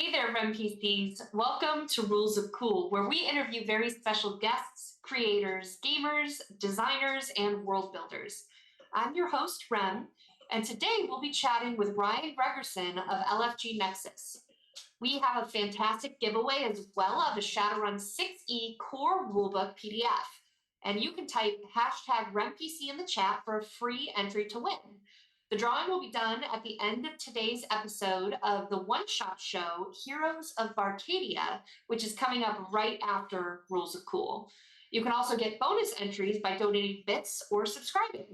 Hey there, MPCs. Welcome to Rules of Cool, where we interview very special guests, creators, gamers, designers, and world builders. I'm your host, Rem, and today we'll be chatting with Ryan Gregersen of LFG Nexus. We have a fantastic giveaway as well of a Shadowrun 6E core rulebook PDF, and you can type hashtag RemPC in the chat for a free entry to win. The drawing will be done at the end of today's episode of the one-shot show, Heroes of Barcadia, which is coming up right after Rules of Cool. You can also get bonus entries by donating bits or subscribing.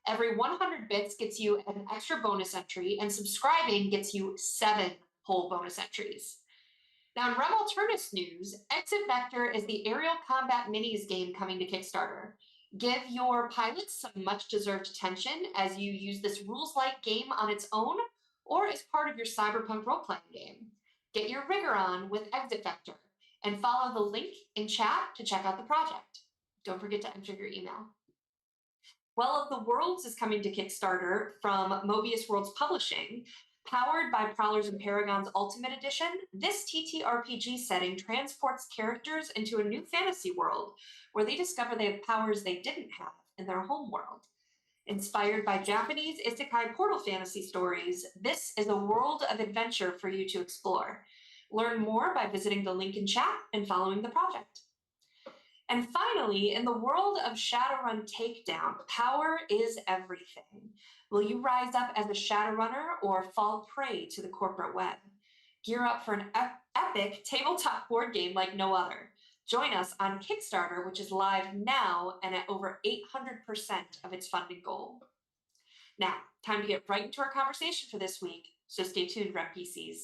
Every 100 bits gets you an extra bonus entry, and subscribing gets you 7 whole bonus entries. Now, in Alternis news, Exit Vector is the aerial combat minis game coming to Kickstarter. Give your pilots some much-deserved attention as you use this rules-like game on its own or as part of your cyberpunk role-playing game. Get your rigor on with Exit Vector and follow the link in chat to check out the project. Don't forget to enter your email. Well of the Worlds is coming to Kickstarter from Mobius Worlds Publishing. Powered by Prowlers and Paragons Ultimate Edition, this TTRPG setting transports characters into a new fantasy world where they discover they have powers they didn't have in their home world. Inspired by Japanese isekai portal fantasy stories, this is a world of adventure for you to explore. Learn more by visiting the link in chat and following the project. And finally, in the world of Shadowrun Takedown, power is everything. Will you rise up as a Shadowrunner or fall prey to the corporate web? Gear up for an epic tabletop board game like no other. Join us on Kickstarter, which is live now and at over 800% of its funding goal. Now, time to get right into our conversation for this week, so stay tuned, Rep PCs.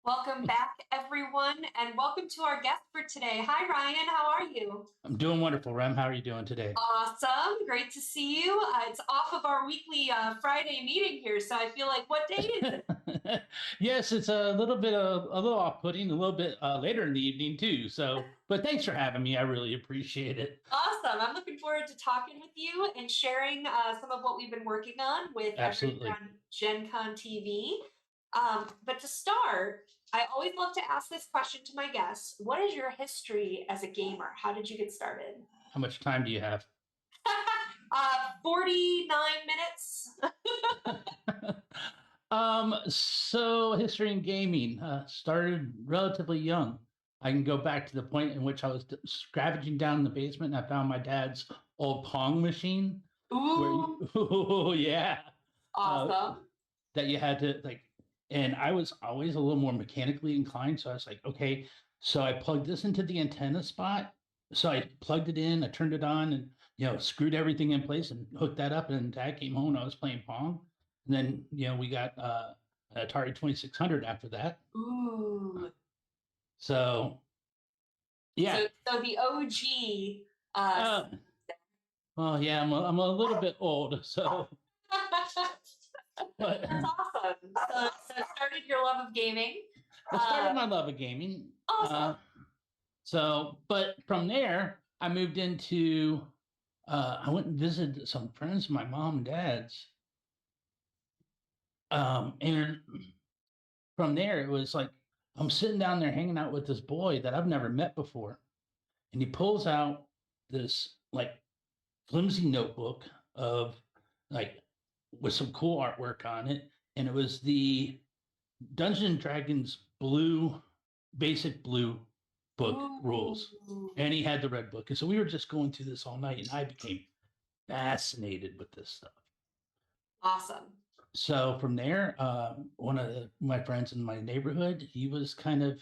Welcome back, everyone, and welcome to our guest for today. Hi, Ryan. How are you? I'm doing wonderful, Rem. How are you doing today? Awesome. Great to see you. It's off of our weekly Friday meeting here, so I feel like, what day is it? Yes, it's a little off-putting, a little bit later in the evening too. So, but thanks for having me. I really appreciate it. Awesome. I'm looking forward to talking with you and sharing some of what we've been working on with Absolutely. everyone on Gen Con TV. But to start, I always love to ask this question to my guests. What is your history as a gamer? How did you get started? How much time do you have? 49 minutes. So history in gaming started relatively young. I can go back to the point in which I was scavenging down in the basement and I found my dad's old Pong machine. Ooh. Oh, yeah. Awesome. That you had to like, and I was always a little more mechanically inclined. So I was like, okay, so I plugged this into the antenna spot. So I plugged it in, I turned it on and, screwed everything in place and hooked that up. And Dad came home and I was playing Pong. And then, we got Atari 2600 after that. Ooh. So, yeah. So the OG. Well, yeah, I'm a little bit old. So. But that's awesome. So it started your love of gaming. I started my love of gaming. Awesome. But from there, I moved into, I went and visited some friends of my mom and dad's. And from there, it was like, I'm sitting down there hanging out with this boy that I've never met before. And he pulls out this like flimsy notebook of like, with some cool artwork on it. And it was the Dungeons and Dragons basic blue book rules. And he had the red book. And so we were just going through this all night and I became fascinated with this stuff. Awesome. So from there, one of my friends in my neighborhood, he was kind of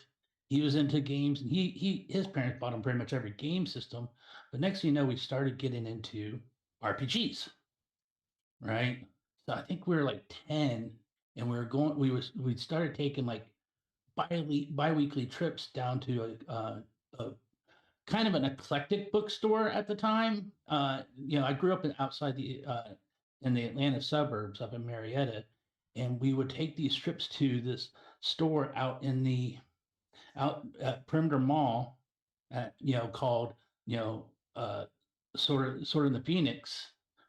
he was into games, and his parents bought him pretty much every game system. But next thing you know, we started getting into RPGs, right? So I think we were like 10, and we started taking like bi-weekly trips down to a kind of an eclectic bookstore at the time. I grew up outside in the Atlanta suburbs up in Marietta, and we would take these trips to this store out at Perimeter Mall, called you know uh, sort of the Phoenix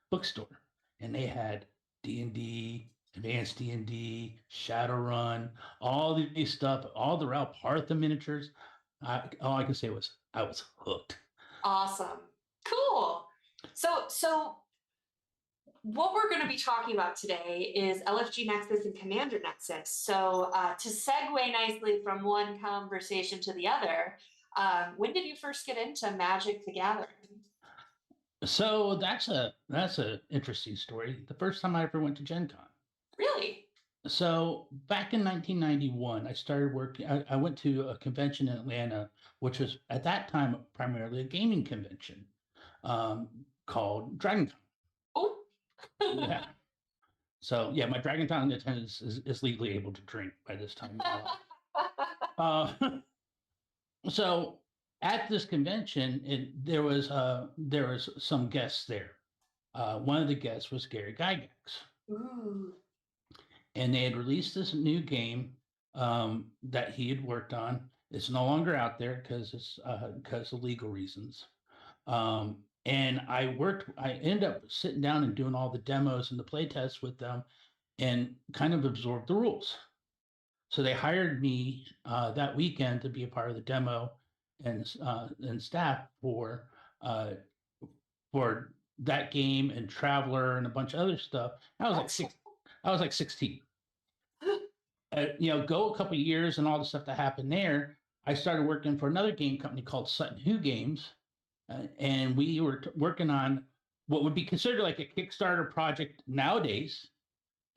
bookstore, and they had D&D, Advanced D&D, Shadowrun, all these stuff, all the Ralph Partha miniatures. All I can say was I was hooked. Awesome. Cool. So what we're going to be talking about today is LFG Nexus and Commander Nexus. So to segue nicely from one conversation to the other, when did you first get into Magic the Gathering? So that's a interesting story. The first time I ever went to Gen Con. Really? So back in 1991, I started working. I went to a convention in Atlanta, which was at that time primarily a gaming convention, called DragonCon. Oh. Yeah. So yeah, my DragonCon attendance is legally able to drink by this time in my life. So at this convention, there was some guests there. One of the guests was Gary Gygax. Ooh. And they had released this new game that he had worked on. It's no longer out there because of legal reasons. And I ended up sitting down and doing all the demos and the play tests with them and kind of absorbed the rules. So they hired me that weekend to be a part of the demo and staff uh, for that game and Traveler and a bunch of other stuff. I was like 16. Go a couple of years and all the stuff that happened there. I started working for another game company called Sutton Hoo Games, and we were working on what would be considered like a Kickstarter project nowadays.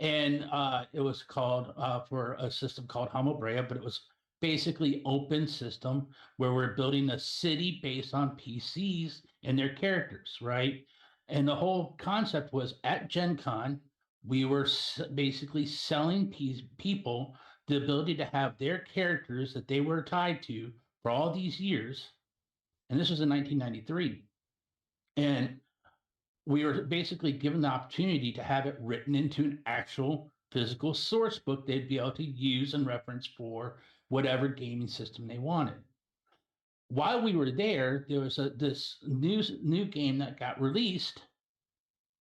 And it was called for a system called Homobrea, but it was basically open system where we're building a city based on PCs and their characters, right? And the whole concept was at Gen Con, we were basically selling people the ability to have their characters that they were tied to for all these years. And this was in 1993. And we were basically given the opportunity to have it written into an actual physical source book they'd be able to use and reference for whatever gaming system they wanted. While we were there was this new game that got released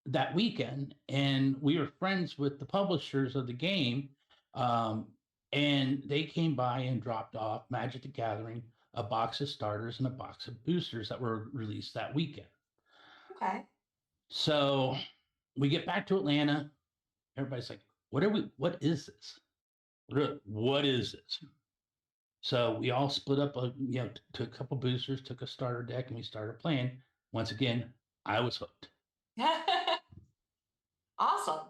that weekend, and we were friends with the publishers of the game, and they came by and dropped off Magic the Gathering, a box of starters and a box of boosters that were released that weekend. Okay. So we get back to Atlanta. Everybody's like, what is this? What is this? So we all split up, took a couple boosters, took a starter deck, and we started playing. Once again, I was hooked. Awesome.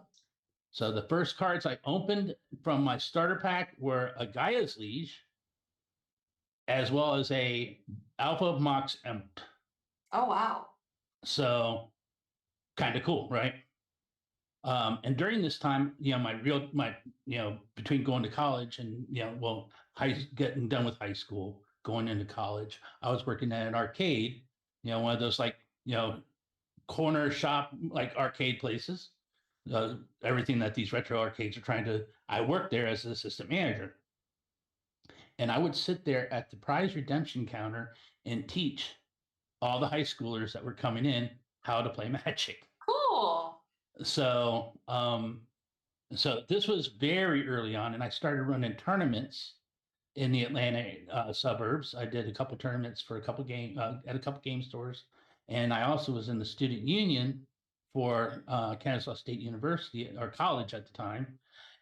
So the first cards I opened from my starter pack were a Gaia's Liege, as well as a Alpha Mox Emerald. Oh, wow. So kind of cool, right? And during this time, between going to college and, getting done with high school, going into college, I was working at an arcade, one of those corner shop, like arcade places, everything that these retro arcades are trying to, I worked there as an assistant manager. And I would sit there at the prize redemption counter and teach all the high schoolers that were coming in how to play Magic. Cool. So this was very early on, and I started running tournaments in the Atlanta suburbs. I did a couple tournaments for at a couple game stores, and I also was in the student union for Kennesaw State University or college at the time,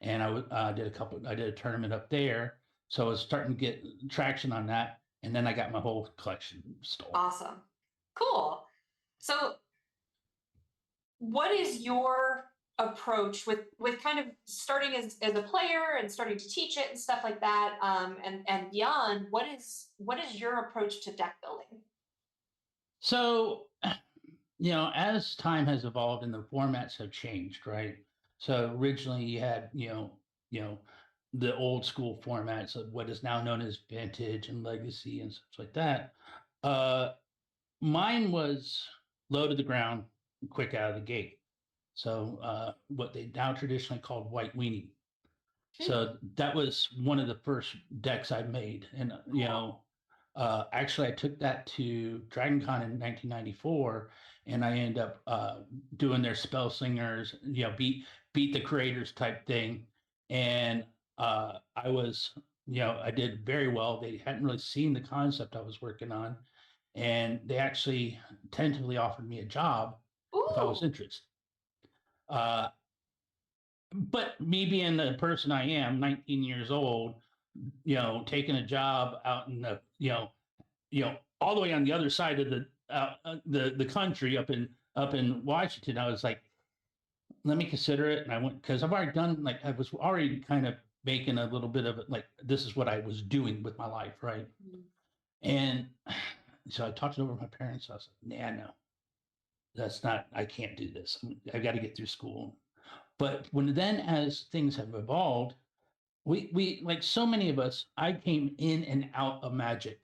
and I did a tournament up there. So I was starting to get traction on that, and then I got my whole collection stolen. Awesome. Cool. So what is your approach with kind of starting as a player and starting to teach it and stuff like that, and beyond? What is your approach to deck building? So, as time has evolved and the formats have changed, right? So originally you had, the old school formats of what is now known as vintage and legacy and such like that. Uh, Mine was low to the ground, quick out of the gate. So what they now traditionally called white weenie. Hmm. So that was one of the first decks I made, and actually I took that to Dragon Con in 1994, and I ended up doing their spell slingers, beat the creators type thing, and I was, I did very well. They hadn't really seen the concept I was working on, and they actually tentatively offered me a job if I was Ooh. interested. Uh, but me being the person I am, 19 years old, taking a job out in the, all the way on the other side of the country up in Washington, I was like, let me consider it. And I went because I've already done like I was already kind of making a little bit of it, like this is what I was doing with my life, right? Mm. And so I talked it over with my parents. I was like, nah, no, that's not. I can't do this. I got to get through school. But as things have evolved, we like so many of us, I came in and out of magic.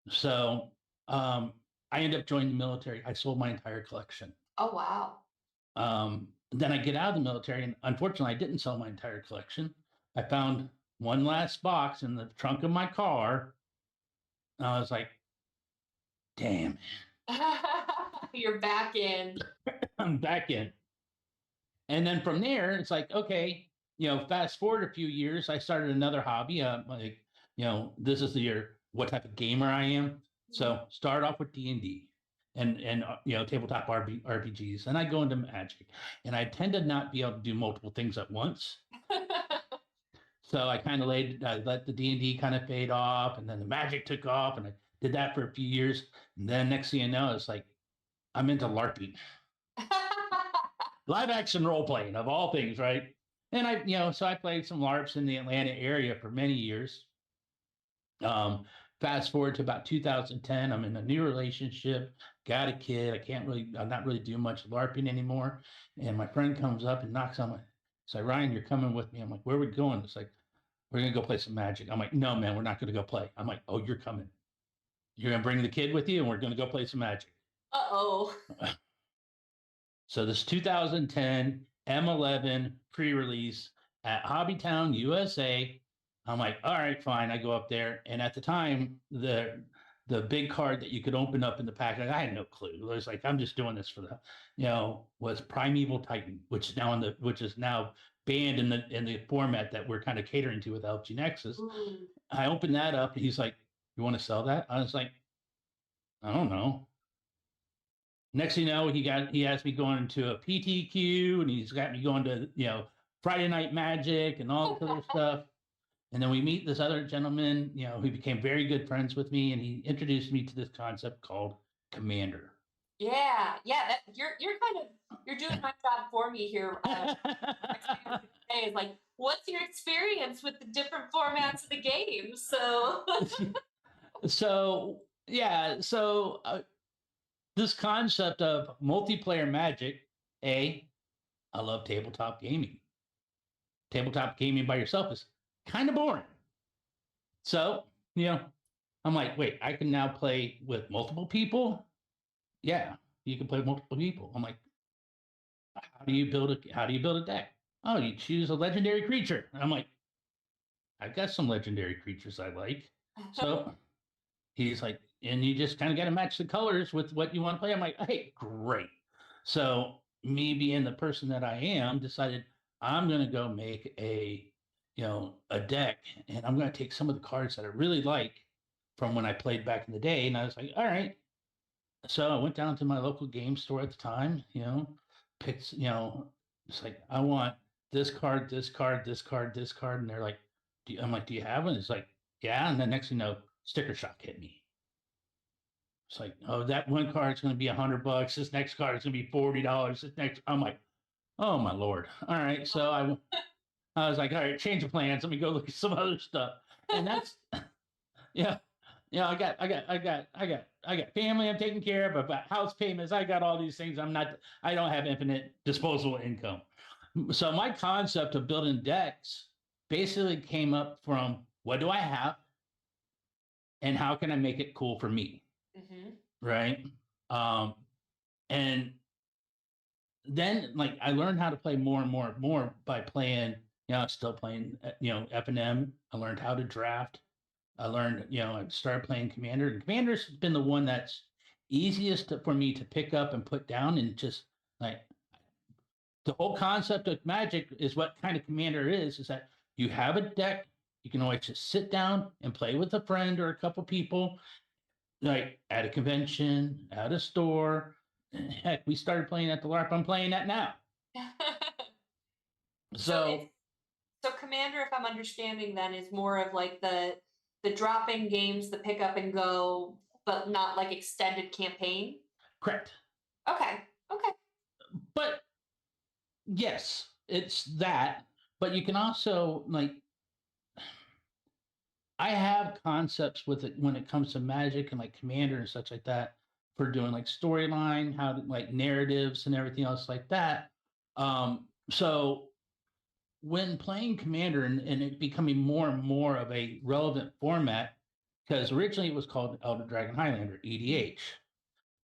So I ended up joining the military. I sold my entire collection. Oh, wow. Then I get out of the military, and unfortunately, I didn't sell my entire collection. I found one last box in the trunk of my car. And I was like, damn, You're back in. I'm back in. And then from there, it's like, okay, fast forward a few years, I started another hobby. Like, this is the year what type of gamer I am. So start off with D&D and tabletop RPGs, and I go into Magic, and I tend to not be able to do multiple things at once. So I kind of let the D&D kind of fade off, and then the Magic took off, and I did that for a few years, and then next thing you know, it's like I'm into LARPing, live action role playing of all things, right? And so I played some LARPs in the Atlanta area for many years. Um, Fast forward to about 2010, I'm in a new relationship, got a kid. I'm not really doing much LARPing anymore. And my friend comes up and knocks on my, he's like, Ryan, you're coming with me. I'm like, where are we going? It's like, we're going to go play some Magic. I'm like, no, man, we're not going to go play. I'm like, oh, you're coming. You're going to bring the kid with you and we're going to go play some Magic. Uh-oh. So this 2010 M11 pre-release at Hobbytown, USA. I'm like, all right, fine. I go up there, and at the time, the big card that you could open up in the pack, I had no clue. It was like, I'm just doing this for was Primeval Titan, which is now banned in the format that we're kind of catering to with LG Nexus. Ooh. I opened that up, and he's like, "You want to sell that?" I was like, "I don't know." Next thing you know, he has me going to a PTQ, and he's got me going to Friday Night Magic and all this other stuff. And then we meet this other gentleman, who became very good friends with me, and he introduced me to this concept called Commander. Yeah, yeah. You're doing my job for me here. Next thing I was gonna say is like, what's your experience with the different formats of the game? So. So yeah, this concept of multiplayer Magic, I love tabletop gaming. Tabletop gaming by yourself is kind of boring. So, I'm like, wait, I can now play with multiple people? Yeah, you can play with multiple people. I'm like, how do you build a deck? Oh, you choose a legendary creature. I'm like, I've got some legendary creatures I like. So he's like, and you just kind of got to match the colors with what you want to play. I'm like, hey, great. So me being the person that I am, decided I'm going to go make a deck, and I'm going to take some of the cards that I really like from when I played back in the day. And I was like, all right. So I went down to my local game store at the time, picked, it's like, I want this card, this card, this card, this card. And they're like, I'm like, do you have one? It's like, yeah. And then next thing you know, sticker shock hit me. It's like, oh, that one card is going to be $100. This next card is going to be $40. This next, I'm like, Oh my Lord. All right. So I was like, all right, change of plans. Let me go look at some other stuff. And that's yeah. Yeah, I got family I'm taking care of, but house payments, I got all these things. I don't have infinite disposable income. So my concept of building decks basically came up from what do I have and how can I make it cool for me? Mm-hmm. Right. Um, and then like I learned how to play more and more and more by playing, still playing, F&M. I learned how to draft. I learned, I started playing Commander, and Commander's been the one that's easiest for me to pick up and put down, and just like the whole concept of Magic is what kind of Commander is that you have a deck, you can always just sit down and play with a friend or a couple people, like at a convention, at a store. Heck, we started playing at the LARP. I'm playing that now. So So so Commander, if I'm understanding, then is more of like the drop-in games, the pick up and go, but not like extended campaign. correct. Okay. Okay. But yes, it's that. But you can also like I have concepts with it when it comes to Magic and like Commander and such like that for doing like storyline, how to like narratives and everything else like that. So when playing Commander and it becoming more and more of a relevant format, because originally it was called Elder Dragon Highlander (EDH),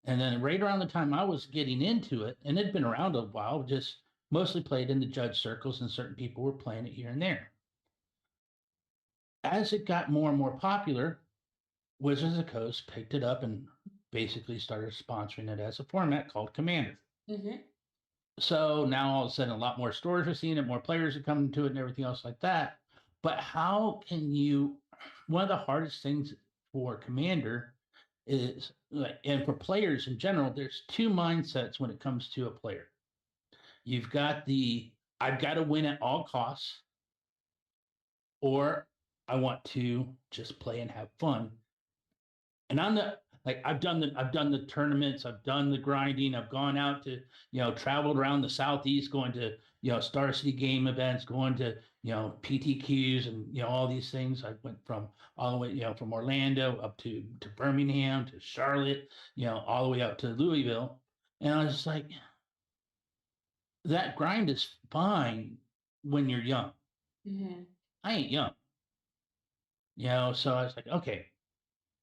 and then right around the time I was getting into it, and it'd been around a while, just mostly played in the judge circles, and certain people were playing it here and there. As it got more and more popular, Wizards of the Coast picked it up and basically started sponsoring it as a format called Commander. Mm-hmm. So now all of a sudden, a lot more stores are seeing it, more players are coming to it, and everything else like that. But how can you? One of the hardest things for Commander is like, and for players in general, there's two mindsets when it comes to a player. You've got the I've got to win at all costs, or I want to just play and have fun. And I'm the like I've done the tournaments, I've done the grinding, I've gone out to, traveled around the southeast, going to, Star City game events, going to, PTQs and all these things. I went from all the way, from Orlando up to Birmingham to Charlotte, all the way up to Louisville. And I was just like, that grind is fine when you're young. Mm-hmm. I ain't young. So I was like, okay,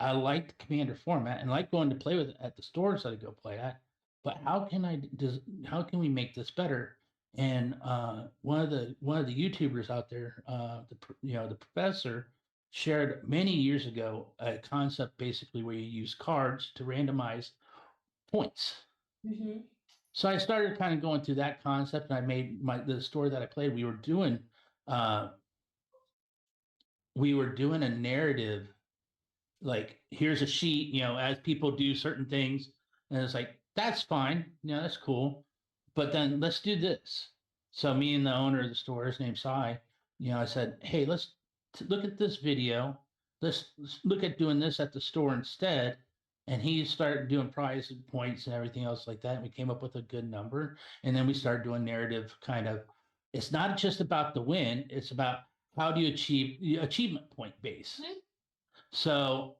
I like the Commander format and like going to play with it at the stores that I go play at. But how can we make this better? And one of the YouTubers out there, the professor, shared many years ago a concept basically where you use cards to randomize points. Mm-hmm. So I started kind of going through that concept, and I made the store that I played. Uh, we were doing a narrative, like here's a sheet, as people do certain things, and it's like that's fine, that's cool, but then let's do this. So me and the owner of the store, his name's Sai, I said, hey, let's look at this video, let's look at doing this at the store instead. And he started doing prize points and everything else like that, and we came up with a good number. And then we started doing narrative kind of, it's not just about the win, it's about how do you achieve the achievement point base. Mm-hmm. So,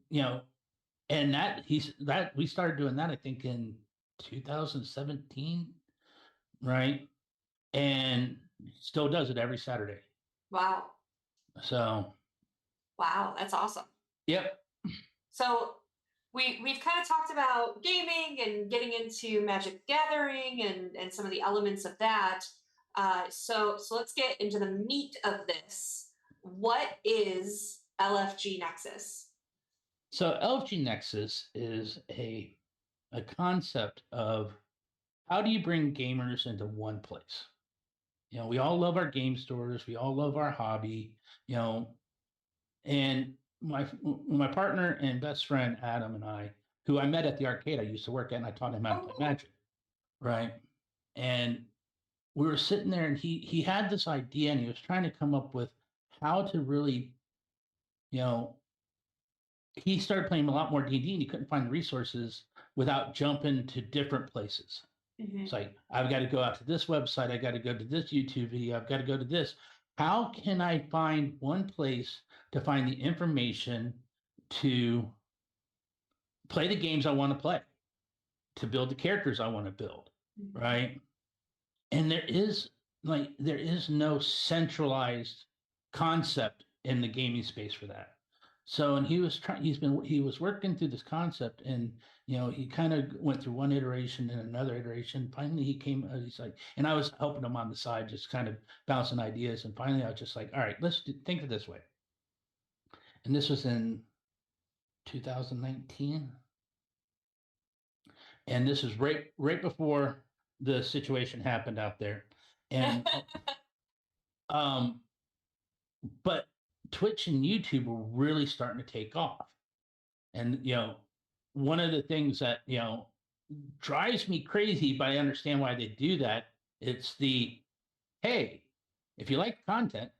you know, and that we started doing that, I think, in 2017, right? And still does it every Saturday. Wow. So, Wow, that's awesome. yep. So we've kind of talked about gaming and getting into Magic Gathering and some of the elements of that. So let's get into the meat of this. What is LFG Nexus? So LFG Nexus is a concept of how do you bring gamers into one place? We all love our game stores, we all love our hobby, and my partner and best friend Adam and I, who I met at the arcade I used to work at, and I taught him how to play Magic, right? And we were sitting there, and he had this idea, and he was trying to come up with how to really, you know, he started playing a lot more D&D, and he couldn't find resources without jumping to different places. Mhm. It's like, I've got to go out to this website. I got to go to this YouTube video. I've got to go to this. How can I find one place to find the information to play the games I want to play, to build the characters I want to build, Mhm. right? And there is no centralized concept in the gaming space for that. So, and he was working through this concept, and he kind of went through one iteration and another iteration. Finally, he's like, and I was helping him on the side, just kind of bouncing ideas. And finally, I was just like, all right, think of it this way. And this was in 2019, and this is right before the situation happened out there, and um, but Twitch and YouTube were really starting to take off. And one of the things that drives me crazy, but I understand why they do that. It's the, hey, if you like content,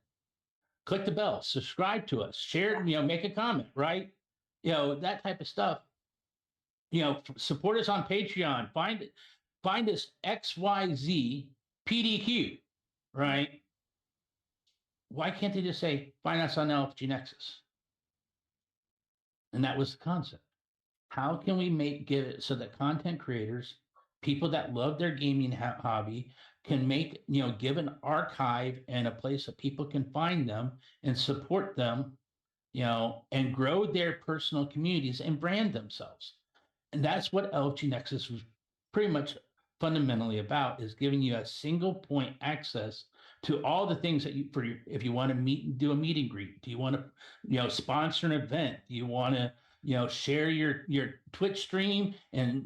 click the bell, subscribe to us, share, make a comment, right? That type of stuff. Support us on Patreon. Find us XYZ PDQ, right? Why can't they just say find us on LFG Nexus? And that was the concept. How can we give it so that content creators, people that love their gaming hobby, can give an archive and a place that people can find them and support them, and grow their personal communities and brand themselves. And that's what LFG Nexus was pretty much fundamentally about, is giving you a single point access to all the things that if you want to do a meet and greet, do you want to, sponsor an event? Do you want to, share your Twitch stream? And,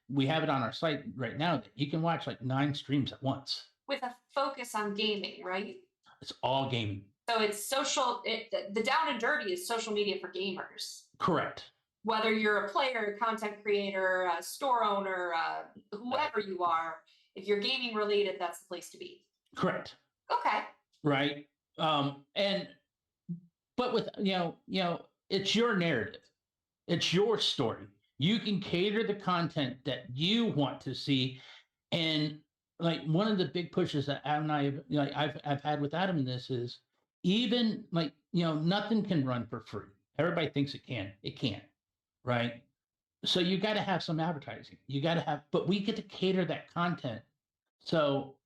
we have it on our site right now that you can watch like 9 streams at once. With a focus on gaming, right? It's all gaming. So it's the down and dirty is social media for gamers. Correct. Whether you're a player, content creator, a store owner, whoever you are, if you're gaming related, that's the place to be. Correct. Okay. Right. But with it's your narrative, it's your story. You can cater the content that you want to see, and like one of the big pushes that Adam and I've had with Adam in this is, even nothing can run for free. Everybody thinks it can. It can't. Right. So you got to have some advertising. But we get to cater that content. So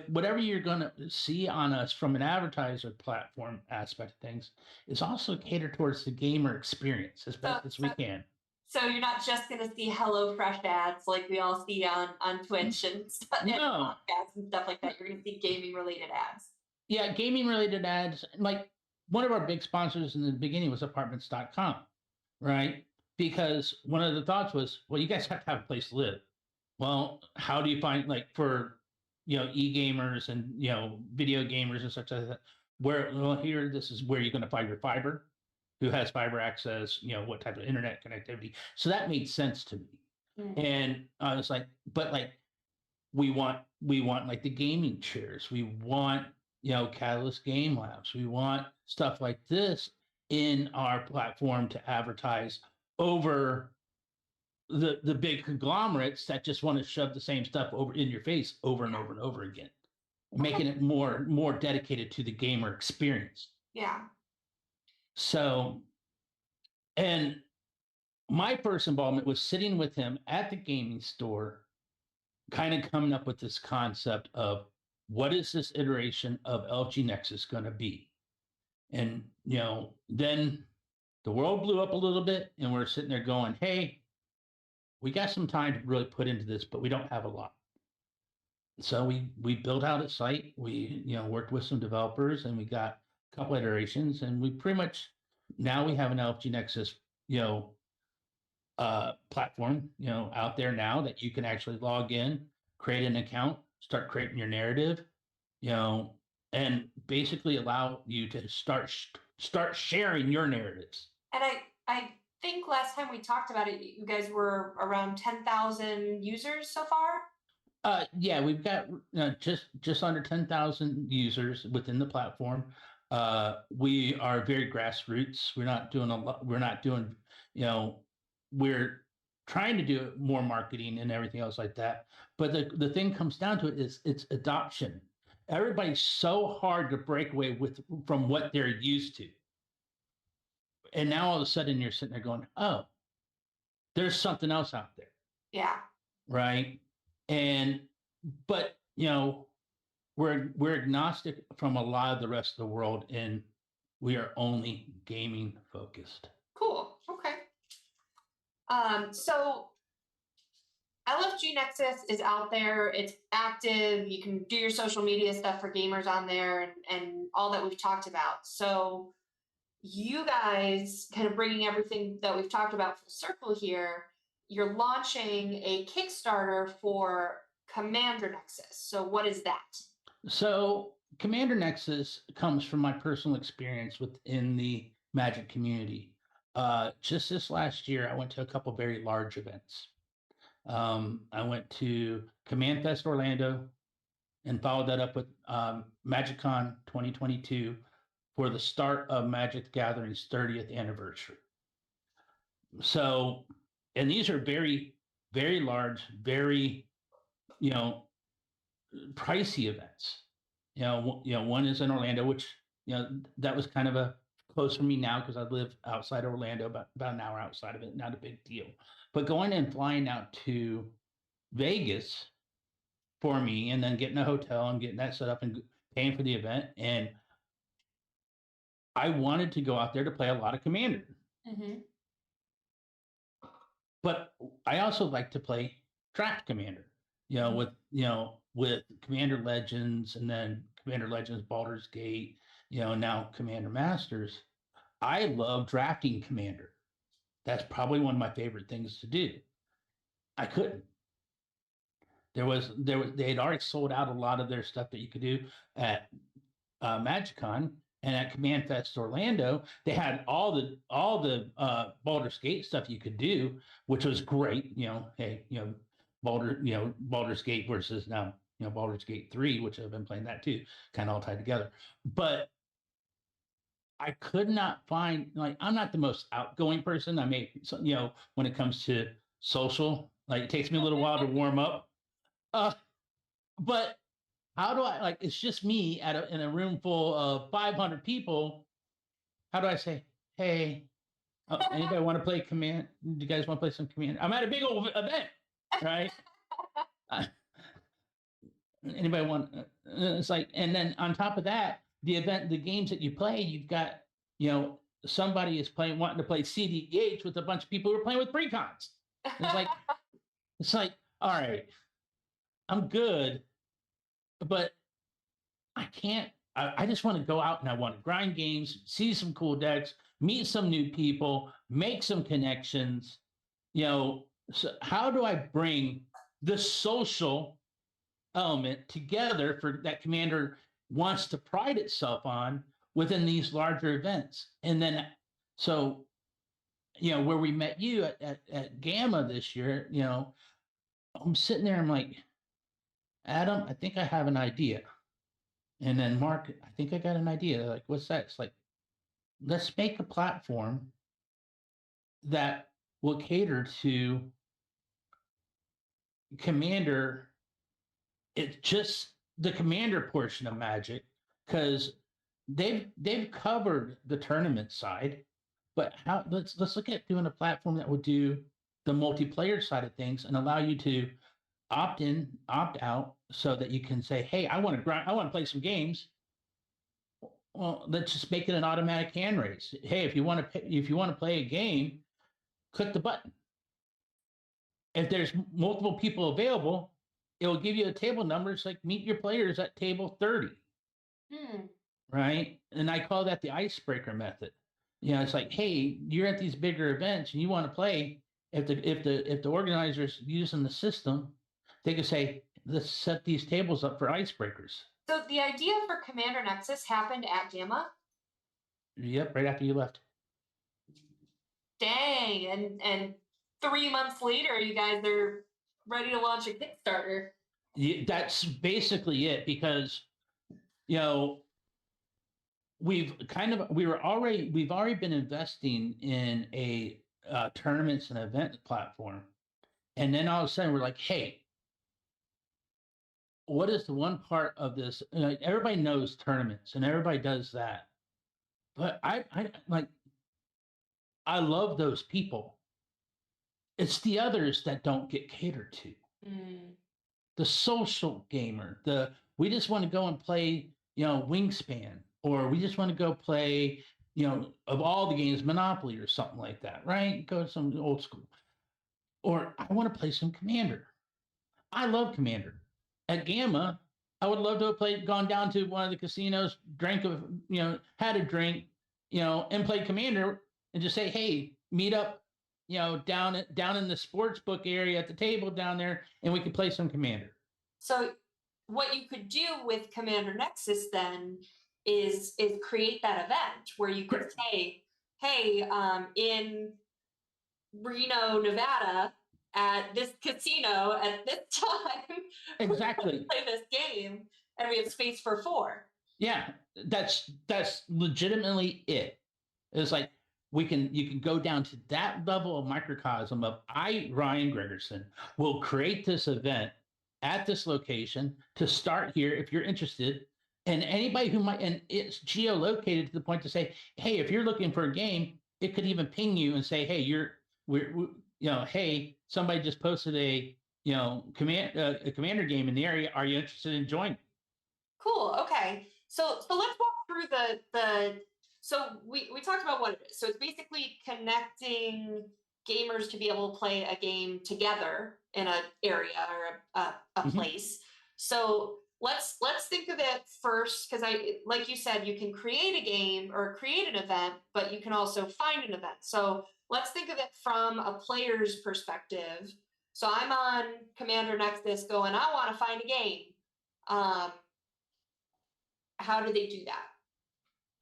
whatever you're going to see on us from an advertiser platform aspect of things is also catered towards the gamer experience as best as we can. So you're not just going to see HelloFresh ads like we all see on Twitch and stuff, and podcasts and stuff like that. You're going to see gaming related ads. Yeah, gaming related ads. Like one of our big sponsors in the beginning was apartments.com, right? Because one of the thoughts was, well, you guys have to have a place to live. Well, how do you find, like, for e-gamers and video gamers and such like that, this is where you're going to find your fiber, who has fiber access, what type of internet connectivity. So that made sense to me. Mm-hmm. And I was like, but like we want like the gaming chairs, we want Catalyst Game Labs, we want stuff like this in our platform to advertise over the big conglomerates that just want to shove the same stuff over in your face over and over and over again, making it more dedicated to the gamer experience. Yeah. So, and my first involvement was sitting with him at the gaming store, kind of coming up with this concept of what is this iteration of LG Nexus going to be? And, then the world blew up a little bit, and we're sitting there going, hey, we got some time to really put into this, but we don't have a lot. So we built out a site. We worked with some developers, and we got a couple iterations, and we pretty much now we have an LFG Nexus platform out there now that you can actually log in, create an account, start creating your narrative, and basically allow you to start sharing your narratives. And I think last time we talked about it, you guys were around 10,000 users so far. Yeah, we've got just under 10,000 users within the platform. We are very grassroots. We're not doing a lot. We're not doing, we're trying to do more marketing and everything else like that. But the thing comes down to it is it's adoption. Everybody's so hard to break away from what they're used to. And now all of a sudden you're sitting there going, oh, there's something else out there. Yeah. Right. And, but, we're agnostic from a lot of the rest of the world, and we are only gaming focused. Cool. Okay. So LFG Nexus is out there. It's active. You can do your social media stuff for gamers on there and all that we've talked about. So you guys kind of bringing everything that we've talked about full circle here. You're launching a Kickstarter for Commander Nexus. So what is that? So Commander Nexus comes from my personal experience within the Magic community. Just this last year, I went to a couple very large events. I went to Command Fest Orlando and followed that up with MagicCon 2022 for the start of Magic the Gathering's 30th anniversary. So, and these are very, very large, very, pricey events. One is in Orlando, which, that was kind of a close for me now because I live outside Orlando, about an hour outside of it, not a big deal. But going and flying out to Vegas for me and then getting a hotel and getting that set up and paying for the event. And I wanted to go out there to play a lot of Commander. Mm-hmm. But I also like to play draft Commander, with Commander Legends and then Commander Legends Baldur's Gate, now Commander Masters. I love drafting Commander. That's probably one of my favorite things to do. I couldn't. They had already sold out a lot of their stuff that you could do at MagicCon, and at Command Fest Orlando. They had all the Baldur's Gate stuff you could do, which was great. Baldur's Gate versus now Baldur's Gate 3, which I've been playing that too, kind of all tied together. But I could not find, I'm not the most outgoing person. I may, when it comes to social, it takes me a little while to warm up. But how do I, it's just me in a room full of 500 people. How do I say, hey, anybody want to play Command? Do you guys want to play some Command? I'm at a big old event, right? Anybody want? It's and then on top of that, the games that you play, you've got, somebody is wanting to play CDH with a bunch of people who are playing with precons. It's all right, I'm good, but I can't. I just want to go out and I want to grind games, see some cool decks, meet some new people, make some connections. So how do I bring the social element together for that Commander wants to pride itself on within these larger events? And then, so, where we met you at Gamma this year, I'm sitting there, I'm like, Adam, I think I have an idea. And then Mark, I think I got an idea. What's that? It's let's make a platform that will cater to Commander. It's just the Commander portion of Magic, because they've covered the tournament side, but let's look at doing a platform that would do the multiplayer side of things and allow you to opt in, opt out, so that you can say, hey, I want to play some games. Well, let's just make it an automatic hand raise. Hey, if you want to play a game, click the button. If there's multiple people available, it will give you a table number. It's meet your players at table 30. Right? And I call that the icebreaker method. It's hey, you're at these bigger events and you want to play. If the organizers using the system, they could say, let's set these tables up for icebreakers. So the idea for Commander Nexus happened at Gamma? Yep, right after you left. Dang, and 3 months later, you guys are ready to launch a Kickstarter. Yeah, that's basically it, because we've already been investing in a tournaments and event platform And then all of a sudden we're like, hey, what is the one part of this? Everybody knows tournaments and everybody does that. But I love those people. It's the others that don't get catered to. Mm. The social gamer, we just want to go and play, Wingspan, or we just want to go play, of all the games, Monopoly or something like that, right? Go to some old school. Or I want to play some Commander. I love Commander. At Gamma, I would love to have gone down to one of the casinos, had a drink, and played Commander and just say, hey, meet up, down in the sports book area at the table down there, and we could play some Commander. So what you could do with Commander Nexus then is create that event where you could say, hey, in Reno, Nevada, at this casino at this time, Exactly. play this game, and we have space for 4. Yeah, that's legitimately it. It's like you can go down to that level of microcosm of Ryan Gregersen, will create this event at this location to start here if you're interested. And anybody who might, and it's geolocated to the point to say, hey, if you're looking for a game, it could even ping you and say, hey, hey, somebody just posted a commander game in the area. Are you interested in joining? Cool. Okay. So let's walk through the so we talked about what it is. So it's basically connecting gamers to be able to play a game together in an area or a place. So let's think of it first, because like you said, you can create a game or create an event, but you can also find an event. So let's think of it from a player's perspective. So I'm on Commander Nexus going, I want to find a game. How do they do that?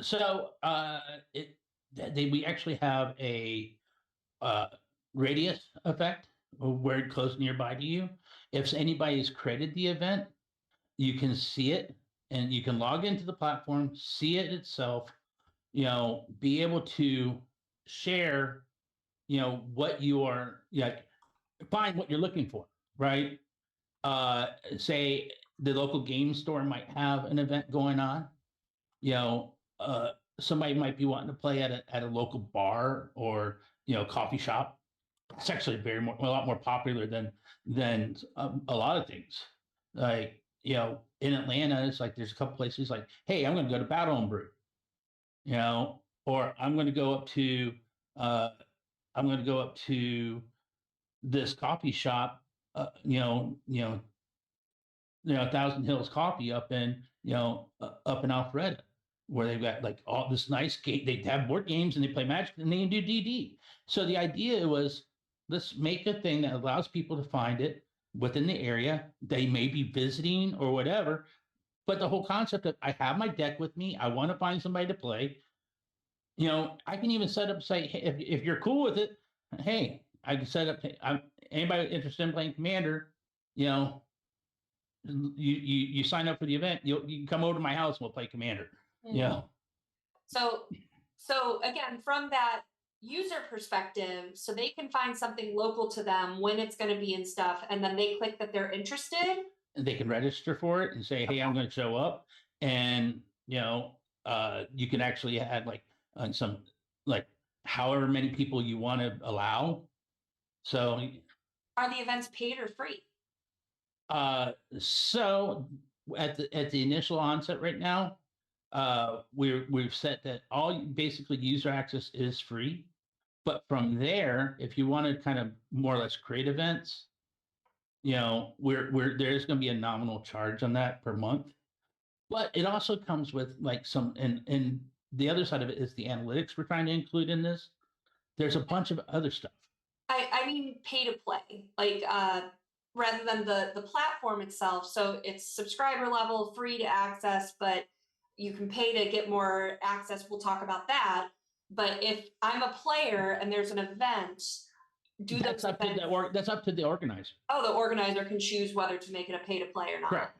So we actually have a radius effect where close nearby to you. If anybody's created the event, you can see it and you can log into the platform, see it itself, be able to share, what you are, find what you're looking for, right? Say the local game store might have an event going on, somebody might be wanting to play at a local bar or coffee shop. It's actually a lot more popular than a lot of things. Like in Atlanta, it's like there's a couple places like, hey, I'm going to go to Battle and Brew, or I'm going to go up to this coffee shop, Thousand Hills Coffee up in Alpharetta, where they've got like all this nice game. They have board games and they play Magic and they can do DD. So the idea was, let's make a thing that allows people to find it within the area. They may be visiting or whatever, but the whole concept of I have my deck with me. I want to find somebody to play. I can even set up, say, hey, if you're cool with it, hey, I can set up. Anybody interested in playing Commander, you sign up for the event, you can come over to my house and we'll play Commander. Yeah. So again, from that user perspective, so they can find something local to them when it's going to be and stuff, and then they click that they're interested. And they can register for it and say, hey, I'm going to show up. And, you can actually add some however many people you want to allow. So are the events paid or free? So at the initial onset right now, we've set that all basically user access is free, but from there, if you want to kind of more or less create events, there's going to be a nominal charge on that per month, but it also comes with some, and the other side of it is the analytics we're trying to include in this. There's a bunch of other stuff. I mean, pay to play, rather than the platform itself. So it's subscriber level, free to access, but you can pay to get more access. We'll talk about that. But if I'm a player and there's an event, that's up to the organizer. Oh, the organizer can choose whether to make it a pay to play or not. Correct.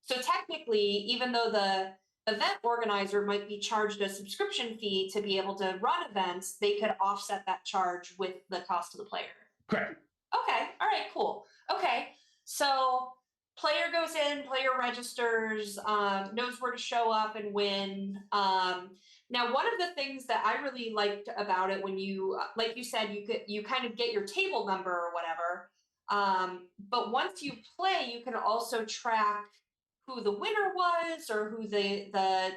So technically, even though the event organizer might be charged a subscription fee to be able to run events, they could offset that charge with the cost of the player. Correct. Okay. All right. Cool. Okay. So player goes in, player registers, knows where to show up and win. Now, one of the things that I really liked about it when you, like you said, you kind of get your table number or whatever. But once you play, you can also track who the winner was or who the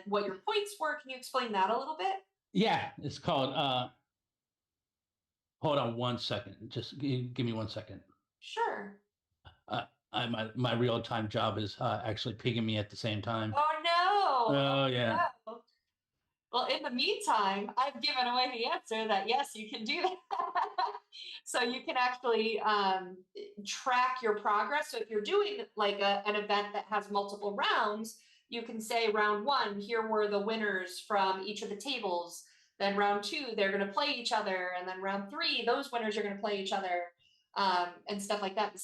what your points were. Can you explain that a little bit? Yeah, it's called. Hold on one second. Just give me 1 second. Sure. Uh, my real time job is actually pinging me at the same time. Oh no. Oh Oh yeah. no. Well, in the meantime, I've given away the answer that yes, you can do that. So you can actually track your progress. So if you're doing like an event that has multiple rounds, you can say round one, here were the winners from each of the tables. Then round two, they're going to play each other. And then round three, those winners are going to play each other, and stuff like that. And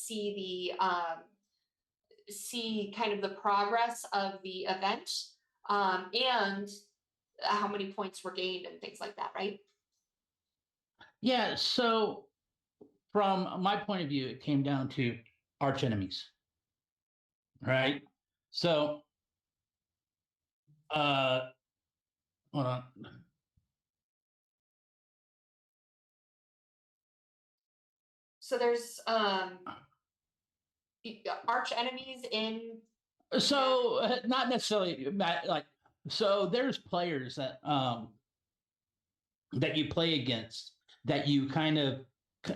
see kind of the progress of the event, and how many points were gained and things like that, right? Yeah. So from my point of view, it came down to arch enemies, right? So, uh, hold on. So there's arch enemies in the. So not necessarily like. So there's players that you play against that you kind of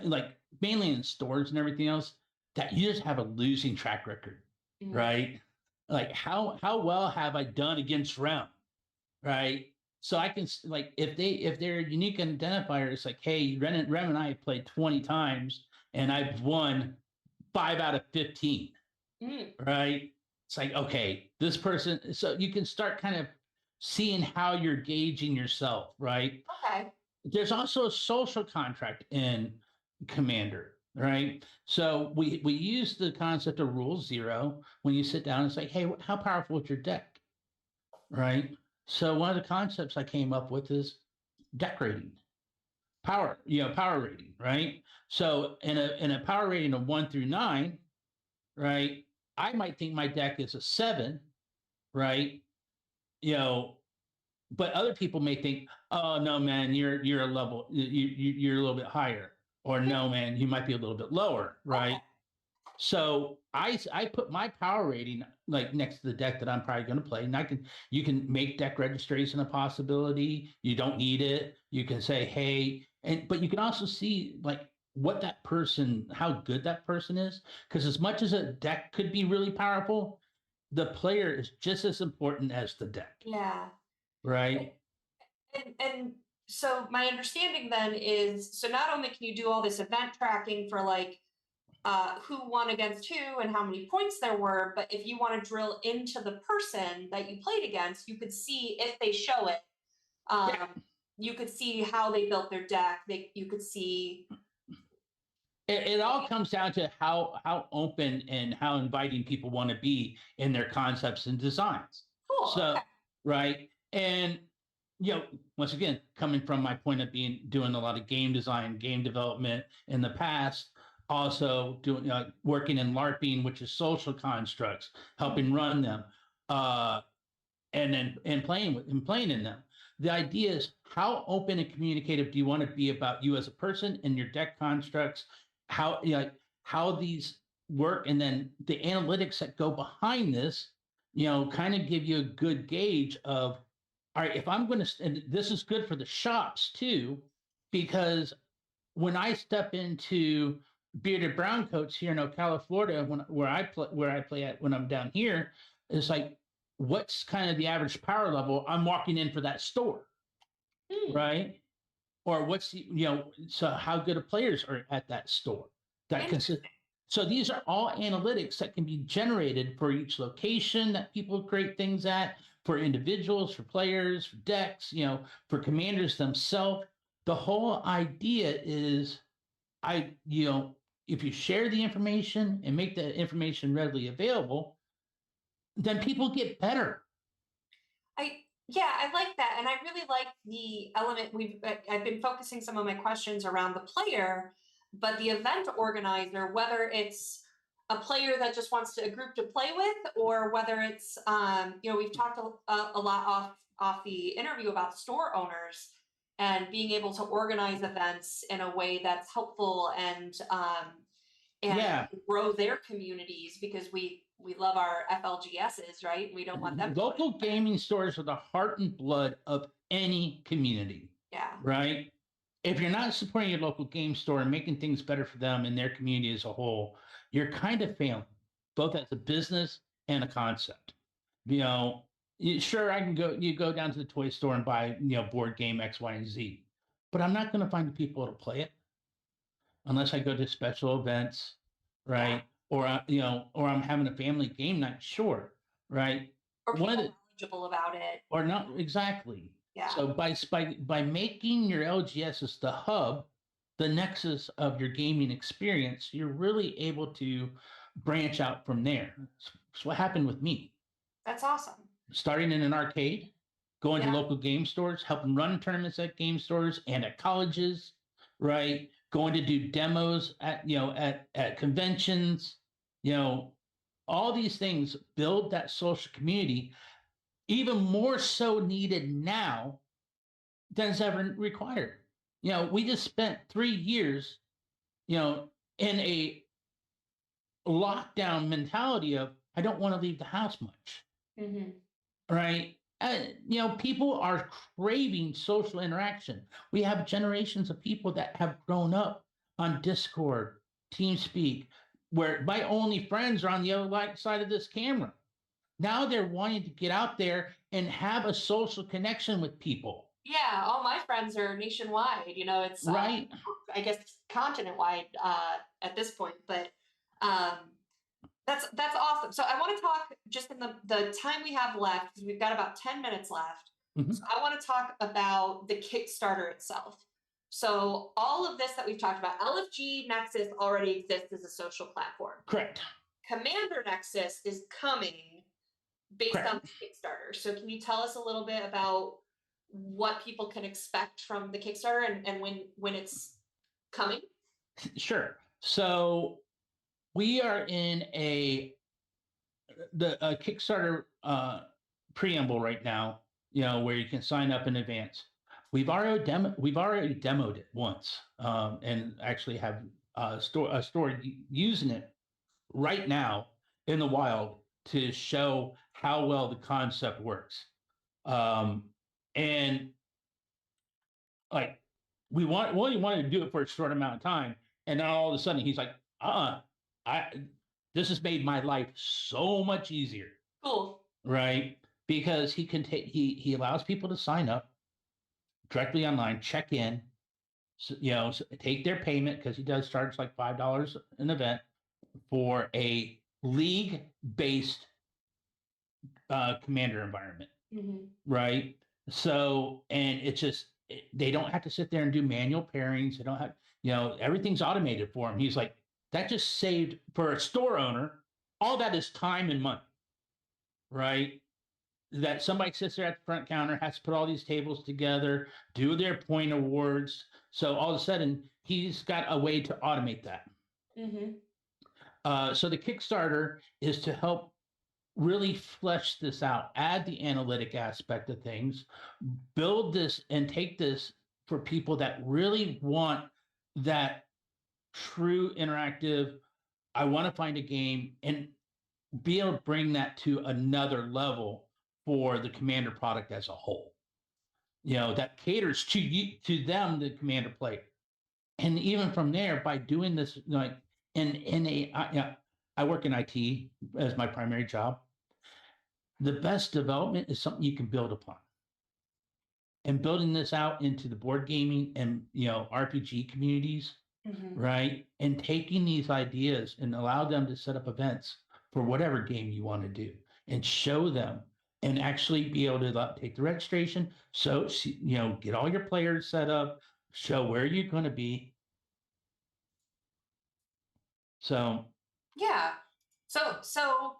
like mainly in stores and everything else that you just have a losing track record, Mhm. right? Like how well have I done against Rem, right? So I can like if they're unique identifiers, like hey, Rem and I have played 20 times and I've won 5 out of 15, Mm. right? It's like okay, this person. So you can start kind of seeing how you're gauging yourself, right? Okay. There's also a social contract in Commander, right? So we use the concept of rule zero when you sit down and say, hey, how powerful is your deck, right? So one of the concepts I came up with is deck rating, power rating, right? So in a power rating of 1 through 9, right? I might think my deck is a 7, right? You know, but other people may think, oh no, man, you're a level, you're a little bit higher, or no, man, you might be a little bit lower, Okay. right? So I put my power rating like next to the deck that I'm probably going to play, and you can make deck registration a possibility. You don't need it. You can say hey, but you can also see like what that person, how good that person is, because as much as a deck could be really powerful, the player is just as important as the deck, Yeah. right? And so my understanding then is, so not only can you do all this event tracking for like who won against who and how many points there were, but if you want to drill into the person that you played against, you could see if they show it. Yeah, Um, you could see how they built their deck. You could see. it all comes down to how open and how inviting people want to be in their concepts and designs. Cool. So Okay. right, and once again, coming from my point of being doing a lot of game design, game development in the past, also doing working in LARPing, which is social constructs, helping run them. And then and playing in them. The idea is how open and communicative do you want to be about you as a person and your deck constructs, how how these work, and then the analytics that go behind this, kind of give you a good gauge of all right, if I'm going to, and this is good for the shops too, because when I step into bearded brown coats here in Ocala, Florida, where I play at when I'm down here, it's like, what's kind of the average power level I'm walking in for that store, Hmm. right? Or what's so how good of players are at that store that consist. Interesting. So these are all analytics that can be generated for each location that people create things at, for individuals, for players, for decks, for commanders themselves. The whole idea is if you share the information and make the information readily available, then people get better. Yeah, I like that, and I really like the element. I've been focusing some of my questions around the player, but the event organizer, whether it's a player that just wants a group to play with, or whether it's, we've talked a lot off the interview about store owners and being able to organize events in a way that's helpful and Yeah. grow their communities, because we love our FLGSs, right? We don't want them Local gaming stores are the heart and blood of any community. Yeah. Right? If you're not supporting your local game store and making things better for them and their community as a whole, you're kind of failing, both as a business and a concept. Sure, you go down to the toy store and buy, board game X, Y, and Z, but I'm not going to find the people to play it unless I go to special events, right? Or I'm having a family game night, sure, right? Or people knowledgeable about it. Or not exactly. Yeah. So by making your LGSs the hub, the nexus of your gaming experience, you're really able to branch out from there. That's what happened with me. That's awesome. Starting in an arcade, going to local game stores, helping run tournaments at game stores and at colleges, right? Going to do demos at conventions, all these things build that social community, even more so needed now than it's ever required. We just spent 3 years, in a lockdown mentality of, I don't want to leave the house much. Mm-hmm. Right? People are craving social interaction. We have generations of people that have grown up on Discord, TeamSpeak, where my only friends are on the other side of this camera. Now they're wanting to get out there and have a social connection with people. Yeah, all my friends are nationwide. It's right. I guess continent wide at this point, but that's awesome. So I want to talk just in the time we have left, because we've got about 10 minutes left. Mm-hmm. So I want to talk about the Kickstarter itself. So all of this that we've talked about, LFG Nexus already exists as a social platform. Correct. Commander Nexus is coming based Correct. on the Kickstarter. So can you tell us a little bit about what people can expect from the Kickstarter and when it's coming? Sure. So we are in a Kickstarter preamble right now, where you can sign up in advance. We've already demoed it once, and actually have a store using it right now in the wild to show how well the concept works. And like we wanted to do it for a short amount of time, and then all of a sudden he's like, this has made my life so much easier. Cool. Right? Because he allows people to sign up directly online, check in, take their payment, because he does charge like $5 an event for a league-based commander environment. Mm-hmm. Right? So, and it's just, they don't have to sit there and do manual pairings. They don't have, everything's automated for him. He's like, that just saved, for a store owner, all that is time and money, right? That somebody sits there at the front counter, has to put all these tables together, do their point awards. So all of a sudden, he's got a way to automate that. Mm-hmm. So the Kickstarter is to help really flesh this out, add the analytic aspect of things, build this and take this for people that really want that true interactive, I want to find a game, and be able to bring that to another level for the Commander product as a whole. That caters to them, the Commander player. And even from there, by doing this, I work in IT as my primary job. The best development is something you can build upon. And building this out into the board gaming and RPG communities, Mm-hmm. right? And taking these ideas and allow them to set up events for whatever game you want to do and show them, and actually be able to take the registration. So, get all your players set up, show where you're going to be. So, yeah. So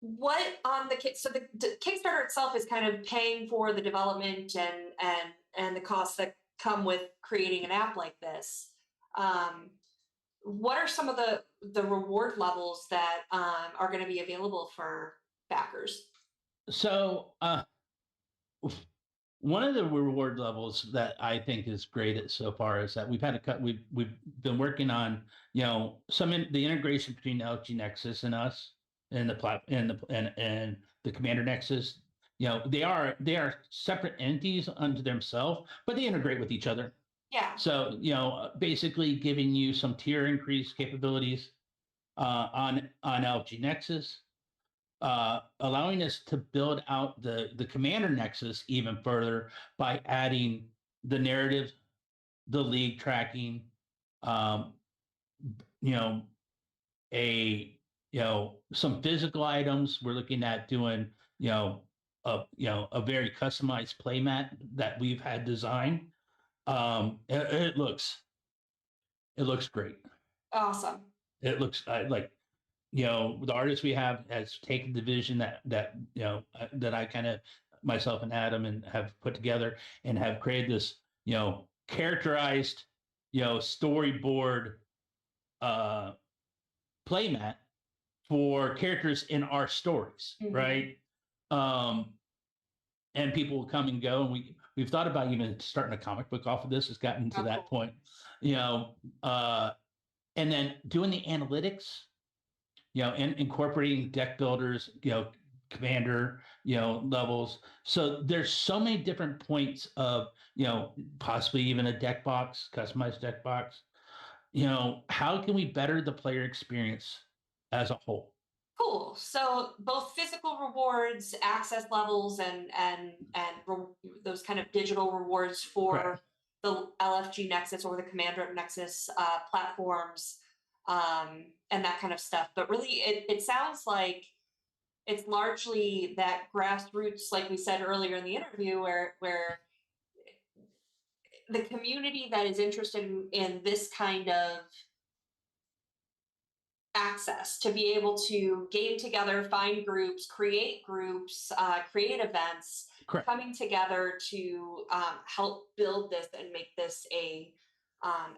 what on the Kickstarter itself is kind of paying for the development and the costs that come with creating an app like this. What are some of the reward levels that are going to be available for backers? So one of the reward levels that I think is great so far is that we've had a cut. We've been working on the integration between LG Nexus and us and and the Commander Nexus. They are separate entities unto themselves, but they integrate with each other. Yeah. So basically giving you some tier increase capabilities on LG Nexus, allowing us to build out the Commander Nexus even further by adding the narrative, the league tracking, um, you know, some physical items. We're looking at doing a very customized playmat that we've had designed. It looks great. Awesome. It looks like the artist we have has taken the vision that I kind of myself and Adam and have put together and have created this characterized storyboard playmat for characters in our stories, right? And people will come and go, and we've thought about even starting a comic book off of this. It's gotten to that point, and then doing the analytics, and incorporating deck builders, commander, levels. So there's so many different points of, possibly even a deck box, customized deck box. How can we better the player experience as a whole? Cool. So both physical rewards, access levels, and those kind of digital rewards for Correct. the LFG Nexus or the Commander Nexus platforms, and that kind of stuff. But really, it sounds like it's largely that grassroots, like we said earlier in the interview, where the community that is interested in this kind of access to be able to game together, find groups, create events, Correct. coming together to help build this and make this a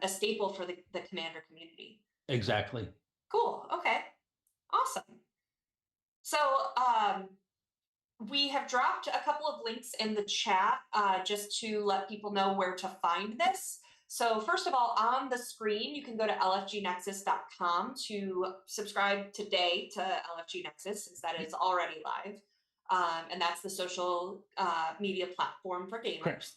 staple for the Commander community. Exactly. Cool. Okay. Awesome. So we have dropped a couple of links in the chat just to let people know where to find this. So first of all, on the screen, you can go to lfgnexus.com to subscribe today to LFG Nexus, since that is already live. And that's the social media platform for gamers. Correct.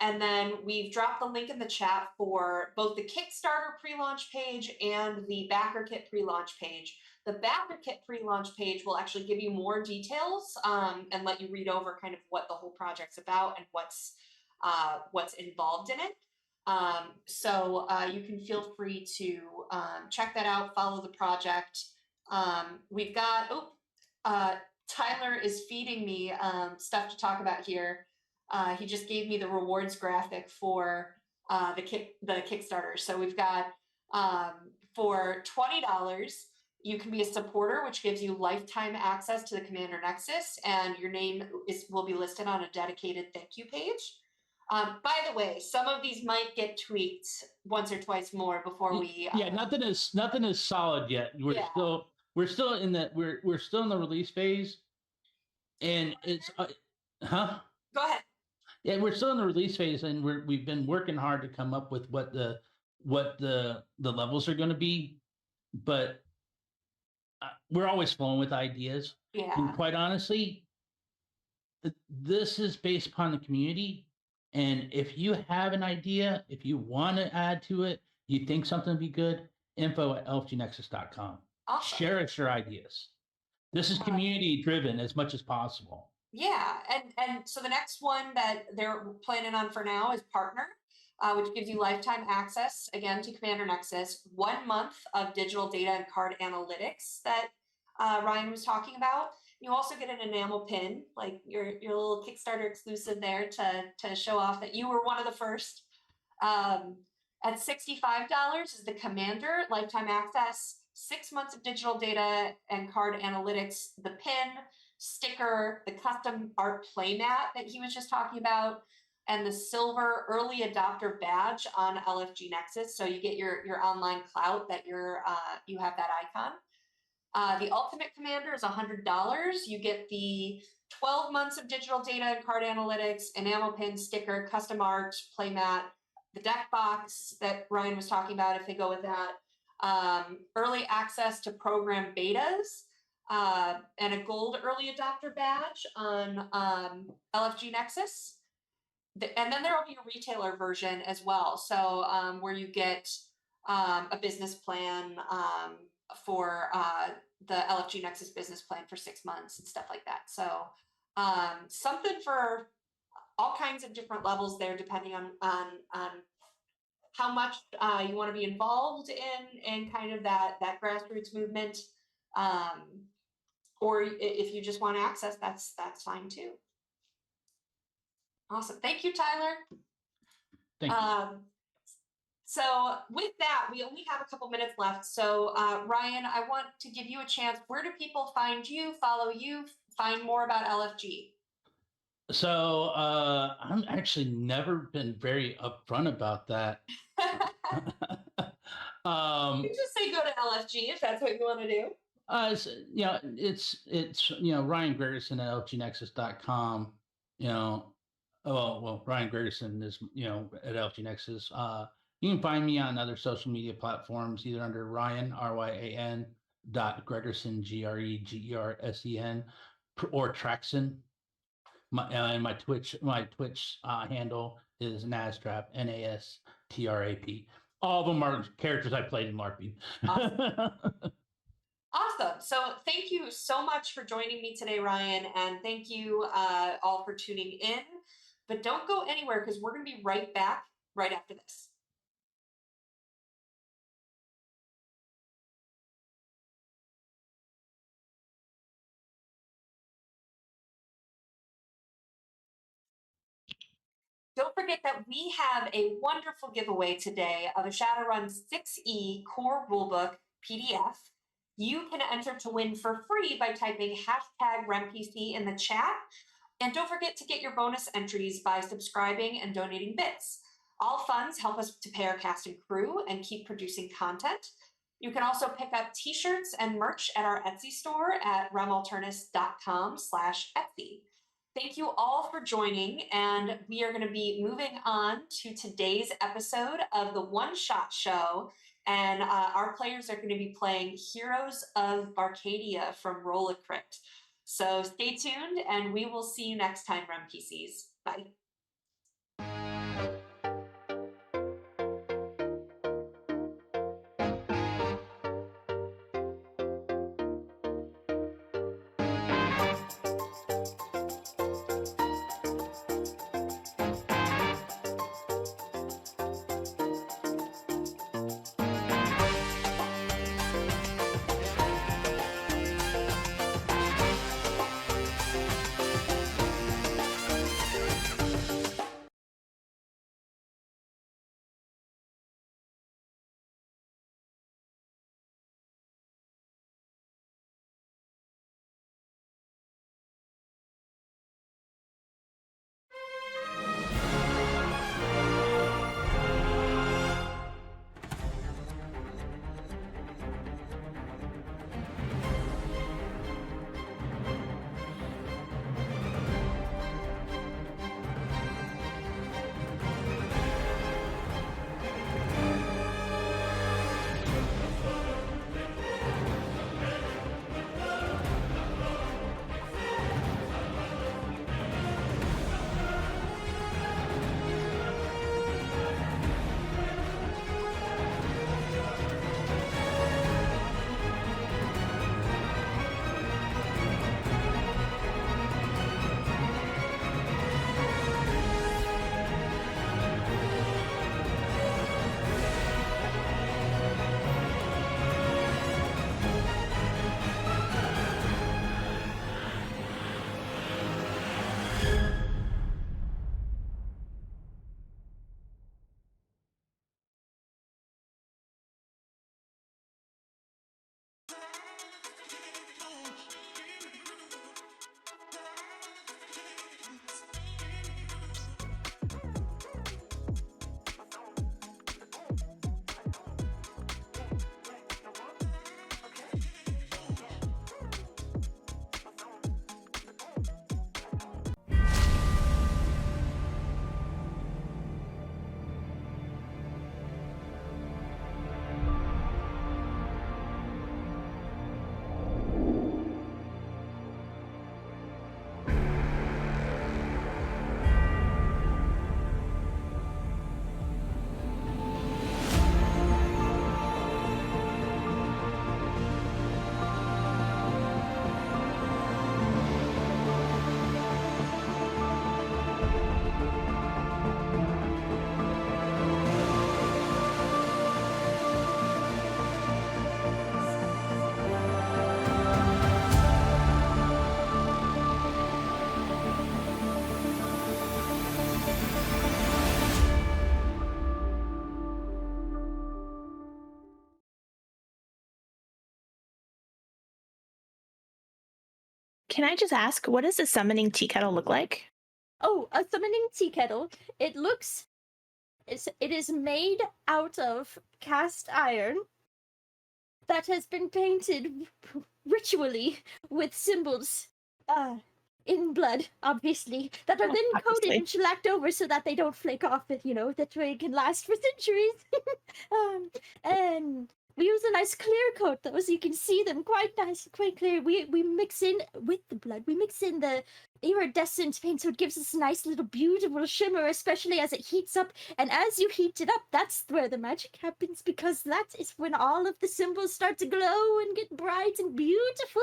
And then we've dropped the link in the chat for both the Kickstarter pre-launch page and the Backer Kit pre-launch page. The Backer Kit pre-launch page will actually give you more details and let you read over kind of what the whole project's about and what's involved in it. So you can feel free to check that out, follow the project. We've got, Tyler is feeding me stuff to talk about here. He just gave me the rewards graphic for the Kickstarter. So we've got for $20, you can be a supporter, which gives you lifetime access to the Commander Nexus, and your name will be listed on a dedicated thank you page. By the way, some of these might get tweaked once or twice more before we. Yeah, nothing is solid yet. We're still in the release phase, and it's huh. Go ahead. Yeah, we're still in the release phase, and we've been working hard to come up with what the levels are going to be, but we're always flowing with ideas. Yeah. And quite honestly, this is based upon the community, and if you have an idea, if you want to add to it, you think something would be good, info@lfgnexus.com. Awesome. Share us your ideas. This is community driven as much as possible. Yeah, and so the next one that they're planning on for now is Partner, which gives you lifetime access, again, to Commander Nexus, 1 month of digital data and card analytics that Ryan was talking about. You also get an enamel pin, like your little Kickstarter exclusive there to show off that you were one of the first. At $65 is the Commander lifetime access, 6 months of digital data and card analytics, the pin, sticker, the custom art playmat that he was just talking about, and the silver early adopter badge on LFG Nexus. So you get your online clout that you have that icon. The Ultimate Commander is $100. You get the 12 months of digital data and card analytics, enamel pin, sticker, custom art, playmat, the deck box that Ryan was talking about if they go with that, early access to program betas, and a gold early adopter badge on LFG Nexus. And then there will be a retailer version as well. So where you get a business plan for the LFG Nexus business plan for 6 months and stuff like that. So something for all kinds of different levels there, depending on how much you want to be involved in kind of that grassroots movement, or if you just want access, that's fine too. Awesome, thank you, Tyler. Thank you. So with that, we only have a couple minutes left. So Ryan, I want to give you a chance. Where do people find you, follow you, find more about LFG? So I'm actually never been very upfront about that. You can just say go to LFG if that's what you want to do. It's Ryan Gregersen at lfgnexus.com. Ryan Gregersen is at LFG Nexus. You can find me on other social media platforms, either under Ryan RYAN Gregersen GREGERSEN or Traxen. My Twitch handle is Nastrap NASTRAP. All of them are characters I played in LARPing. Awesome. So thank you so much for joining me today, Ryan, and thank you all for tuning in. But don't go anywhere because we're going to be right back right after this. Don't forget that we have a wonderful giveaway today of a Shadowrun 6E core rulebook PDF. You can enter to win for free by typing #RemPC in the chat. And don't forget to get your bonus entries by subscribing and donating bits. All funds help us to pay our cast and crew and keep producing content. You can also pick up t-shirts and merch at our Etsy store at remalternis.com/Etsy. Thank you all for joining, and we are going to be moving on to today's episode of the One Shot Show, and our players are going to be playing Heroes of Barcadia from Roll a Crit. So stay tuned, and we will see you next time, RemPCs. Bye. Can I just ask, what does a summoning tea kettle look like? Oh, a summoning tea kettle. It is made out of cast iron that has been painted ritually with symbols in blood, obviously, that are Oh, then coated obviously. and shellacked over so that they don't flake off, that way it can last for centuries. And we use a nice clear coat though, so you can see them quite nice, quite clear. We mix in with the blood, we mix in the iridescent paint, so it gives us a nice little beautiful shimmer, especially as it heats up. And as you heat it up, that's where the magic happens, because that is when all of the symbols start to glow and get bright and beautiful.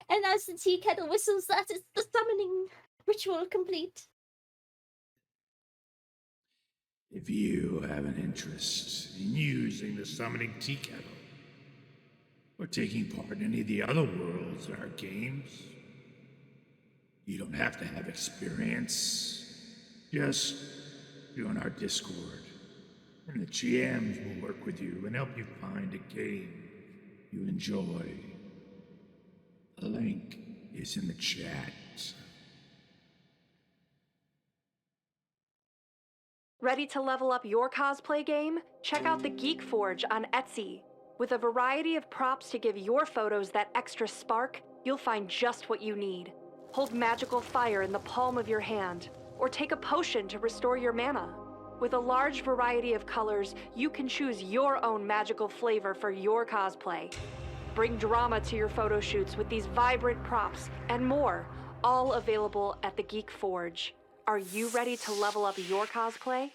And as the tea kettle whistles, that is the summoning ritual complete. If you have an interest in using the summoning tea kettle, or taking part in any of the other worlds in our games, you don't have to have experience. Just join our Discord, and the GMs will work with you and help you find a game you enjoy. The link is in the chat. Ready to level up your cosplay game? Check out the Geek Forge on Etsy. With a variety of props to give your photos that extra spark, you'll find just what you need. Hold magical fire in the palm of your hand, or take a potion to restore your mana. With a large variety of colors, you can choose your own magical flavor for your cosplay. Bring drama to your photo shoots with these vibrant props and more, all available at the Geek Forge. Are you ready to level up your cosplay?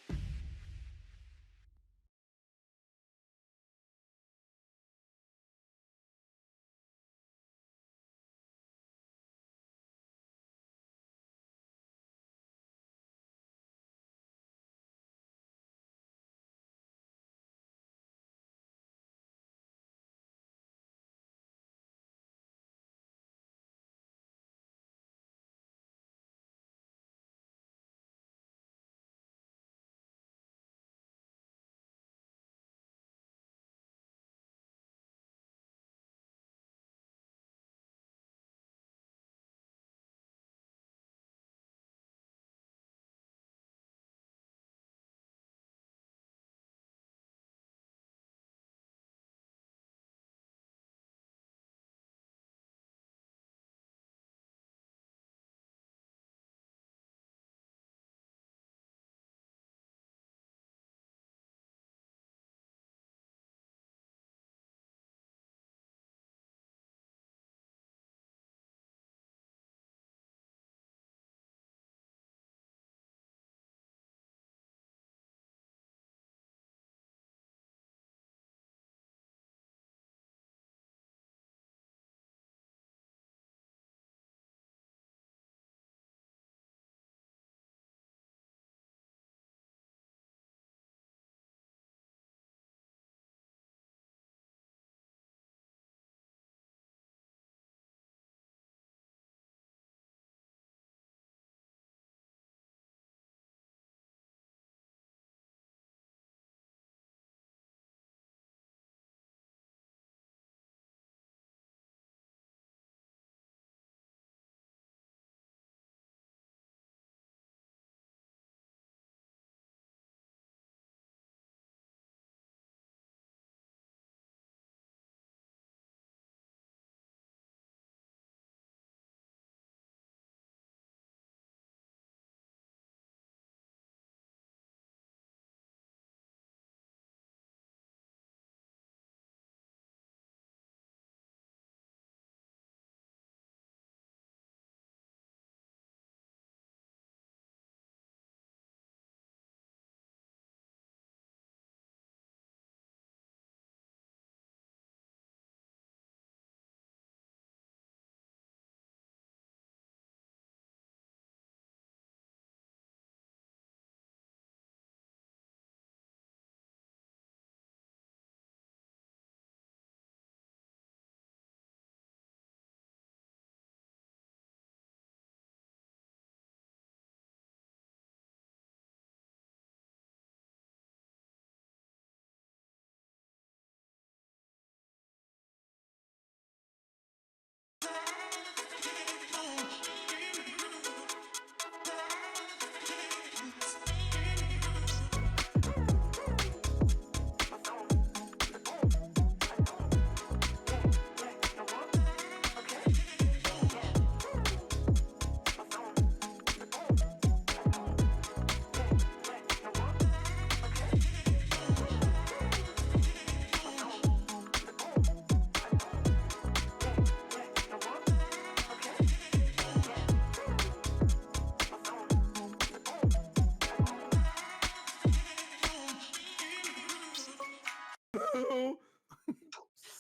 Boo!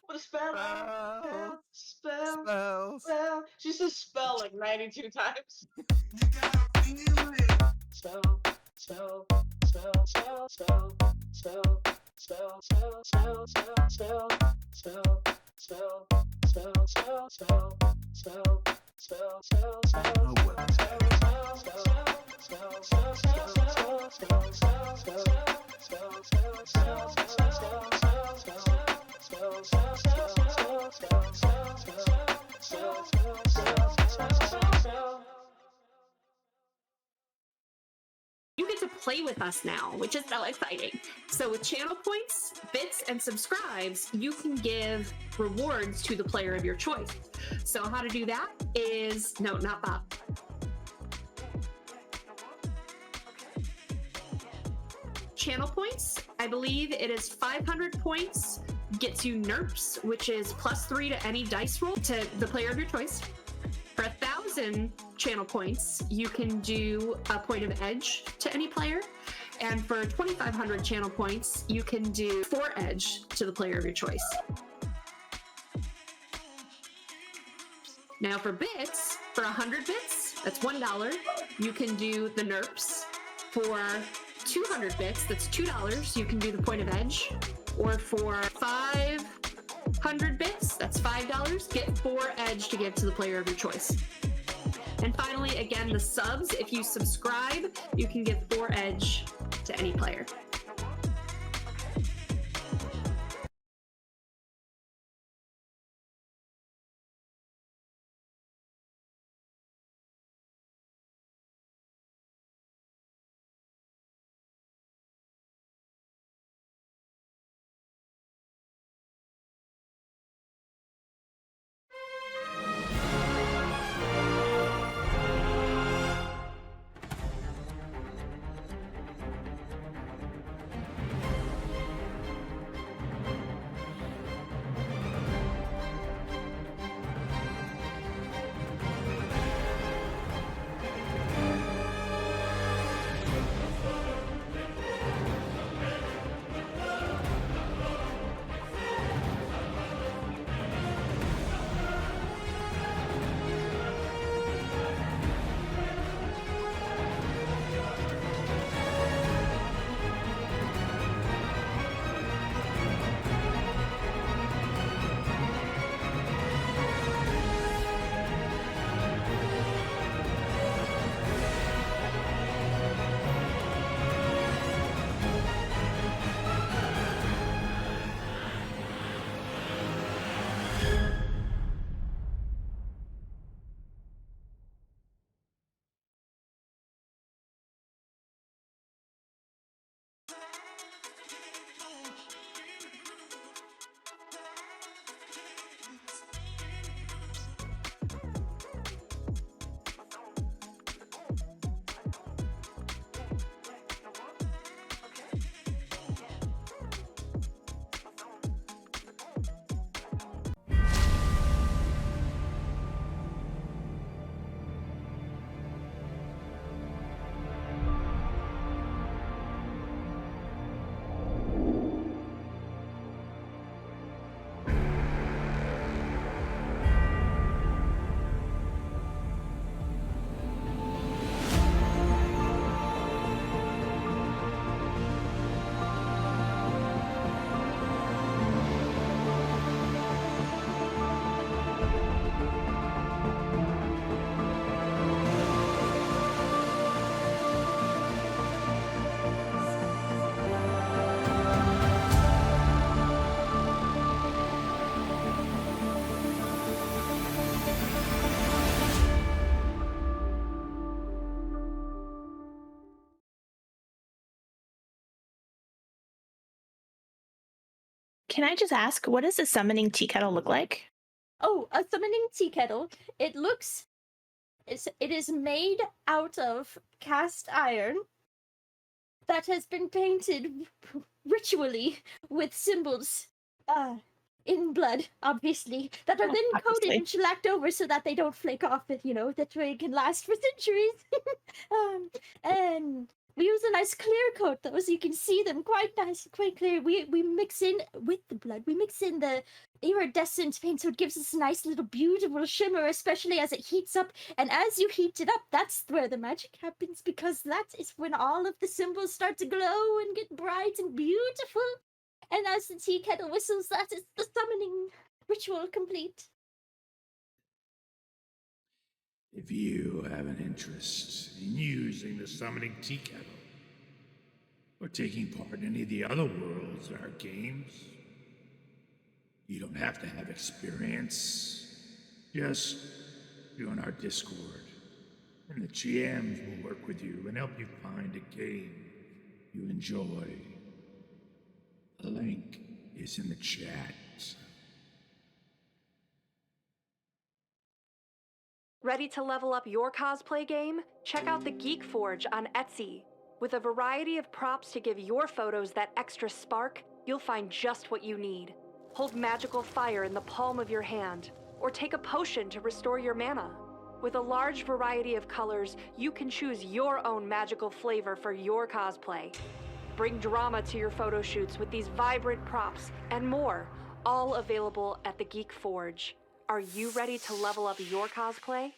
What a spell! Spells. Spell! Spells. She says spell like 92 times. Spell, spell, spell, spell, spell, spell, spell, spell, spell, spell, spell, spell, spell, spell, spell, spell, spell, spell, spell, spell. Oh, well. You get to play with us now, which is so exciting. So with channel points, bits, and subscribes, you can give rewards to the player of your choice. So how to do that is, no, not Bob. Channel points, I believe it is 500 points, gets you NERPs, which is +3 to any dice roll to the player of your choice. For 1,000 channel points, you can do a point of edge to any player. And for 2,500 channel points, you can do 4 edge to the player of your choice. Now for bits, for 100 bits, that's $1, you can do the NERPs. For 200 bits, that's $2, you can do the point of edge. Or for 500 bits, that's $5, get 4 edge to give to the player of your choice. And finally, again, the subs, if you subscribe, you can give 4 edge to any player. Can I just ask, what does a summoning tea kettle look like? Oh, a summoning tea kettle. It is made out of cast iron that has been painted ritually with symbols in blood, obviously, that are then coated Obviously. and shellacked over so that they don't flake off, that way it can last for centuries. And We use a nice clear coat though, so you can see them quite nice, quite clear. We mix in with the blood. We mix in the iridescent paint, so it gives us a nice little beautiful shimmer, especially as it heats up. And as you heat it up, that's where the magic happens, because that is when all of the symbols start to glow and get bright and beautiful. And as the tea kettle whistles, that is the summoning ritual complete. If you have an interest in using the summoning tea kettle, or taking part in any of the other worlds in our games, you don't have to have experience. Just join our Discord, and the GMs will work with you and help you find a game you enjoy. The link is in the chat. Ready to level up your cosplay game? Check out the Geek Forge on Etsy. With a variety of props to give your photos that extra spark, you'll find just what you need. Hold magical fire in the palm of your hand, or take a potion to restore your mana. With a large variety of colors, you can choose your own magical flavor for your cosplay. Bring drama to your photo shoots with these vibrant props and more, all available at the Geek Forge. Are you ready to level up your cosplay?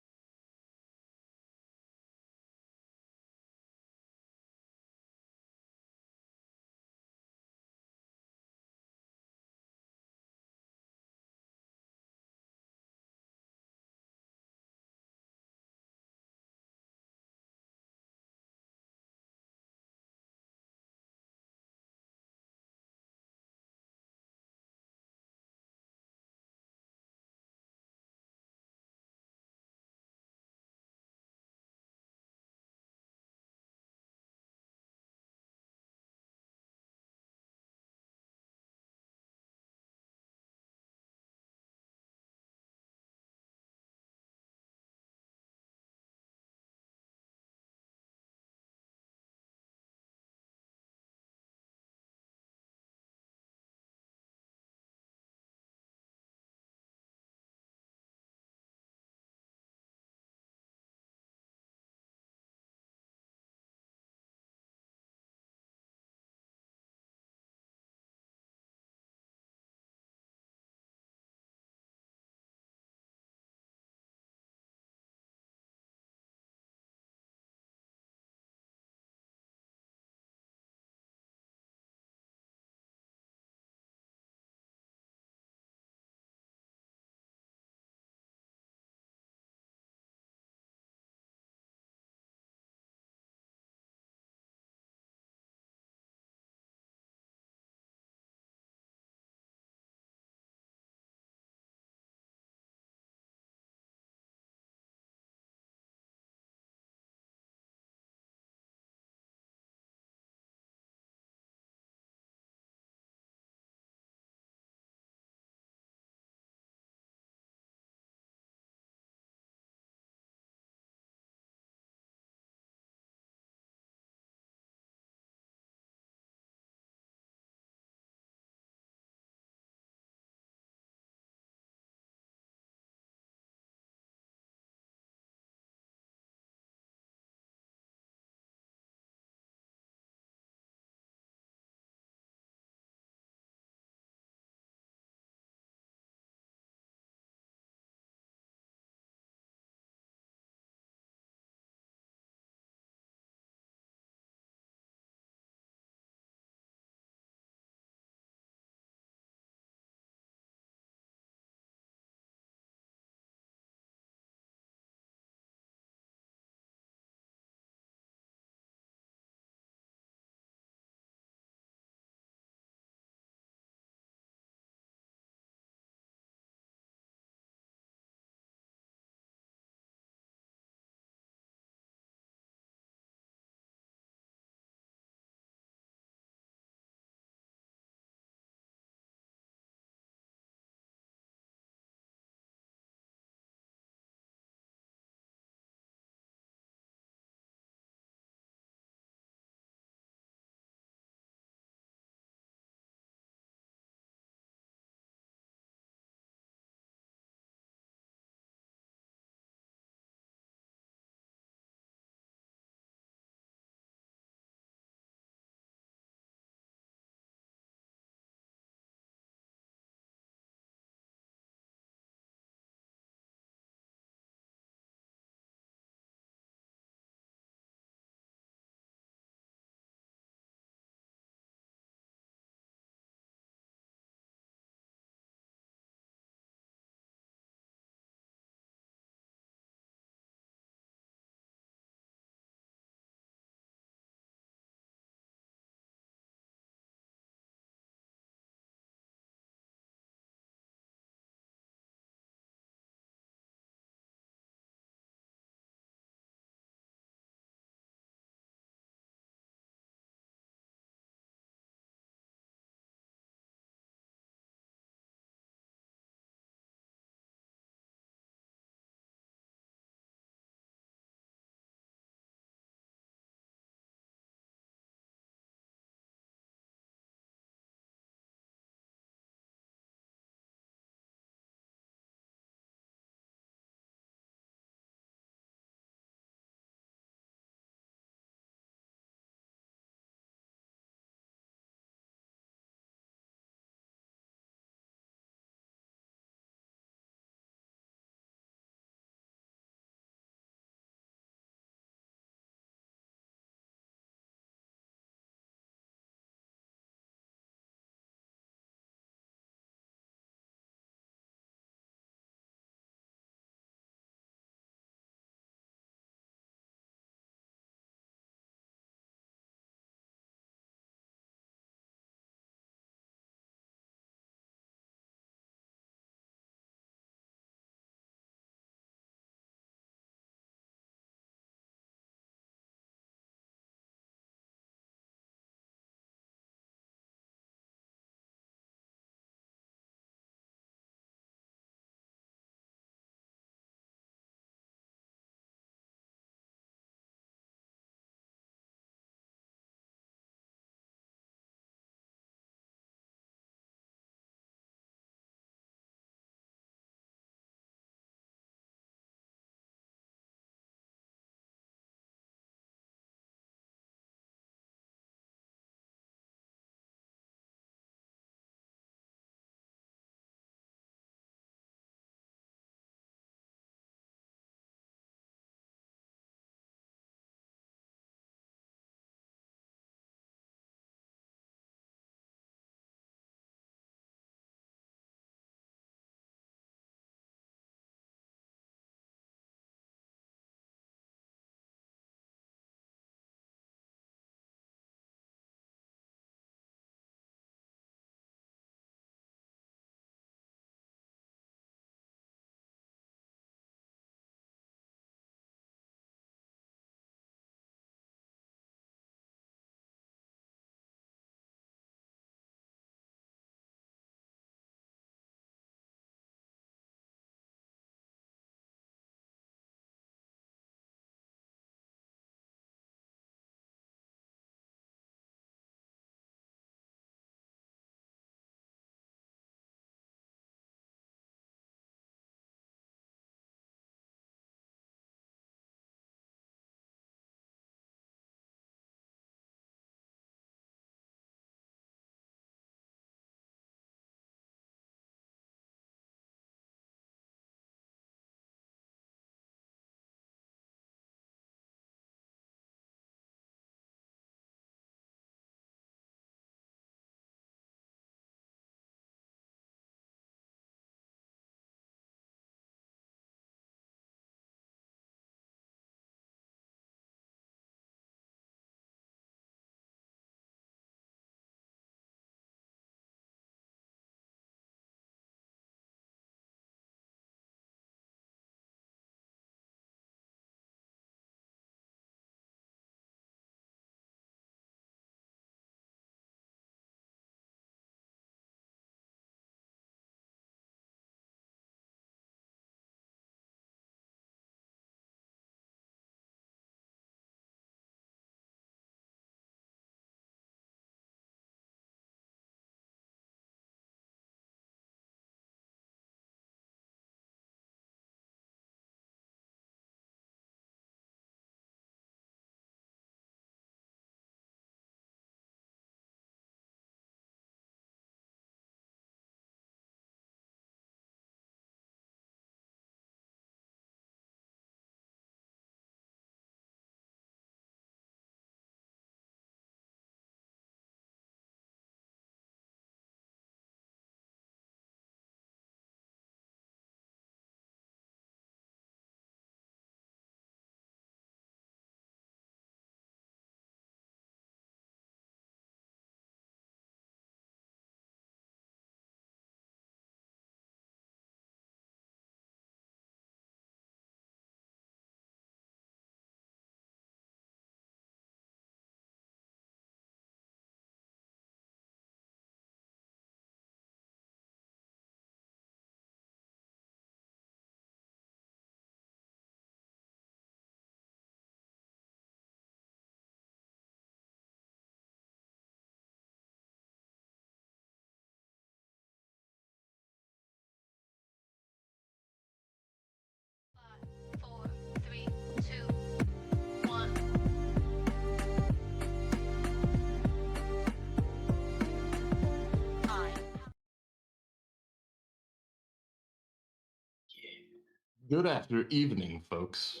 Good after evening, folks.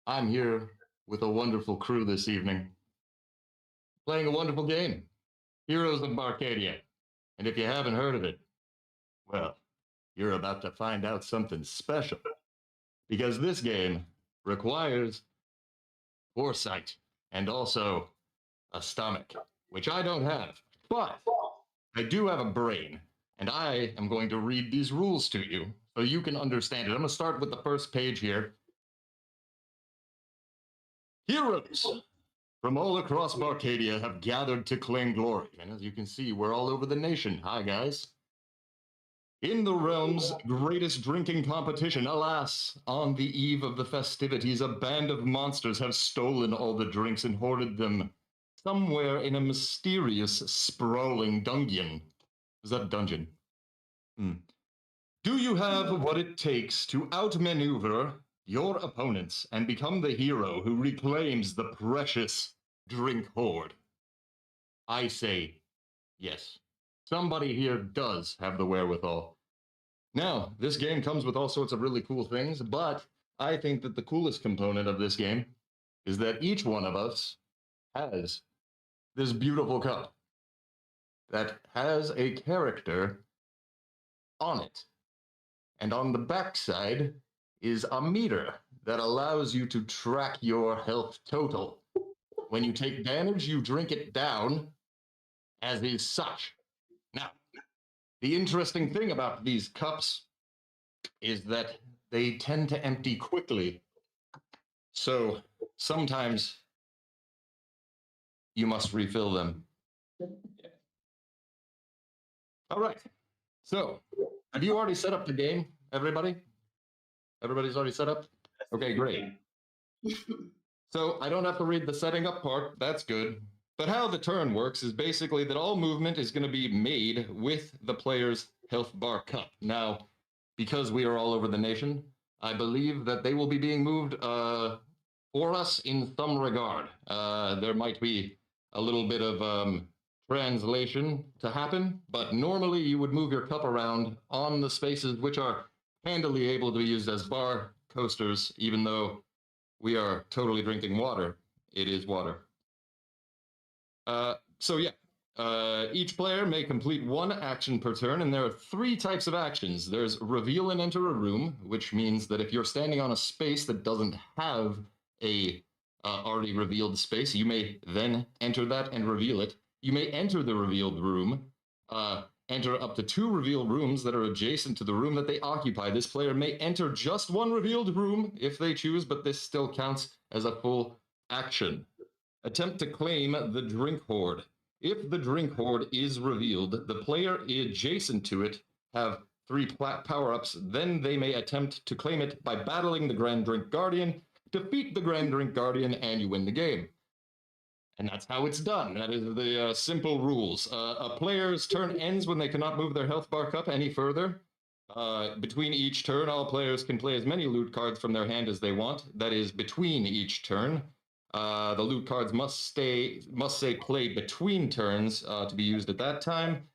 I'm here with a wonderful crew this evening, playing a wonderful game, Heroes of Barcadia. And if you haven't heard of it, well, you're about to find out something special. Because this game requires foresight and also a stomach, which I don't have. But I do have a brain, and I am going to read these rules to you so you can understand it. I'm going to start with the first page here. Heroes from all across Barcadia have gathered to claim glory. And as you can see, we're all over the nation. Hi, guys. In the realm's greatest drinking competition, alas, on the eve of the festivities, a band of monsters have stolen all the drinks and hoarded them somewhere in a mysterious, sprawling dungeon. Is that dungeon? Do you have what it takes to outmaneuver your opponents and become the hero who reclaims the precious drink hoard? I say yes. Somebody here does have the wherewithal. Now, this game comes with all sorts of really cool things, but I think that the coolest component of this game is that each one of us has this beautiful cup that has a character on it. And on the backside is a meter that allows you to track your health total. When you take damage, you drink it down, as is such. Now, the interesting thing about these cups is that they tend to empty quickly. So sometimes you must refill them. All right. So, have you already set up the game, everybody? Everybody's already set up? Okay, great. So I don't have to read the setting up part. That's good. But how the turn works is basically that all movement is going to be made with the player's health bar cup. Now, because we are all over the nation, I believe that they will be being moved for us in some regard. There might be a little bit of translation to happen, but normally you would move your cup around on the spaces which are handily able to be used as bar coasters, even though we are totally drinking water. It is water. Each player may complete one action per turn, and there are 3 types of actions. There's reveal and enter a room, which means that if you're standing on a space that doesn't have a already revealed space, you may then enter that and reveal it. You may enter the revealed room, enter up to 2 revealed rooms that are adjacent to the room that they occupy. This player may enter just 1 revealed room if they choose, but this still counts as a full action. Attempt to claim the drink hoard. If the drink hoard is revealed, the player adjacent to it have 3 power-ups. Then they may attempt to claim it by battling the Grand Drink Guardian, defeat the Grand Drink Guardian, and you win the game. And that's how it's done. That is the simple rules. A player's turn ends when they cannot move their health bar cup any further. Between each turn, all players can play as many loot cards from their hand as they want. That is between each turn. The loot cards must say play between turns to be used at that time.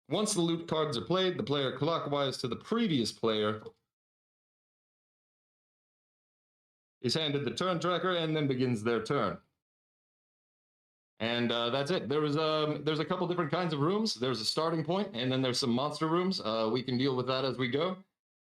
Once the loot cards are played, the player clockwise to the previous player is handed the turn tracker and then begins their turn. And that's it. There's a couple different kinds of rooms. There's a starting point, and then there's some monster rooms. We can deal with that as we go.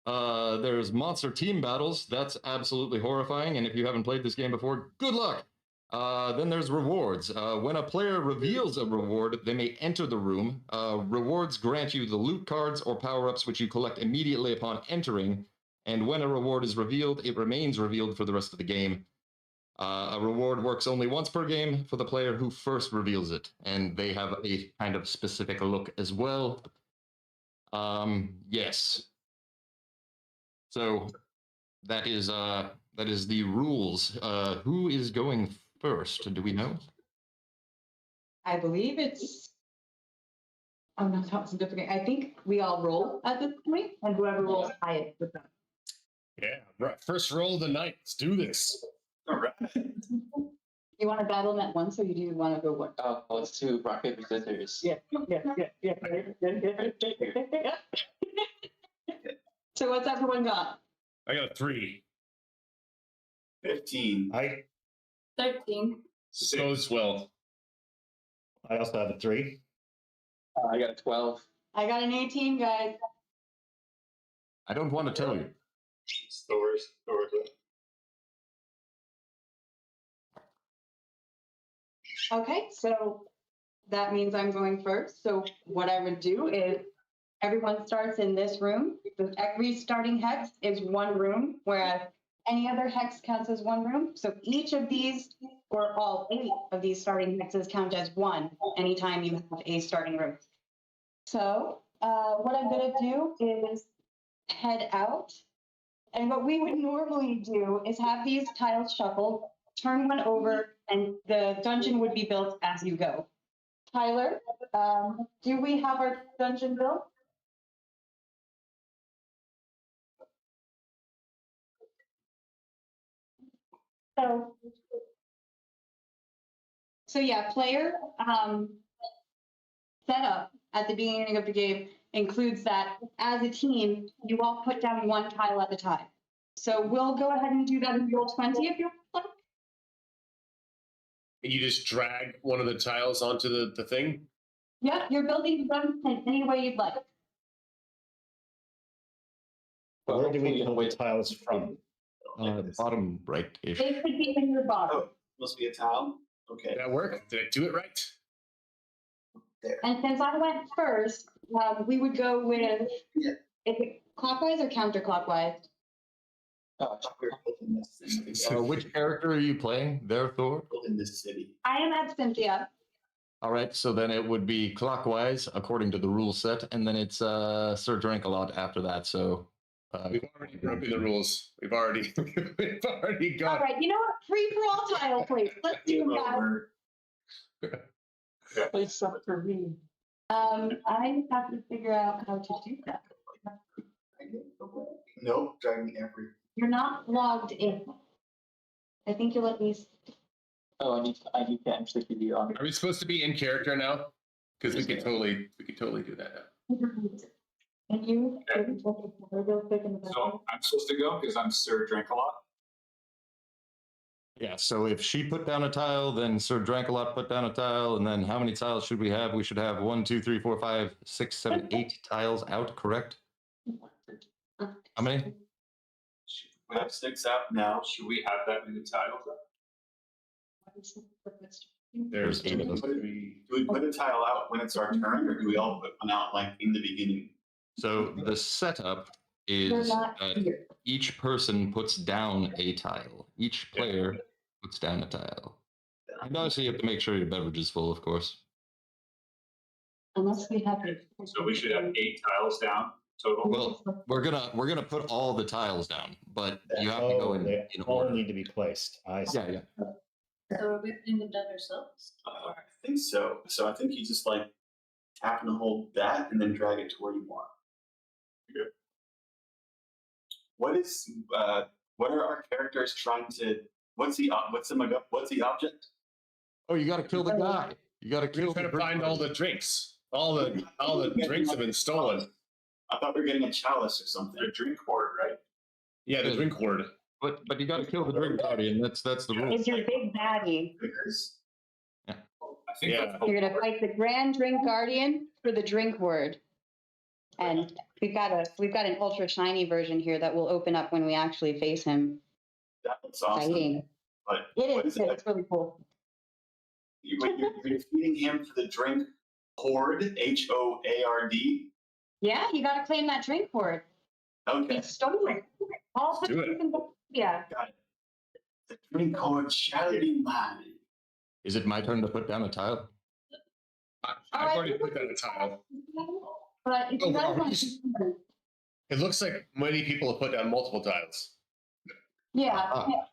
There's monster team battles. That's absolutely horrifying, and if you haven't played this game before, good luck. Then there's rewards. When a player reveals a reward, they may enter the room. Rewards grant you the loot cards or power-ups which you collect immediately upon entering, and when a reward is revealed, it remains revealed for the rest of the game. A reward works only once per game for the player who first reveals it, and they have a kind of specific look as well. Yes. So that is the rules. Who is going first? Do we know? I believe it's. Oh no, that was a different game. I think we all roll at this point, and whoever rolls highest with them. Yeah, right. First roll of the night. Let's do this. All right. You want to battle them at once, or you do want to go one? Oh, let's do rock, paper, scissors. Yeah. So what's everyone got? I got a 3. 15. 13. So swell. I also have a 3. I got a 12. I got an 18, guys. I don't want to tell you. Stores. Okay, so that means I'm going first. So what I would do is everyone starts in this room. So every starting hex is one room, whereas any other hex counts as one room. So each of these, or all 8 of these starting hexes, count as one anytime you have a starting room. So what I'm going to do is head out. And what we would normally do is have these tiles shuffled, turn one over, and the dungeon would be built as you go. Tyler, do we have our dungeon built? So yeah, player setup at the beginning of the game includes that as a team, you all put down one tile at a time. So we'll go ahead and do that in roll 20 if you like. And you just drag one of the tiles onto the thing? Yep, you're building them in any way you'd like. Where do we pull the tiles from? Bottom right-ish. They could be in your bottom. Oh, must be a tile. Okay. Did that work? Did I do it right? There. And since I went first, we would go with, is it clockwise or counterclockwise? Building this city. Which character are you playing there, Thor? Building this city. I am at Cynthia. All right, so then it would be clockwise according to the rule set, and then it's Sir Drank-A-Lot after that. So We've already broken the rules. We've already got. All right, you know what? Free for all tile, please. Let's do that. Please suffer for me. I have to figure out how to do that. Nope, dragging every. You're not logged in. I think you'll at least. Oh, I need to actually give you on. Are we supposed to be in character now? Because we could totally do that now. And you? So I'm supposed to go because I'm Sir Drank-A-Lot. yeah, so if she put down a tile, then Sir Drank-A-Lot put down a tile, and then how many tiles should we have? We should have 1, 2, 3, 4, 5, 6, 7, 8 tiles out, correct? How many? We have 6 out now. Should we have that many tiles? There's 8 of us. Do we put a tile out when it's our turn, or do we all put one out like in the beginning? So the setup You're is not here. each person puts down a tile. Each player puts down a tile. And obviously, you have to make sure your beverage is full, of course. Unless we have it. So we should have 8 tiles down total. Well, we're gonna put all the tiles down, but you have to go They in all order. need to be placed. I see. Yeah. So are we putting them down ourselves? I think so. So I think you just like tap and hold that and then drag it to where you want. Good. What are our characters trying to? What's the object? Oh, you got to kill the guy. You got to We're kill. trying to find all the drinks. All the drinks have been stolen. I thought we were getting a chalice or something. The drink hoard, right? Yeah, the drink hoard. But you got to kill the drink guardian. That's the rule. It's your big baddie. I think Yeah. that's You're gonna fight the Grand Drink Guardian for the drink word. And we've got an ultra shiny version here that will open up when we actually face him. That looks awesome. Exciting. But It what is. it? It's really cool. You're defeating him for the drink hoard. HOARD. Yeah, you gotta claim that drink word. Okay. It's stolen. All Let's do it. Yeah. Got it. The drink hoard shall be mine. Is it my turn to put down a tile? I've already put down a tile. But if Oh, you guys wow. want to, It looks like many people have put down multiple tiles. yeah. Ah.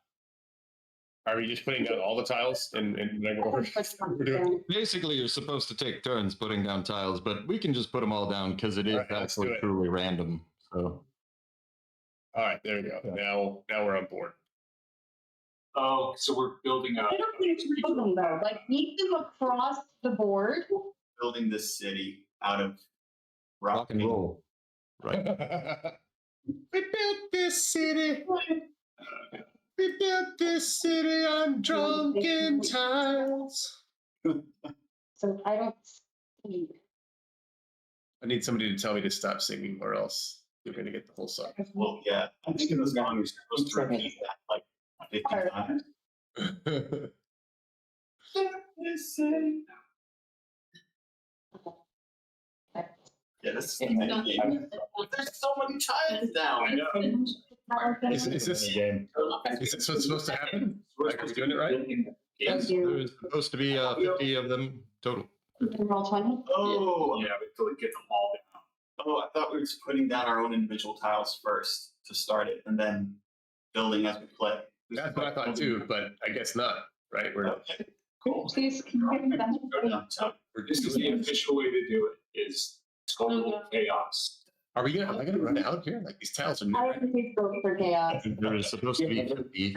Are we just putting down all the tiles in whatever order we're doing? Basically, you're supposed to take turns putting down tiles, but we can just put them all down because it is All right, let's do actually it. truly random. So All right, there we go. Now we're on board. Oh, so we're building a. I don't think it's problem though. Like meet them across the board. Building this city out of rock and roll, right? We built this city. We built this city on drunken tiles. So I don't see. I need somebody to tell me to stop singing, or else you're gonna get the whole song. Well, yeah. I think in the song you're supposed to repeat that like 50 times. Yeah, this is the mini game. There's so many tiles now. I know. Is this game? Is this what's supposed to happen? Like, are we doing it right? Yes, there's supposed to be 50 of them total. Roll 20? Oh, Yeah, until we get them all down. oh, I thought we were just putting down our own individual tiles first to start it, and then building as we play. That's what I thought too, but I guess not. Right? We're Okay. Cool. Please, can you give me that? Go down. So, This is the official way to do it, is total chaos. Am I gonna run out here? Like these tiles are I never. think we go for chaos. There is supposed to be 50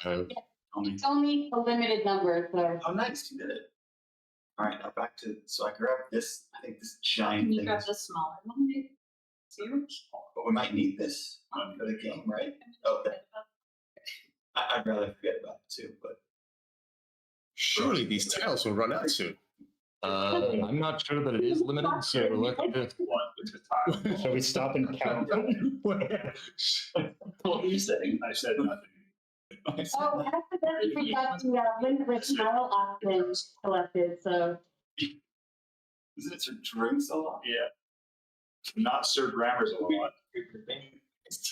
tiles. It's only a limited number, so. oh, nice, you did it. All right, now back to, so I grabbed this, I think this giant Can you thing. grab the smaller one? Maybe? See which? But we might need this for the game, right? Okay. I'd rather forget about it too, but. Surely these tiles will run out soon. I'm not sure that it is limited, so let's just. One with the tile. Shall we stop and count? What were you saying? I said nothing. Oh, I accidentally forgot to link with tile option selected, so. Isn't it to drinks a lot? Yeah. Not Sir Grammar's a lot.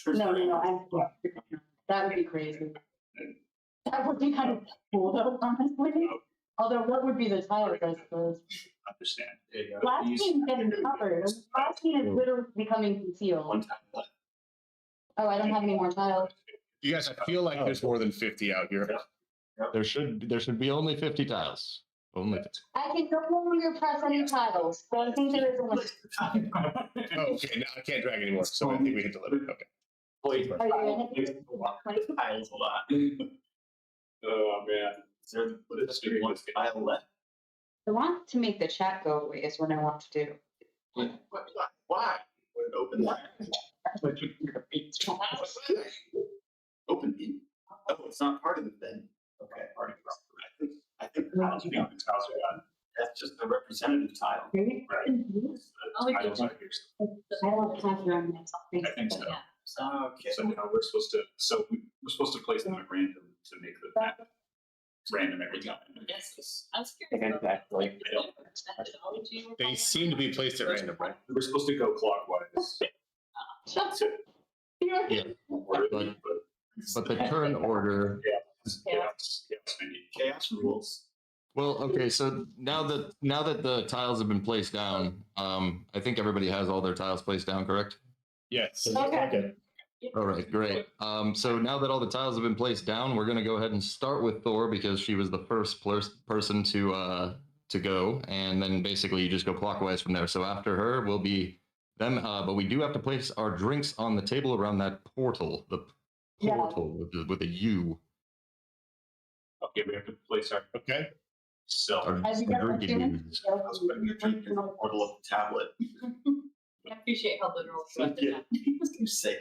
No, that would be crazy. That would be kind of cool though, honestly. Although what would be the tiles, I suppose? Understand. Last team's getting covered. Last team is literally becoming concealed. One time left. Oh, I don't have any more tiles. You guys, I feel like there's more than 50 out here. There should be only 50 tiles. Only 50. I can no longer press any tiles, so I think there is a limit. Oh, okay, now I can't drag anymore, so I think we hit the limit. Okay. Are you gonna hit Tiles a lot. Oh, man. Is there, what is there one tile left? I want to make the chat go away is what I want to do. Why? Would it open that? Open beam? Oh, it's not part of the thing. Okay, part of it. I think the tiles are done. That's just a representative tile. Right? Tiles are here. I don't have your own I think so. Okay. So now we're supposed to place them at random to make the map random every time. Yes, I was curious. Exactly. They seem to be placed at random, right? We're supposed to go clockwise. Shut to Yeah, but the turn order. Chaos rules. Well, okay, so now that the tiles have been placed down, I think everybody has all their tiles placed down, correct? Yes. Okay. All right, great. So now that all the tiles have been placed down, we're going to go ahead and start with Thor because she was the first person to go, and then basically you just go clockwise from there. So after her will be them, but we do have to place our drinks on the table around that portal, the portal with a U. Okay, we have to place our so Our As you guys are drinking doing, U's. I was putting your drink in the portal of the tablet. I appreciate how literal you are. Yeah, you're safe.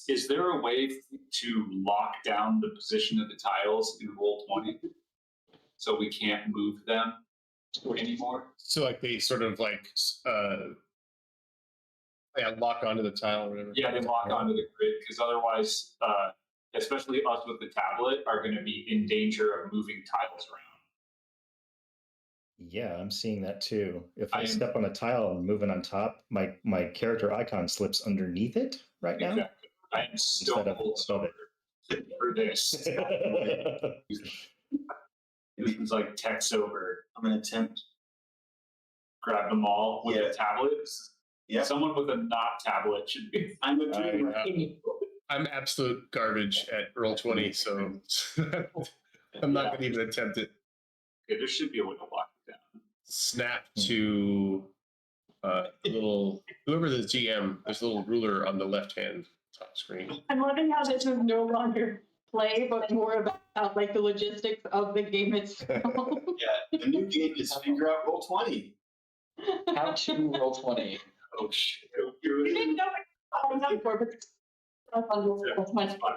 is there a way to lock down the position of the tiles in Roll20 so we can't move them anymore? So like they sort of like lock onto the tile or whatever. Yeah, they lock onto the grid because otherwise, especially us with the tablet, are going to be in danger of moving tiles around. Yeah, I'm seeing that too. If I step on a tile and moving on top, my character icon slips underneath it right now. Exactly. I am still Instead of for this. It was like text over. I'm gonna attempt. Grab them all with a tablet. Yeah. Someone with a not tablet should be. I'm a I'm absolute garbage at Roll20, so I'm not gonna even attempt it. Okay, there should be a way to lock it down. Snap to little whoever the GM. There's a little ruler on the left-hand top screen. I'm loving how this is no longer play, but more about like the logistics of the game itself. Yeah, the new game is figure out Roll20. How to Roll20. Oh shit! Here You didn't know what I was up for, but that's fun. That's much fun.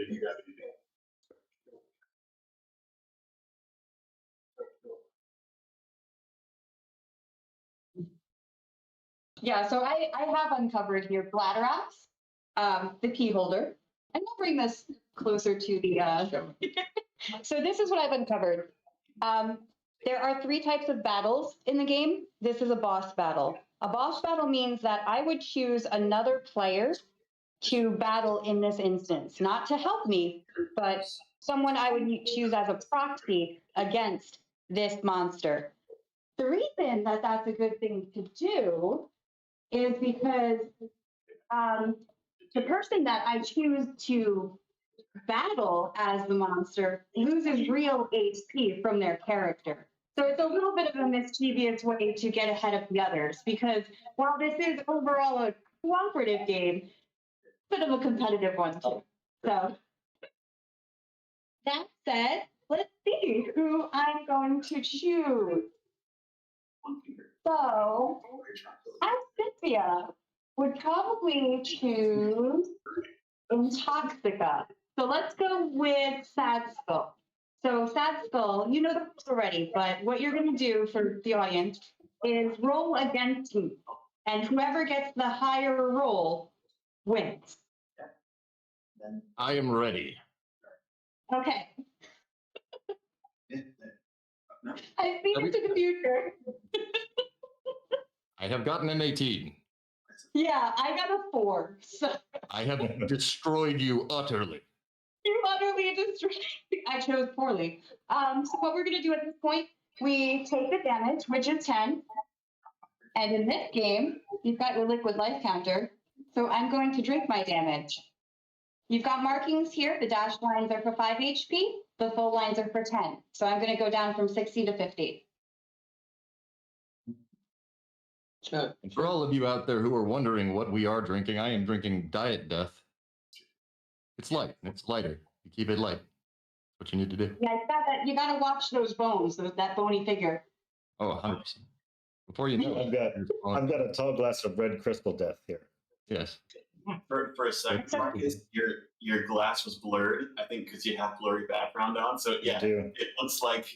You got it. Yeah, so I have uncovered here Bladderax, the key holder. I'm gonna bring this closer to the. So this is what I've uncovered. There are 3 types of battles in the game. This is a boss battle. A boss battle means that I would choose another player to battle in this instance, not to help me, but someone I would choose as a proxy against this monster. The reason that that's a good thing to do is because the person that I choose to battle as the monster loses real HP from their character. So it's a little bit of a mischievous way to get ahead of the others, because while this is overall a cooperative game, bit of a competitive one too. So that said, let's see who I'm going to choose. So Cynthia would probably choose Intoxica. So let's go with Sad Skull. So Sad Skull, you know the rules already, but what you're going to do for the audience is roll against me, and whoever gets the higher roll wins. I am ready. Okay. I see into the future. I have gotten an 18. Yeah, I got a 4. So I have destroyed you utterly. you utterly destroyed. I chose poorly. So what we're going to do at this point, we take the damage, which is 10. And in this game, you've got your liquid life counter. So I'm going to drink my damage. You've got markings here. The dashed lines are for 5 HP. The full lines are for 10. So I'm going to go down from 60 to 50. For all of you out there who are wondering what we are drinking, I am drinking Diet Death. It's light. It's lighter. You keep it light. What you need to do. Yeah, you got to watch those bones, that bony figure. Oh, 100%. Before you know it. I've got a tall glass of red crystal death here. Yes. For a second, Marcus, your glass was blurred. I think because you have blurry background on. So yeah, it looks like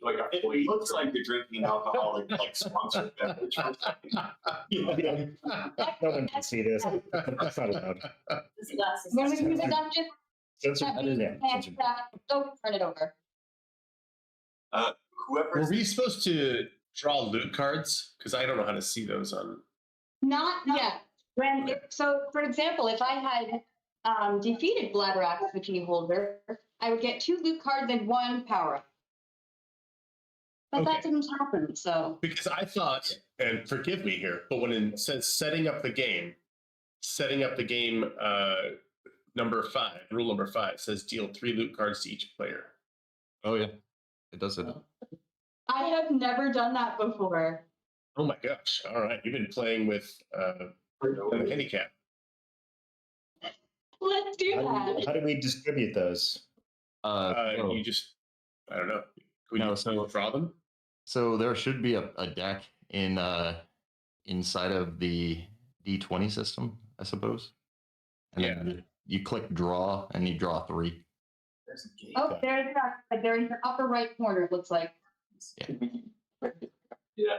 it looks like you're drinking an alcoholic like sponsored beverage. No one can see this. That's not allowed. When we do the dungeon, Censored. don't turn it over. Whoever. Were we supposed to draw loot cards? Because I don't know how to see those on. Not yet. So, for example, if I had defeated Bladderax, the key holder, I would get 2 loot cards and 1 power up. But that didn't happen, so. Because I thought, and forgive me here, but when it says setting up the game, number 5, rule number 5 says deal 3 loot cards to each player. Oh yeah, it does it. I have never done that before. Oh my gosh! All right, you've been playing with a handicap. Let's do that. How do we distribute those? You just, I don't know. Can we so draw them? So there should be a deck in inside of the D20 system, I suppose. And then you click draw, and you draw 3. There's a gate. Oh, there's that. They're in the upper right corner, it looks like. Yeah.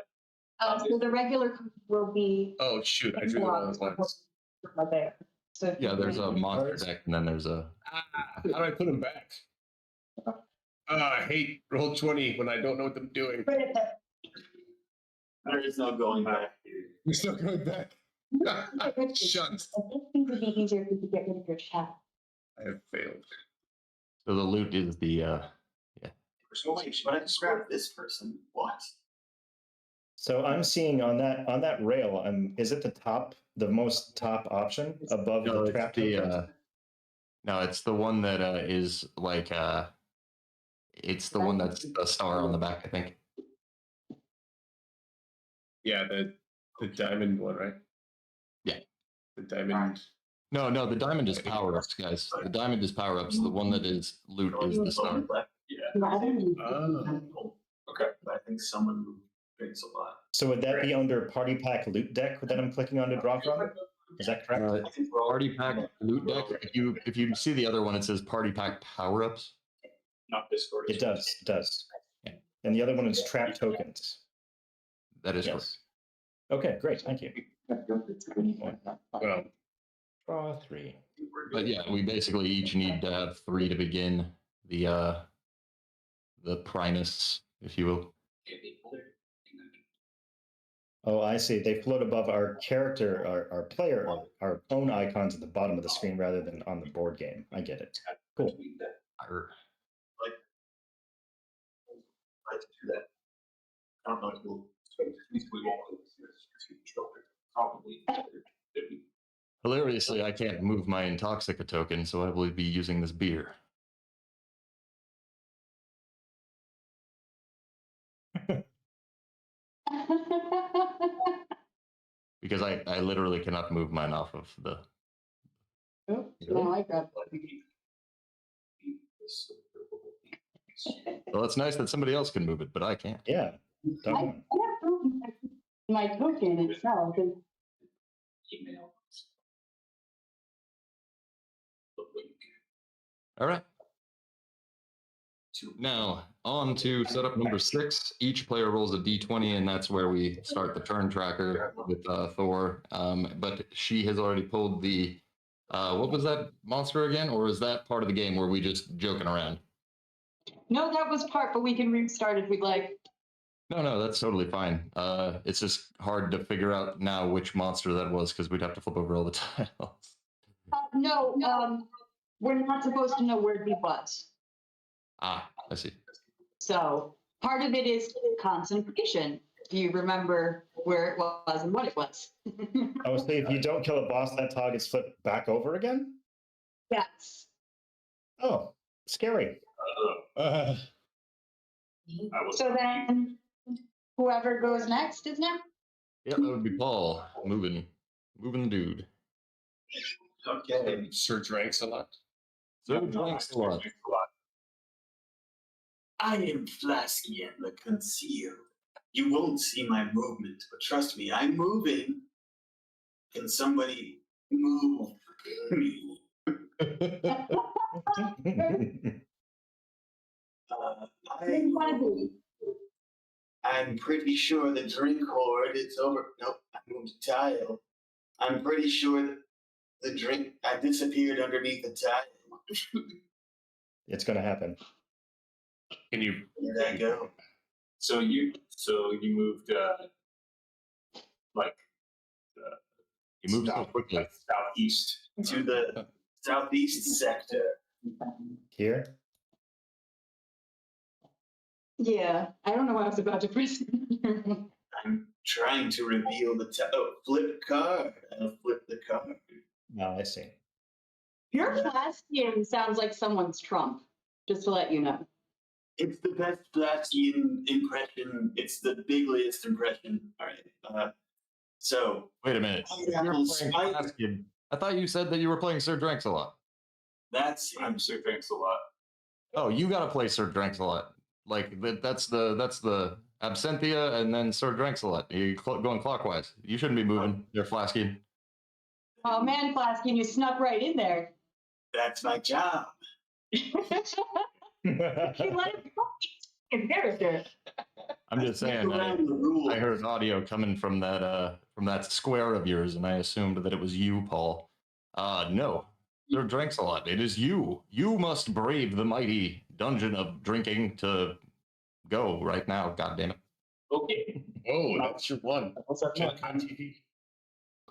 So the regular code will be. Oh shoot! I drew the wrong ones. Right there. So Yeah, there's a monster deck, and then there's a. How do I put them back? I hate Roll20 when I don't know what I'm doing. There is no going back. There's no going back. Shucks. I think it would be easier if you could get rid of your chat. I have failed. So the loot is the So wait, but I just grabbed this person. What? So I'm seeing on that rail. Is it the most top option above the trap? No, it's the one that is like it's the one that's a star on the back, I think. Yeah, the diamond one, right? Yeah. The diamond. No, the diamond is power ups, guys. The diamond is power ups. The one that is loot is the star. Yeah. Oh. Okay, but I think someone Thanks a lot. So would that be under Party Pack Loot Deck that I'm clicking on to draw from? Is that correct? Party Pack Loot Deck. If you see the other one, it says Party Pack Power Ups. Not Discord. It does. It does. And the other one is Trap Tokens. That is Yes. Okay, great. Thank you. Well, draw 3. But yeah, we basically each need to have 3 to begin the Primus, if you will. Oh, I see. They float above our character, our player, our own icons at the bottom of the screen rather than on the board game. I get it. Cool. Like to do that. I don't know if we'll. We won't probably. Hilariously, I can't move my Intoxica token, so I will be using this beer. Because I literally cannot move mine off of the. Oh, no, I got Well, it's nice that somebody else can move it, but I can't. Yeah. I have my token itself. And Email. All right. Now, on to setup number 6. Each player rolls a d20, and that's where we start the turn tracker with Thor. But she has already pulled the, what was that monster again? Or is that part of the game where we just joking around? no, that was part, but we can restart if we'd like. No, that's totally fine. It's just hard to figure out now which monster that was because we'd have to flip over all the tiles. No, we're not supposed to know where he was. Ah, I see. So part of it is concentration. Do you remember where it was and what it was? Oh, so if you don't kill a boss, that tile gets flipped back over again? Yes. Oh, scary. So then whoever goes next is now? Yep, that would be Paul. Moving the dude. Okay. Sir dranks a lot. Sir drinks a lot. I am Flaskian the Concealed. You won't see my movement, but trust me, I'm moving. Can somebody move me? I'm pretty sure the drink hoard is over. Nope, I moved a tile. I'm pretty sure that the drink, I disappeared underneath the tile. It's going to happen. Can you? There I go. So you moved you moved so quickly southeast to the southeast sector. Here? Yeah, I don't know what I was about to press. I'm trying to reveal the flip card. I'll flip the card. No, I see. Your Flaskian sounds like someone's Trump, just to let you know. It's the best Flaskian impression. It's the bigliest impression. All right. So wait a minute. I thought you said that you were playing Sir Dranks-a-Lot. I'm Sir Dranks-a-Lot. Oh, you gotta play Sir Dranks-a-Lot. Like that's the Absenthia and then Sir Dranks-a-Lot. You're going clockwise. You shouldn't be moving. You're Flaskian. Oh man, Flaskian, you snuck right in there. That's my job. You let him go. In character. I'm just saying. I heard audio coming from that square of yours, and I assumed that it was you, Paul. No, Sir Dranks-a-Lot. It is you. You must brave the mighty dungeon of drinking to go right now. God damn it. Okay. Oh, that's your one. What's up, Jack?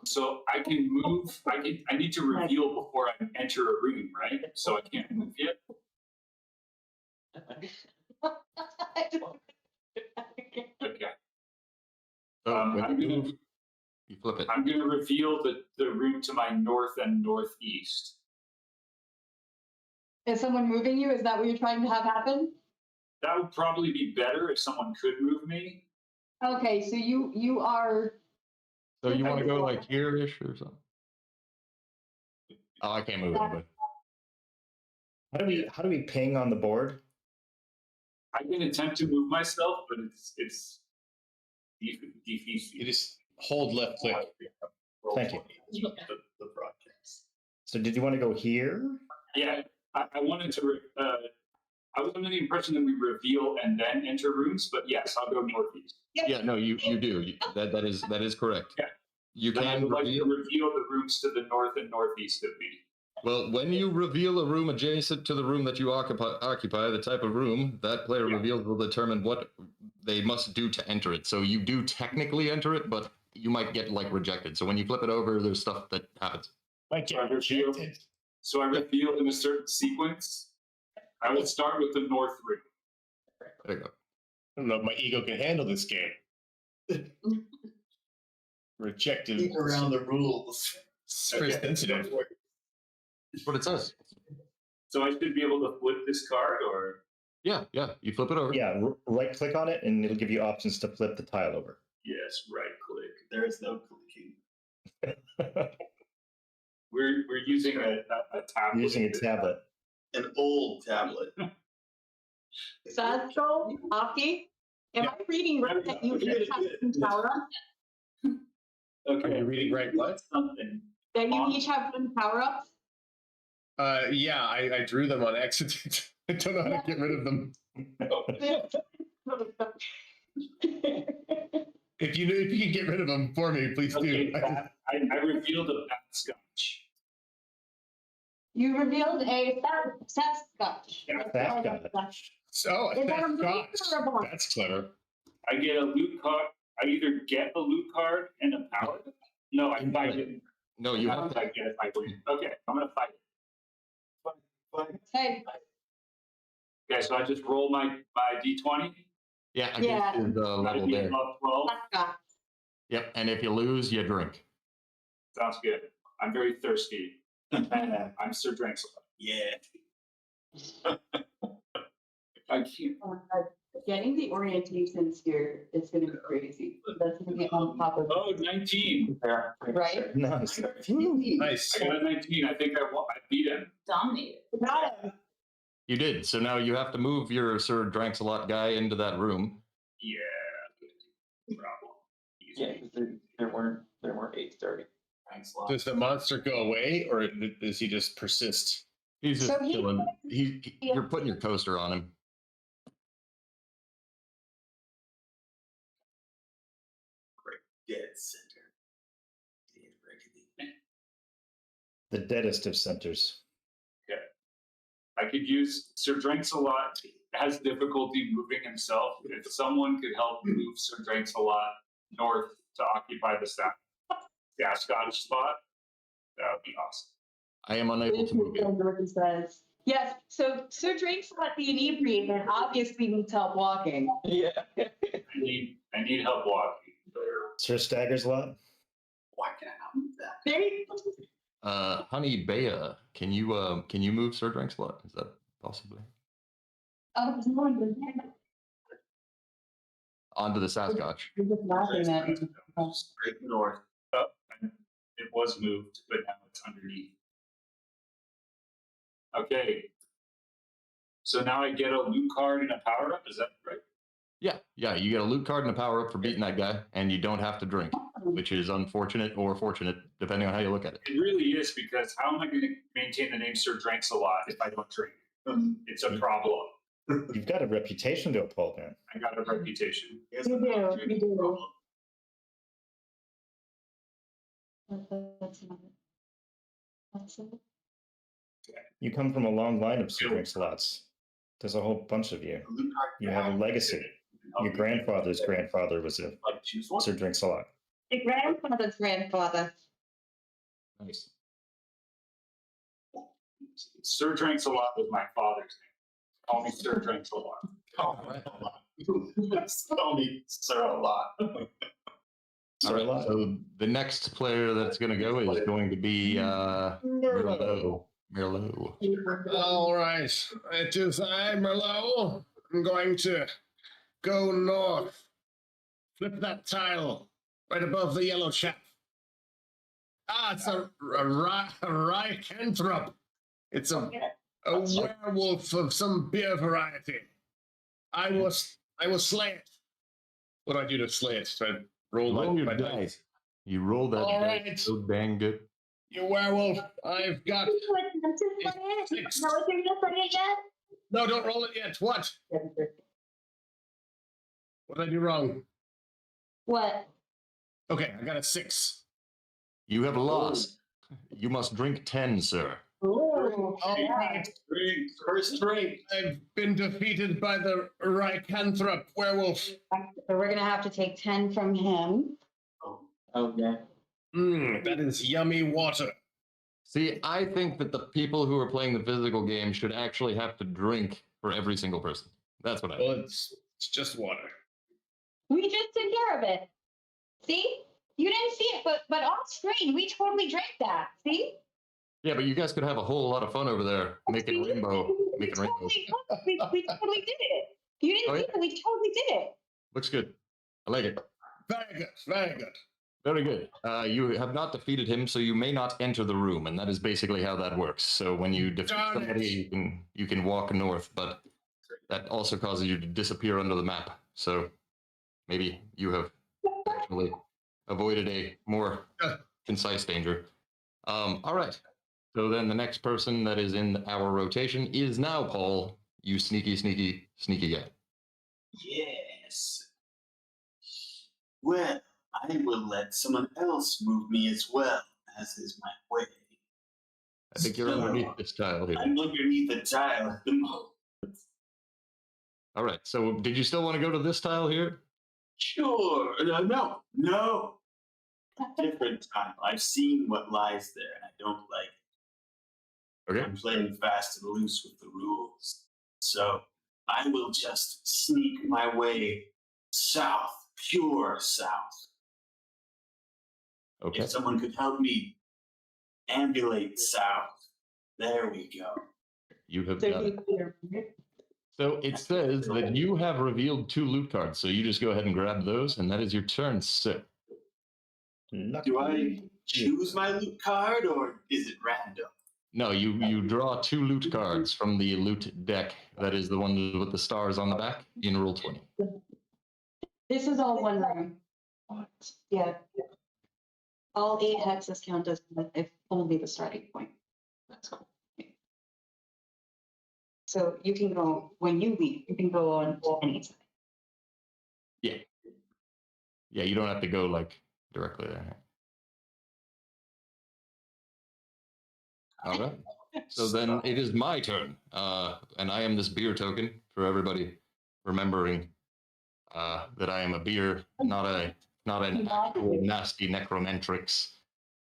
So I can move. I need to reveal before I enter a room, right? So I can't move yet. Okay. When you move, you flip it. I'm going to reveal the room to my north and northeast. Is someone moving you? Is that what you're trying to have happen? That would probably be better if someone could move me. Okay, so you are. So you want to go like here-ish or something? Oh, I can't move anybody. How do we ping on the board? I can attempt to move myself, but it's You just hold left click. Thank you. The broadcast. So did you want to go here? Yeah, I wanted to. I was under the impression that we reveal and then enter rooms, but yes, I'll go northeast. Yeah, no, you do. That is correct. Yeah. You Then I can would like to reveal. reveal the rooms to the north and northeast of me. Well, when you reveal a room adjacent to the room that you occupy, the type of room that player reveals will determine what they must do to enter it. So you do technically enter it, but you might get like rejected. So when you flip it over, there's stuff that happens. So I reveal in a certain sequence. I will start with the north room. There you go. I don't know if my ego can handle this game. Rejected. Think around the rules. It's very sensitive. That's what it says. So I should be able to flip this card, or Yeah, you flip it over. Yeah, right click on it and it'll give you options to flip the tile over. yes, right click. There is no clicking. We're using a tablet. Using a tablet. An old tablet. Sasko, Aki, am I reading right that you each have twin power-ups? Okay. Are you reading right what? Something. That you each have twin power-ups? Yeah, I drew them on accident. I don't know how to get rid of them. If you can get rid of them for me, please Okay, do. I revealed a Scotch. You revealed a Sasquatch. So Is that a that's movie Scotch. or a board? That's clever. I get a loot card. I either get a loot card and a power. No, I fight it. No, you have to. I get it. I win. Okay, I'm gonna fight it. Hey, Okay, so I just roll my d20. Yeah, I Yeah. guess the level there. Above 12. Sasquatch. Yep, and if you lose, you drink. Sounds good. I'm very thirsty. I'm Sir Drinks. Yeah. I can't. Getting the orientations here is going to be crazy. That's going to be on top of Oh, 19. right? Nice. Nice. I got a 19. I think I beat him. Dominated. Got him. You did. So now you have to move your Sir Dranks-a-lot guy into that room. Yeah. Problem. Yeah, because there weren't 830. Thanks a lot. Does the monster go away, or does he just persist? He's just So he- chilling. You're putting your coaster on him. Dead center. The deadest of centers. I could use Sir Drinks a lot. Has difficulty moving himself. If someone could help move Sir Drinks a lot north to occupy the Scottish spot, that would be awesome. I am unable to move you. Says. Yes, so Sir Drake's not the inebriated, obviously needs help walking. Yeah. I need help walking. Sir Staggers a lot. Why can I not move that? There you Honey Bea, can you move Sir Dranks-a-lot? Is that possible? Oh, no one was Onto the Sasquatch. You're just laughing at me. Straight north. Oh, it was moved, but now it's underneath. Okay. So now I get a loot card and a power up. Is that right? Yeah, you get a loot card and a power up for beating that guy, and you don't have to drink, which is unfortunate or fortunate, depending on how you look at it. It really is, because how am I going to maintain the name Sir Drinks a lot if I don't drink? It's a problem. You've got a reputation to uphold, man. I got a reputation. You do, you do. That's not it. That's it. You come from a long line of Sir Drinks-a-lots. There's a whole bunch of you. You have a legacy. Your grandfather's grandfather was a Like choose one. Sir Drinks-a-lot. Your grandfather's grandfather. Nice. Sir Drinks a lot was my father's name. Call me Sir Drinks a lot. Call me Sir a lot. All right, so the next player that's going to go is going to be Merlot. All right. It is I, Merlot. I'm going to go north. Flip that tile right above the yellow chap. It's a Rycanthrope. It's a werewolf of some beer variety. I will slay it. What do I do to slay it? Do I roll my dice? You roll that All dice right. so dang good. You werewolf, I've got. Six. No, is there just like it yet? No, don't roll it yet. What? What did I do wrong? What? Okay, I got a 6. You have lost. You must drink 10, sir. Ooh. All right. Drink, first drink. I've been defeated by the Rycanthrope werewolf. So we're gonna have to take 10 from him. Okay. That is yummy water. See, I think that the people who are playing the physical game should actually have to drink for every single person. That's what I Well, think. it's just water. We just took care of it. See? You didn't see it, but off screen, we totally drank that. See? Yeah, but you guys could have a whole lot of fun over there making rainbows. We totally did it. You didn't Oh, see yeah. it. We totally did it. Looks good. I like it. Very good. Very good. Very good. You have not defeated him, so you may not enter the room, and that is basically how that works. So when you defeat Darn it. somebody, you can walk north, but that also causes you to disappear under the map. So maybe you have actually avoided a more concise danger. All right. So then the next person that is in our rotation is now Paul. You sneaky, sneaky, sneaky guy. Yes. Well, I will let someone else move me as well, as is my way. I think you're underneath this tile here. I'm underneath the tile at the moment. All right. So did you still want to go to this tile here? Sure. No. Different time. I've seen what lies there, and I don't like it. Okay. I'm playing fast and loose with the rules. So I will just sneak my way south, pure south. Okay. If someone could help me ambulate south, there we go. You have got it. So it says that you have revealed 2 loot cards, so you just go ahead and grab those, and that is your turn, sir. Do I choose my loot card, or is it random? No, you draw 2 loot cards from the loot deck. That is the one with the stars on the back in Roll 20. This is all one room. Yeah. All 8 hexes count as if only the starting point. That's cool. So you can go, when you leave, you can go on any side. Yeah. Yeah, you don't have to go like directly there. All right. So then it is my turn, and I am this beer token for everybody remembering that I am a beer, not an actual nasty necromantrix.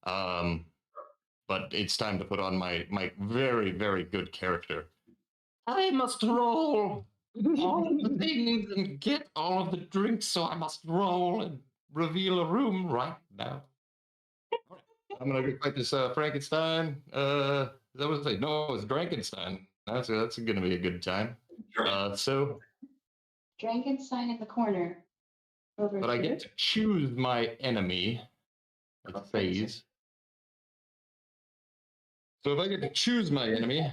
But it's time to put on my very, very good character. I must roll all of the things and get all of the drinks, so I must roll and reveal a room right now. I'm gonna go fight this Frankenstein. Is that what I say? No, it's Drankenstein. That's gonna be a good time. So, Drankenstein in the corner. Over but I here. get to choose my enemy. It says. So if I get to choose my enemy,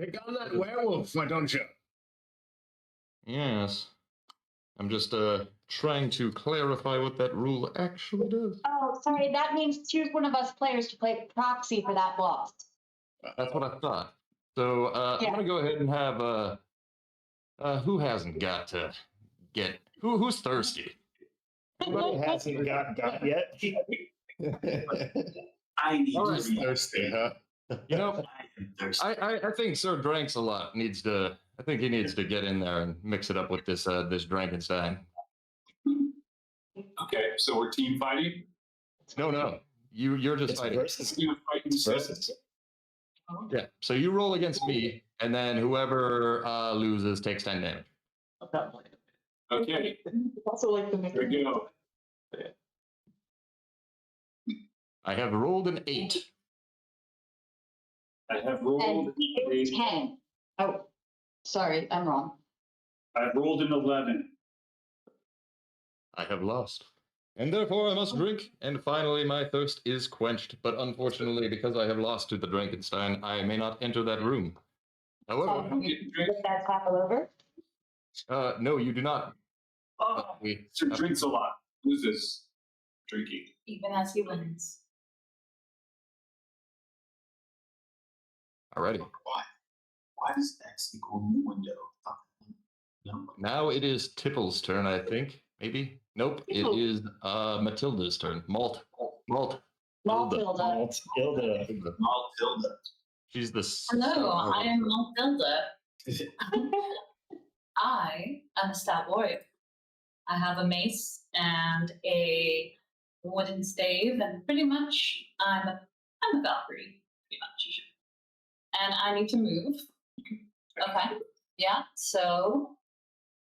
Take on that werewolf, why don't you? Yes. I'm just trying to clarify what that rule actually does. Oh, sorry. That means choose one of us players to play proxy for that boss. That's what I thought. So I'm gonna go ahead and have who hasn't got to get who's thirsty? Who hasn't got yet? I need All to right. be Thirsty, huh? You know, I am thirsty. I think Sir Dranks a lot needs to. I think he needs to get in there and mix it up with this this Drankenstein. Okay, so we're team fighting. No, you're just It's fighting. versus. Team fighting. It's versus. Yeah. So you roll against me, and then whoever loses takes 10 damage. Okay, Also like the here we go. I have rolled an 8. I have And rolled. he is 10. Oh, sorry. I'm wrong. I've rolled an 11. I have lost. And therefore I must drink, and finally my thirst is quenched. But unfortunately, because I have lost to the Drankenstein, I may not enter that room. However, Does that topple over? No, you do not. Oh, We Sir drinks a lot. Loses drinking. Even as he wins. Alrighty. Why does X equal new window? No. Now it is Tipple's turn, I think. Maybe. Nope. It is Matilda's turn. Malt. Maltilda. Maltilda. She's the. Hello, I am Matilda. I am a stout warrior. I have a mace and a wooden stave, and pretty much I'm a Valkyrie, pretty much. And I need to move. Okay. Yeah. So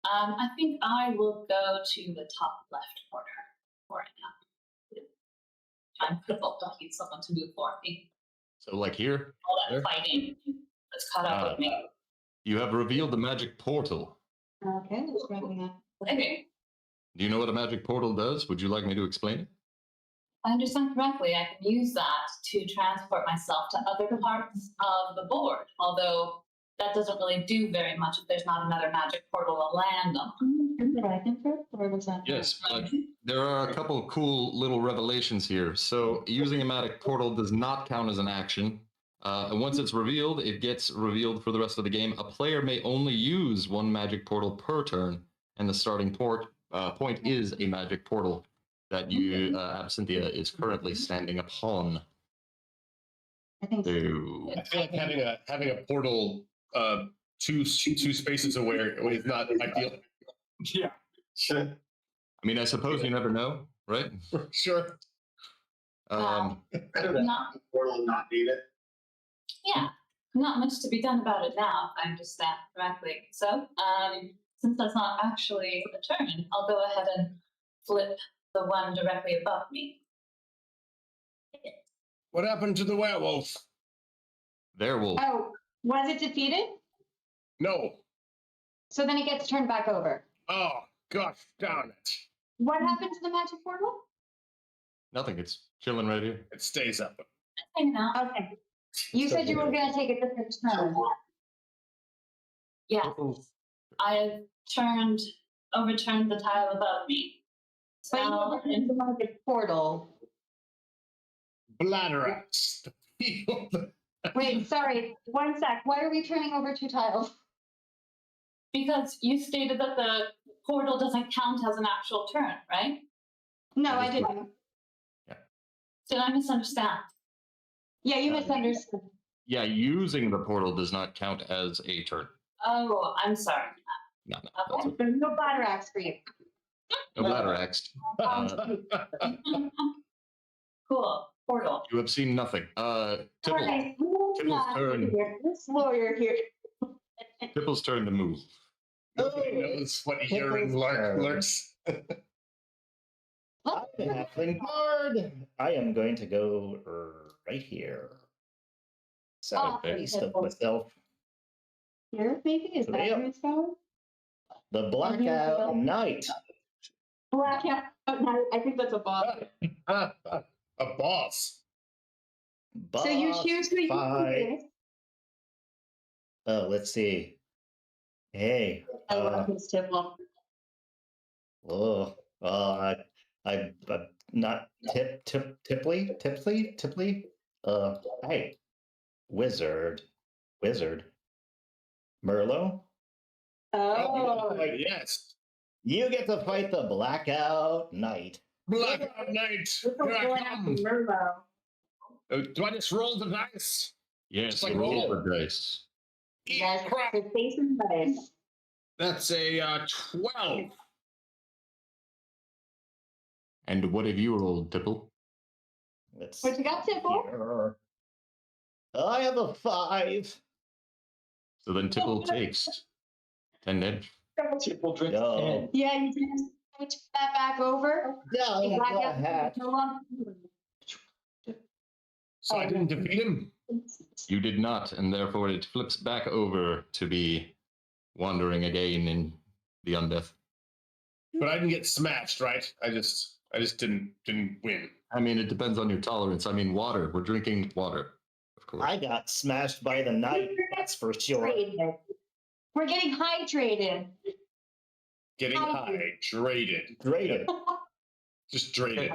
I think I will go to the top left corner for right now. I'm difficult to need someone to move for me. So, like here? All that fighting that's caught up with me. You have revealed the magic portal. Okay, let's grab that. Okay. Do you know what a magic portal does? Would you like me to explain it? If I understand correctly, I can use that to transport myself to other parts of the board, although that doesn't really do very much if there's not another magic portal to land on. Is it I can first, or was that? Yes, but there are a couple cool little revelations here. So, using a magic portal does not count as an action. And once it's revealed, it gets revealed for the rest of the game. A player may only use one magic portal per turn, and the starting point is a magic portal that you, Absentia, is currently standing upon. I think so. I feel like having a portal two spaces away is not ideal. Yeah. I mean, I suppose you never know, right? Sure. Not, Portal and not need it. yeah, not much to be done about it now, if I understand correctly. So, since that's not actually a turn, I'll go ahead and flip the one directly above me. What happened to the werewolf? Werewolf. Oh, was it defeated? No. So then it gets turned back over. Oh, gosh darn it. What happened to the magic portal? Nothing. It's chilling right here. It stays up. Hang on. Okay. You said you were going to take a different turn. Yeah. I have overturned the tile above me. But you So, overturned the magic portal. Bladderax. Wait, sorry. One sec. Why are we turning over 2 tiles? because you stated that the portal doesn't count as an actual turn, right? No, I didn't. Did I misunderstand? Yeah, you misunderstood. Yeah, using the portal does not count as a turn. Oh, I'm sorry. No, Okay. There's no Bladderax for you. no Bladderax. Cool. Portal. You have seen nothing. Tipple, Alright, Tipple's turn. This lawyer here. Tipple's turn to move. Nobody knows what hearing lurks. I'm a halfling bard. I am going to go right here. So east of myself. Here, maybe? Is that where it's going? The Blackout Night. Blackout Night. I think that's a boss. A boss. So you choose who you fight. pick. Oh, let's see. Hey. I love this Tipple. Oh, I'm not Tipley. Hey, wizard. Merlot. Oh, yes. You get to fight the Blackout Night. Blackout Night. Here I come. Do I just roll the dice? Yes, like roll roll. the dice. yes, the face and dice. That's a 12. And what have you rolled, Tipple? What you got, Tipple? I have a 5. So then Tipple takes 10 damage. Tipple drinks Yo. 10. Yeah, you can switch that back over. Yeah, The go Blackout ahead. no longer. So I didn't defeat him? You did not, and therefore it flips back over to be wandering again in the undeath. But I didn't get smashed, right? I just didn't win. I mean, it depends on your tolerance. I mean, water. We're drinking water, of course. I got smashed by the night, that's for sure. We're getting hydrated. Getting hydrated. Drated. Just drated.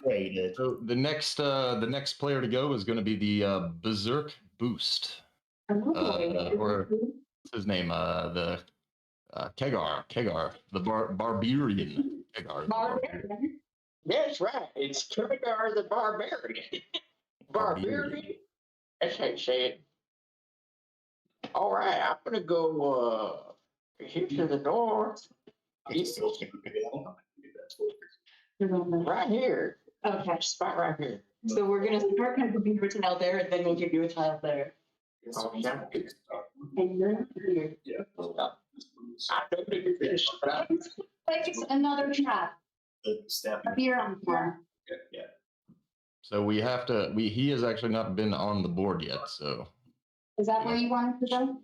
Drated. So the next player to go is going to be the Berserk Boost, or what's his name? The Kegar, the Barbarian. Kegar. Barbarian? That's right. It's Kegar the Barbarian. Barbarian? That's how you say it. All right, I'm going to go here to the north. Right here. Okay, spot right here. So we're gonna start kind of give you a tile there, and then we'll give you a tile there. Oh, yeah. And then here. Like it's another trap. Up here on the floor. Yeah. So we have to. He has actually not been on the board yet. So Is that where you want to go?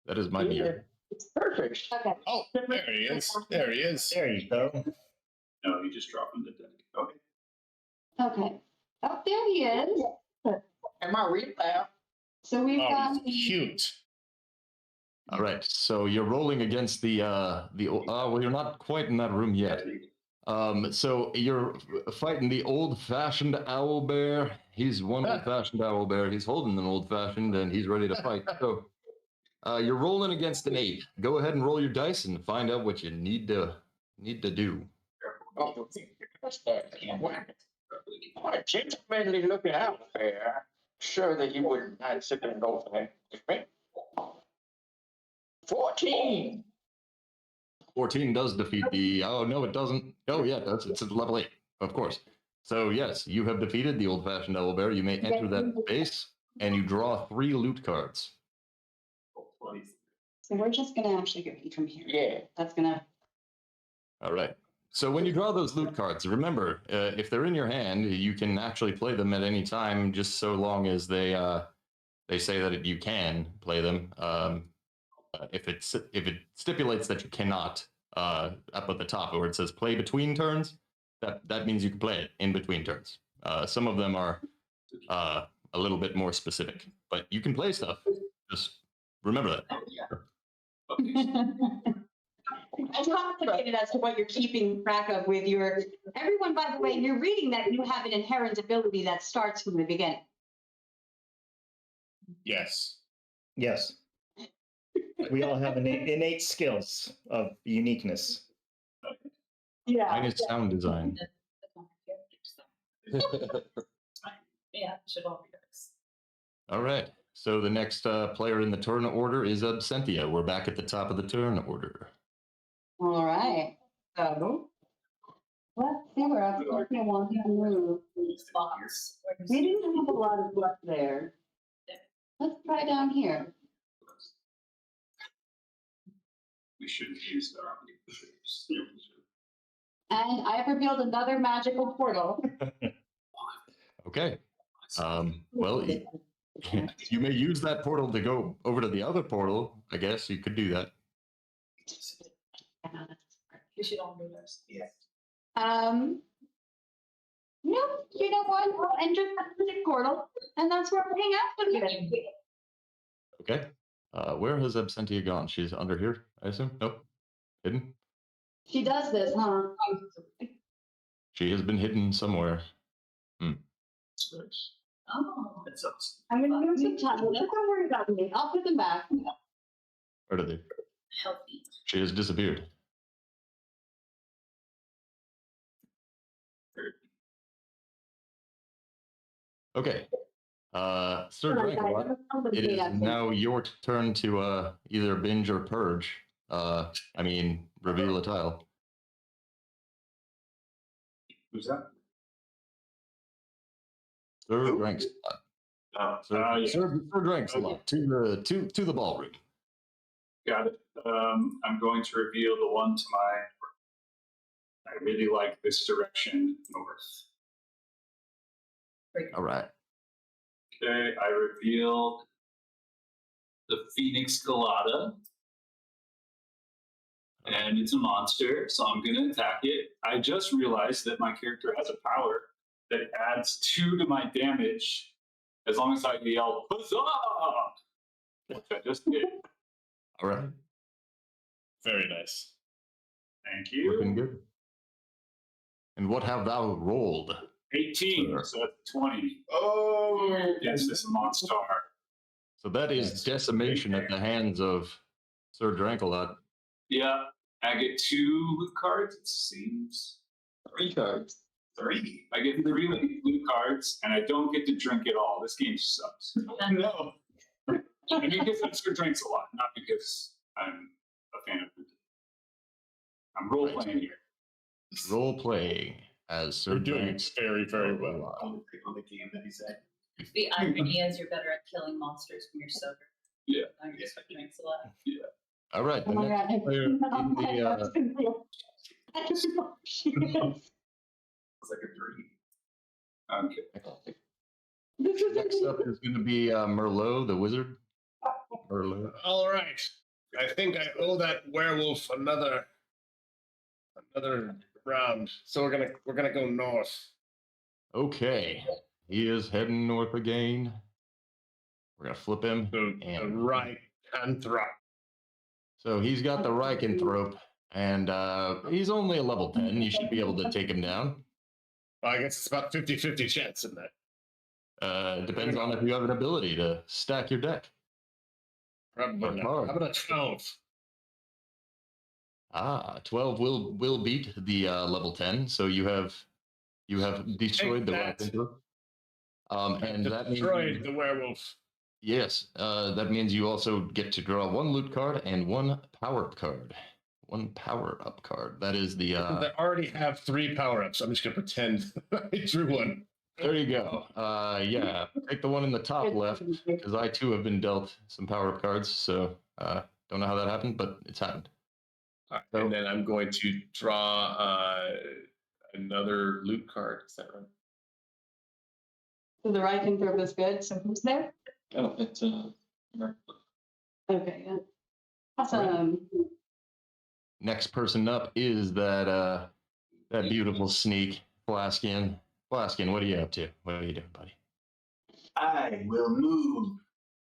that is my beer. It's perfect. Okay. Oh, there he is. There he is. There you go. No, you just drop him the deck. Okay. Okay. Oh, there he is. Am I reading that? So we've Oh, got. he's cute. All right. So you're rolling against the. Well, you're not quite in that room yet. So you're fighting the old-fashioned owlbear. He's one old-fashioned owlbear. He's holding an old-fashioned, and he's ready to fight. So you're rolling against an 8. Go ahead and roll your dice and find out what you need to do. Oh, what a gentlemanly looking out there. Sure that you wouldn't mind sitting and go for that. 14. 14 does defeat the. Oh no, it doesn't. Oh yeah, it's at level 8, of course. So yes, you have defeated the old-fashioned owlbear. You may enter that space, and you draw 3 loot cards. So we're just gonna actually go eat from here. Yeah. That's gonna. All right. So when you draw those loot cards, remember, if they're in your hand, you can actually play them at any time, just so long as they say that you can play them. If it stipulates that you cannot, up at the top where it says play between turns, that means you can play it in between turns. Some of them are a little bit more specific, but you can play stuff. Just remember that. It's complicated as to what you're keeping track of with your. Everyone, by the way, you're reading that you have an inherent ability that starts from the beginning. Yes. Yes. We all have innate skills of uniqueness. Yeah. Mine is sound design. Yeah, should all be yours. All right. So the next player in the turn order is Absentia. We're back at the top of the turn order. All right. So let's see where I'm going to want to move. We didn't have a lot of luck there. Let's try down here. We shouldn't use our And I've revealed another magical portal. Okay. Well, you may use that portal to go over to the other portal. I guess you could do that. We should all do those. Yeah. No, you know what? We'll enter the portal, and that's where we'll hang out for a bit. Okay. Where has Absentia gone? She's under here, I assume? Nope. Hidden? She does this, huh? She has been hidden somewhere. Oh. That's us. I'm going to give some time. Don't worry about me. I'll put them back. Where are they? Healthy. She has disappeared. Okay. Sir Drankalot, it is now your turn to either binge or purge. Reveal a tile. Who's that? Sir Drankalot. Sir Drankalot, to the ballroom. Got it. I'm going to reveal the one to my. I really like this direction north. All right. Okay, I revealed the Phoenix Galata. And it's a monster, so I'm going to attack it. I just realized that my character has a power that adds 2 to my damage as long as I yell, huzzah! which I just did. All right. Very nice. Thank you. Looking good. And what have thou rolled? 18, Sure. so that's 20. Oh, Against this monster. So that is Yes. decimation at the hands of Sir Drankalot. Yeah, I get 2 loot cards, it seems. 3 cards. 3. I get 3 loot cards, and I don't get to drink at all. This game sucks. No. And because I'm Sir Drinks a lot, not because I'm a fan of it. I'm role playing here. Role playing as Sir You're doing Dranks. very, very well. On the game that he said. The irony is you're better at killing monsters when you're sober. Yeah. I'm just Sir Drinks a lot. Yeah. All right. Oh The my next god. player in the, I don't know who she is. It's like a dream. Okay. next up is going to be Merlot, the wizard. Merlot. All right. I think I owe that werewolf another round. So we're gonna go north. Okay. He is heading north again. We're going to flip him. The right anthrop. So he's got the Reikenthrope, and he's only a level 10. You should be able to take him down. Well, I guess it's about 50-50 chance in that. Depends on if you have an ability to stack your deck. Probably not. How about a 12? 12 will beat the level 10. So you have destroyed the that. Reikenthrope. And that means Destroyed the werewolf. yes, that means you also get to draw 1 loot card and 1 power card. 1 power-up card. That is the... They already have 3 power-ups. I'm just going to pretend I drew one. There you go. Yeah, take the one in the top left, because I too have been dealt some power-up cards, so don't know how that happened, but it's happened. All right, and then I'm going to draw another loot card. Is that right? So the Reikenthrope is good. So who's there? Oh, it's Okay, yeah. Awesome. Next person up is that beautiful sneak, Flaskian. Flaskian, what are you up to? What are you doing, buddy? I will move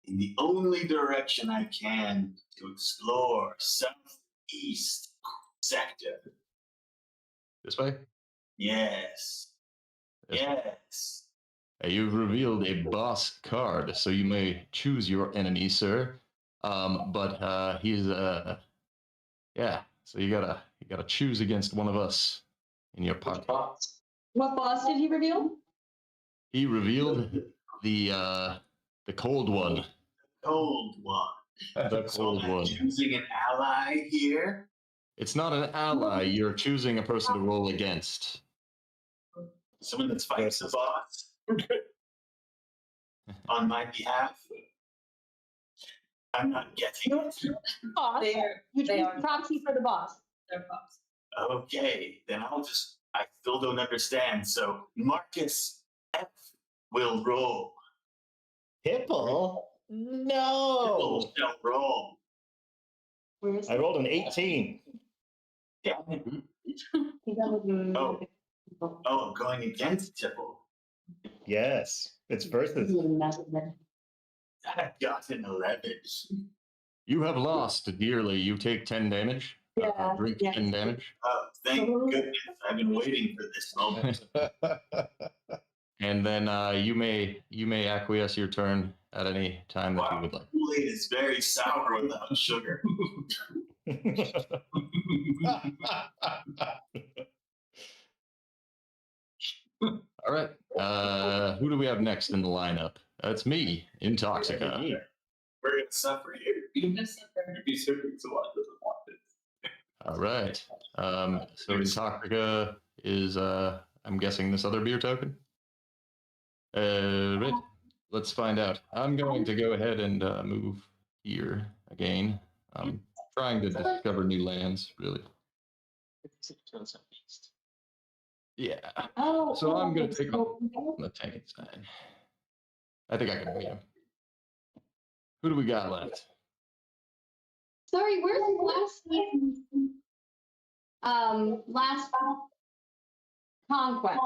in the only direction I can to explore southeast sector. This way? Yes. This way. Yes. You've revealed a boss card, so you may choose your enemy, sir. But he's yeah. So you gotta choose against one of us in your pocket. What boss did he reveal? He revealed the cold one. Cold one. The cold So I'm one. choosing an ally here. It's not an ally. You're choosing a person to roll against. Someone that's fighting the boss on my behalf. I'm not getting it. Boss. You They choose are. proxy for the boss. They're boss. Okay, then I still don't understand. So Marcus F will roll. Hipple? No. People shall roll. Where is I rolled an 18. Yeah. Oh. Oh, going against Tipple. Yes. It's versus. I got an 11. You have lost dearly. You take 10 damage. Yeah, Drink yeah. 10 damage. Oh, thank goodness. I've been waiting for this moment. And then you may acquiesce your turn at any time that you would like. Kool-Aid is very sour without sugar. All right. Who do we have next in the lineup? That's me, Intoxica. We're gonna suffer here. Maybe Sir Drinks a lot doesn't want it. All right. So Intoxica is, I'm guessing, this other beer token? Right. Let's find out. I'm going to go ahead and move here again. I'm trying to discover new lands, really. Yeah. So I'm going to take on the tanking side. I think I can beat him. Who do we got left? Sorry, where's last conquest? I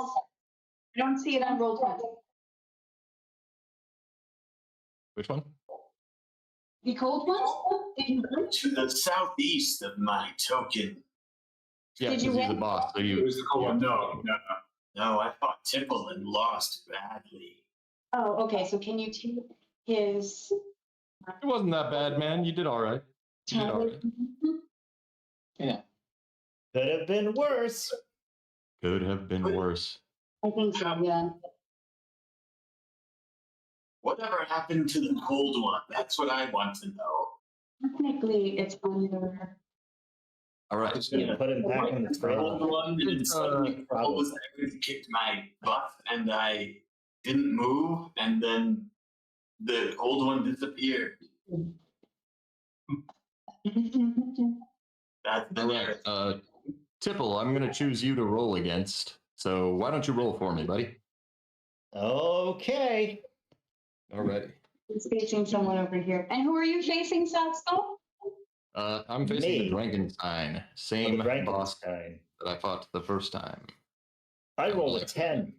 don't see it on Roll20. Which one? The cold ones? Did you win? To the southeast of my token. Yeah, Did you because he's a win? boss. So It was the cold one. No. No, I fought Tipple and lost badly. Oh, okay. So can you take his It wasn't that bad, man. You did all right. You did all right. Yeah. Could have been worse. Could have been worse. I think so, yeah. Whatever happened to the cold one? That's what I want to know. Technically, it's under. All right. You put him back in the The trailer. cold one, and suddenly all was everything kicked my butt, and I didn't move, and then the cold one disappeared. That's the All right. Tipple, I'm gonna choose you to roll against. So why don't you roll for me, buddy? Okay. All right. He's facing someone over here. And who are you facing, Saxo? I'm facing Me. the Drankenstein, same Oh, the boss Drankenstein. that I fought the first time. I roll a 10.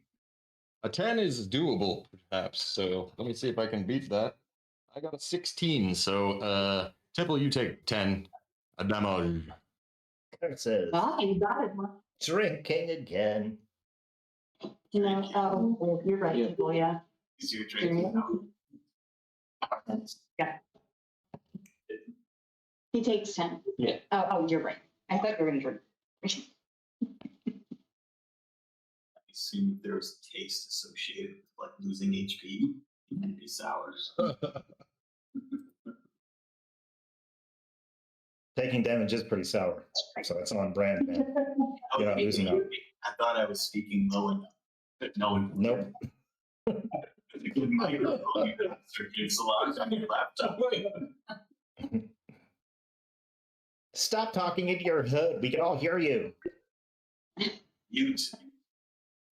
A 10 is doable, perhaps. So let me see if I can beat that. I got a 16. So, Tipple, you take 10. A damage. Curses. Well, you got it. Drinking again. You know, oh, you're right, people, yeah. Is you drinking now? Yeah. He takes 10. Yeah. Oh, you're right. I thought you were going to drink. I assume if there was taste associated with like losing HP, it might be sour. Taking damage is pretty sour. So that's on brand, man. You're not losing out. I thought I was speaking low enough, but no one. Nope. The good microphone you got circulates a lot on your laptop. Stop talking into your hood. We can all hear you. Mute.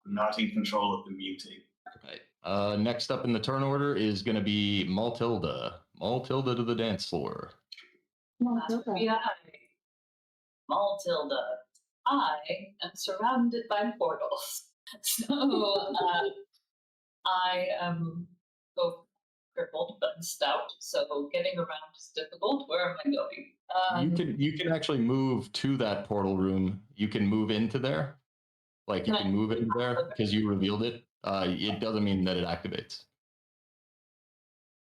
I'm not in control of the muting. Right. Next up in the turn order is going to be Maltilda. Maltilda to the dance floor. FBI. Maltilda. I am surrounded by portals. So I am both crippled but stout, so getting around is difficult. Where am I going? You can actually move to that portal room. You can move into there. Like you can move into there because you revealed it. It doesn't mean that it activates.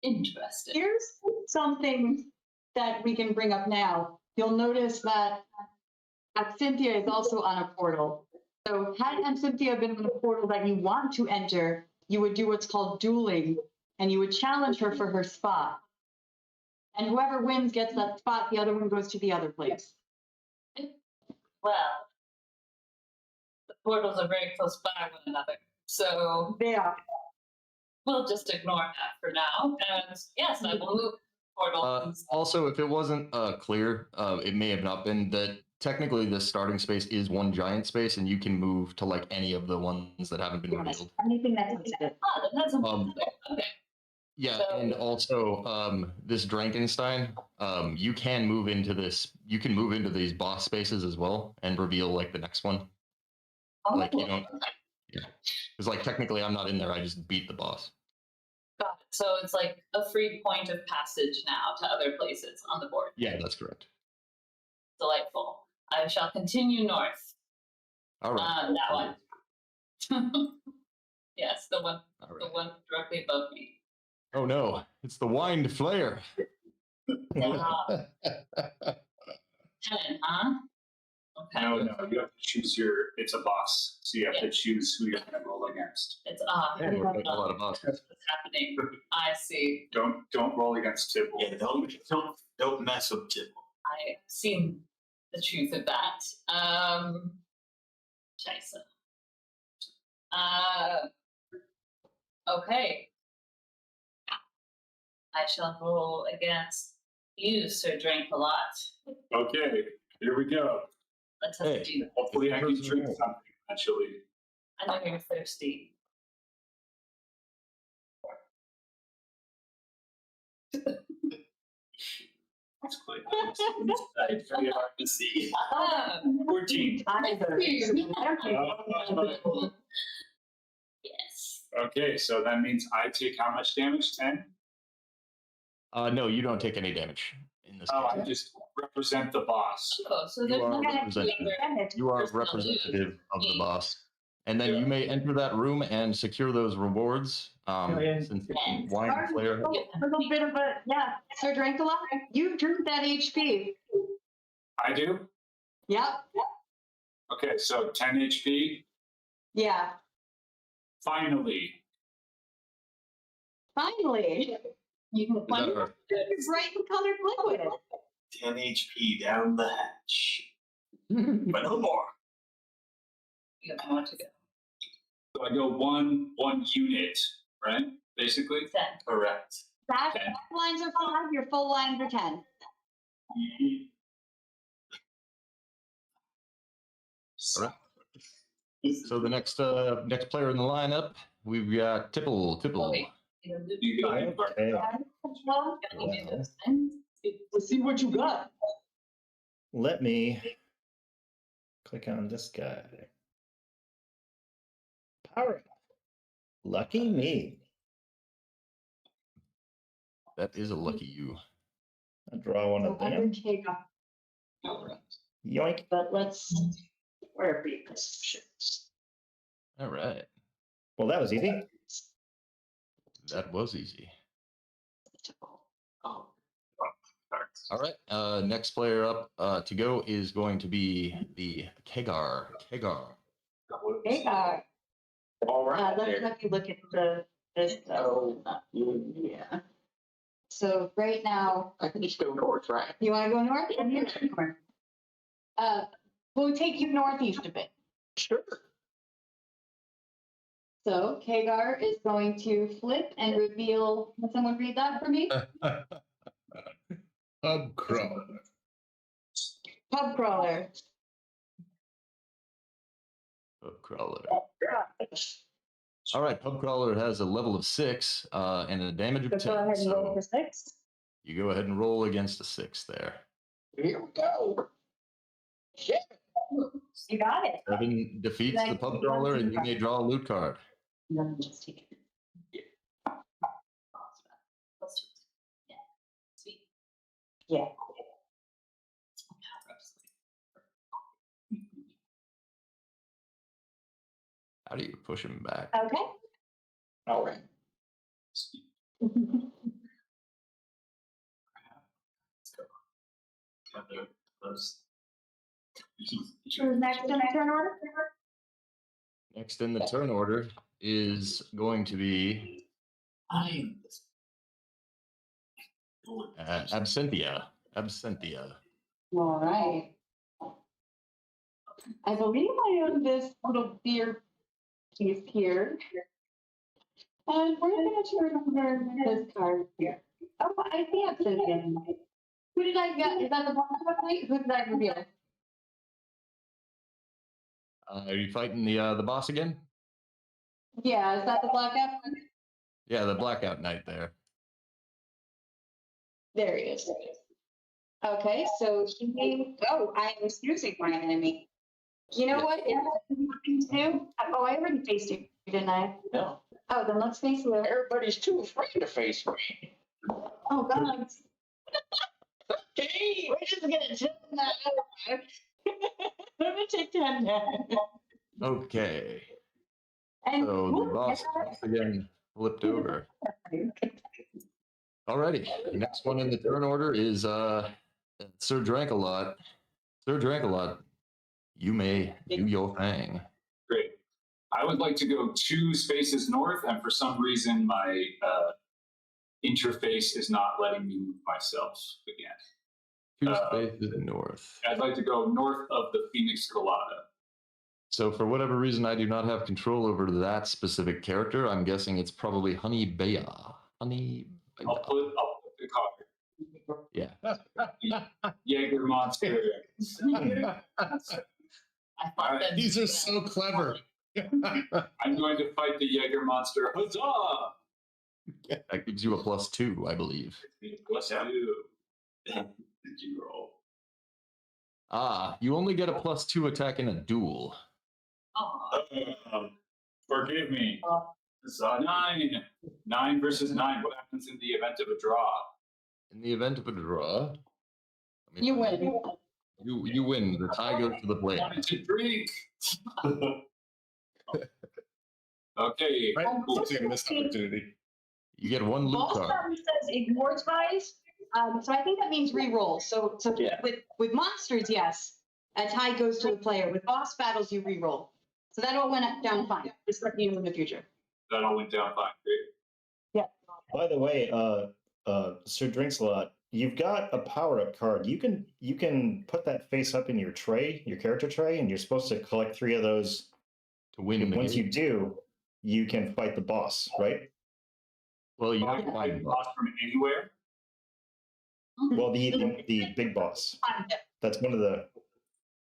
Interesting. Here's something that we can bring up now. You'll notice that Cynthia is also on a portal. So had Cynthia been on a portal that you want to enter, you would do what's called dueling, and you would challenge her for her spot. And whoever wins gets that spot, the other one goes to the other place. Well, the portals are very close by one another, so they are. We'll just ignore that for now. And yes, I will move portals. Also, if it wasn't clear, it may have not been that technically the starting space is one giant space, and you can move to like any of the ones that haven't been revealed. Anything that's considered. Then that's okay. Yeah, and also this Drankenstein, you can move into this. You can move into these boss spaces as well and reveal like the next one. Like you don't. Yeah, because like technically I'm not in there. I just beat the boss. Got it. So it's like a free point of passage now to other places on the board. Yeah, that's correct. Delightful. I shall continue north. All right. That one. Yes, the one directly above me. Oh no, it's the Wind Flayer. Helen, huh? Okay. No, you have to choose it's a boss. So you have to choose who you're going to roll against. It's Yeah, we're playing a lot of bosses. what's happening. I see. Don't roll against Tipple. Yeah, don't mess with Tipple. I've seen the truth of that. Scheisse. Okay. I shall roll against you, Sir Drink a lot. Okay, here we go. Let's have to do that. Hopefully I can drink something eventually. I know you're thirsty. It's quite nice. It's very hard to see. 14. Yes. Okay, so that means I take how much damage? 10? No, you don't take any damage in this Oh, case. I just represent the boss. Oh, so You there's are no representative of the boss. And then you may enter that room and secure those rewards. Since the wine player. A little bit of a, yeah. Sir Drankala, you drew that HP. I do? Yep. Okay, so 10 HP. Yeah. Finally. Finally. You can find right? bright and colored liquid. 10 HP down the hatch. But no more. You got more to go. So I go one unit, right? Basically? 10. Correct. Back lines are 5, your full lines are 10. All right. So the next player in the lineup, we've got Tipple. Okay. Let's see what you got. Let me click on this guy. Power up. Lucky me. That is a lucky you. I'll draw one of them. Yoink. But let's where are we? All right. Well, that was easy. That was easy. Oh. All right. Next player up to go is going to be the Kegar. Hagar. All right. Let me look at this. Oh, yeah. So right now, I can just go north, right? you want to go north? We'll take you northeast a bit. Sure. So Kagar is going to flip and reveal. Can someone read that for me? Pub crawler. Pub crawler. Pub crawler. All right. Pub crawler has a level of 6 and a damage of 10. Go ahead and roll for 6. You go ahead and roll against a 6 there. Here we go. Shit. You got it. 7 defeats the pub crawler, and you may draw a loot card. Let me just take it. Let's do it. Yeah. Sweet. Yeah. How do you push him back? Okay. All right. Who's next in the turn order? Next in the turn order is going to be Absentia. All right. I believe I own this little beer piece here. And we're going to turn over this card here. Oh, I see Obsidian. Who did I get? Is that the boss fight? Who did I reveal? Are you fighting the boss again? Yeah, is that the blackout? Yeah, the blackout knight there. There he is. Okay, so oh, I am using my enemy. You know what? Do? Oh, I already faced you, didn't I? No. Oh, then let's face Lou. Everybody's too afraid to face me. Oh, God. Okay. We're just going to turn that over. Let me take 10 down. Okay. And So the boss once again flipped over. Alrighty. Next one in the turn order is Sir Drankalot. Sir Drankalot, you may do your thing. Great. I would like to go 2 spaces north, and for some reason my interface is not letting me move myself again. 2 spaces north. I'd like to go north of the Phoenix Colada. So for whatever reason, I do not have control over that specific character. I'm guessing it's probably Honey Bea. Honey Bea. I'll put the card. Yeah. Jaeger monster. These are so clever. I'm going to fight the Jaeger monster. Huzzah! That gives you a +2, I believe. +2. Did you roll? You only get a +2 attack in a duel. Forgive me. 9. 9 versus 9. What happens in the event of a draw? In the event of a draw, You win. You win. The tie goes to the player. It's a drink. Okay. Right? Cool. Taking a missed opportunity. You get one loot Boss card. battle says ignore ties. So I think that means re-roll. So with monsters, yes, a tie goes to the player. With boss battles, you re-roll. So that all went down fine. Just let you know in the future. That all went down fine. Great. By the way, Sir Drinksalot, you've got a power-up card. You can put that face up in your tray, your character tray, and you're supposed to collect 3 of those to win. Once you do, you can fight the boss, right? Well, you have to fight the boss from anywhere. Well, the big boss. That's one of the.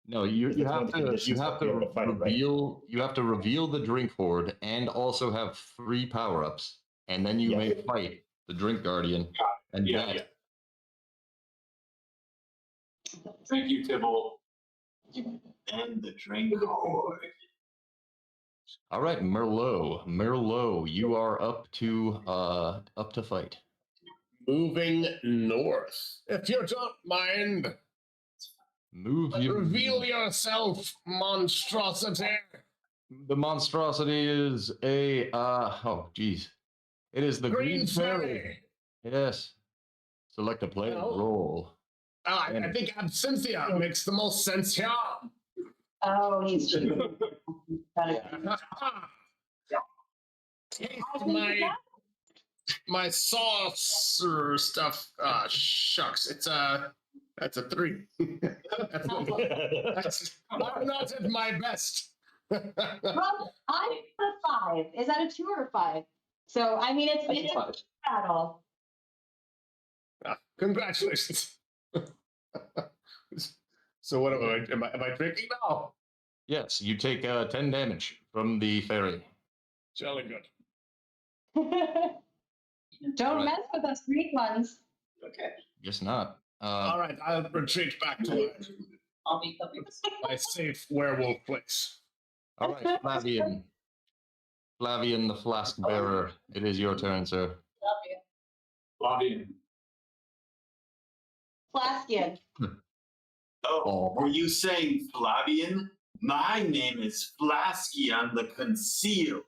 No, you have to reveal the drink hoard and also have 3 power-ups, and then you may fight the drink guardian and get. Thank you, Tibble. And the drink hoard. All right, Merlot, you are up to fight. Moving north, if you don't mind. Reveal yourself, monstrosity. The monstrosity is a it is the green fairy. Yes. Select a player. Roll. I think Absentia makes the most sense here. Oh, he's Taste my sauce stuff. Shucks, that's a 3. that's not at my best. Well, I'm a 5. Is that a 2 or a 5? So I mean, it's a battle. Congratulations. So what am I drinking now? Yes, you take 10 damage from the fairy. Jolly good. Don't mess with us Greek ones. Okay. Guess not. All right, I'll retreat back to I'll be coming. my safe werewolf place. All right, Flavian, the flask bearer. It is your turn, sir. Flavian. Flaskian. Oh, were you saying Flavian? My name is Flaskian the Concealed,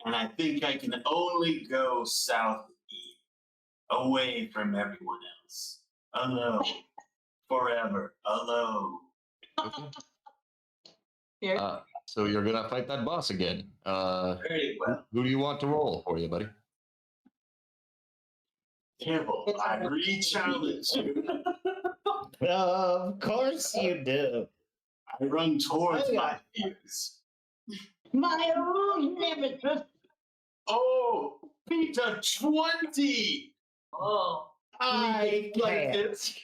and I think I can only go southeast, away from everyone else, alone, forever, alone. So you're gonna fight that boss again. Very well. Who do you want to roll for you, buddy? Tibble, I re-challenge you. Of course you do. I run towards my fears. My own nemesis. Oh, beat a 20. Oh. I can't.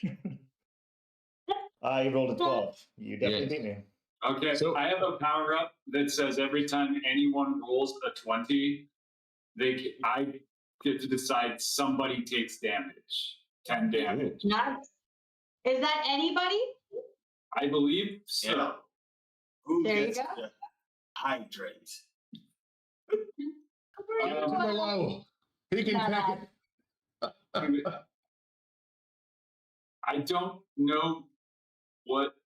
I rolled a 12. You definitely beat me. Okay, so I have a power up that says every time anyone rolls a 20, I get to decide somebody takes damage. 10 damage. Nice. Is that anybody? I believe so. Yeah. Who There you gets go. to hydrate? Hello. He can take it. I don't know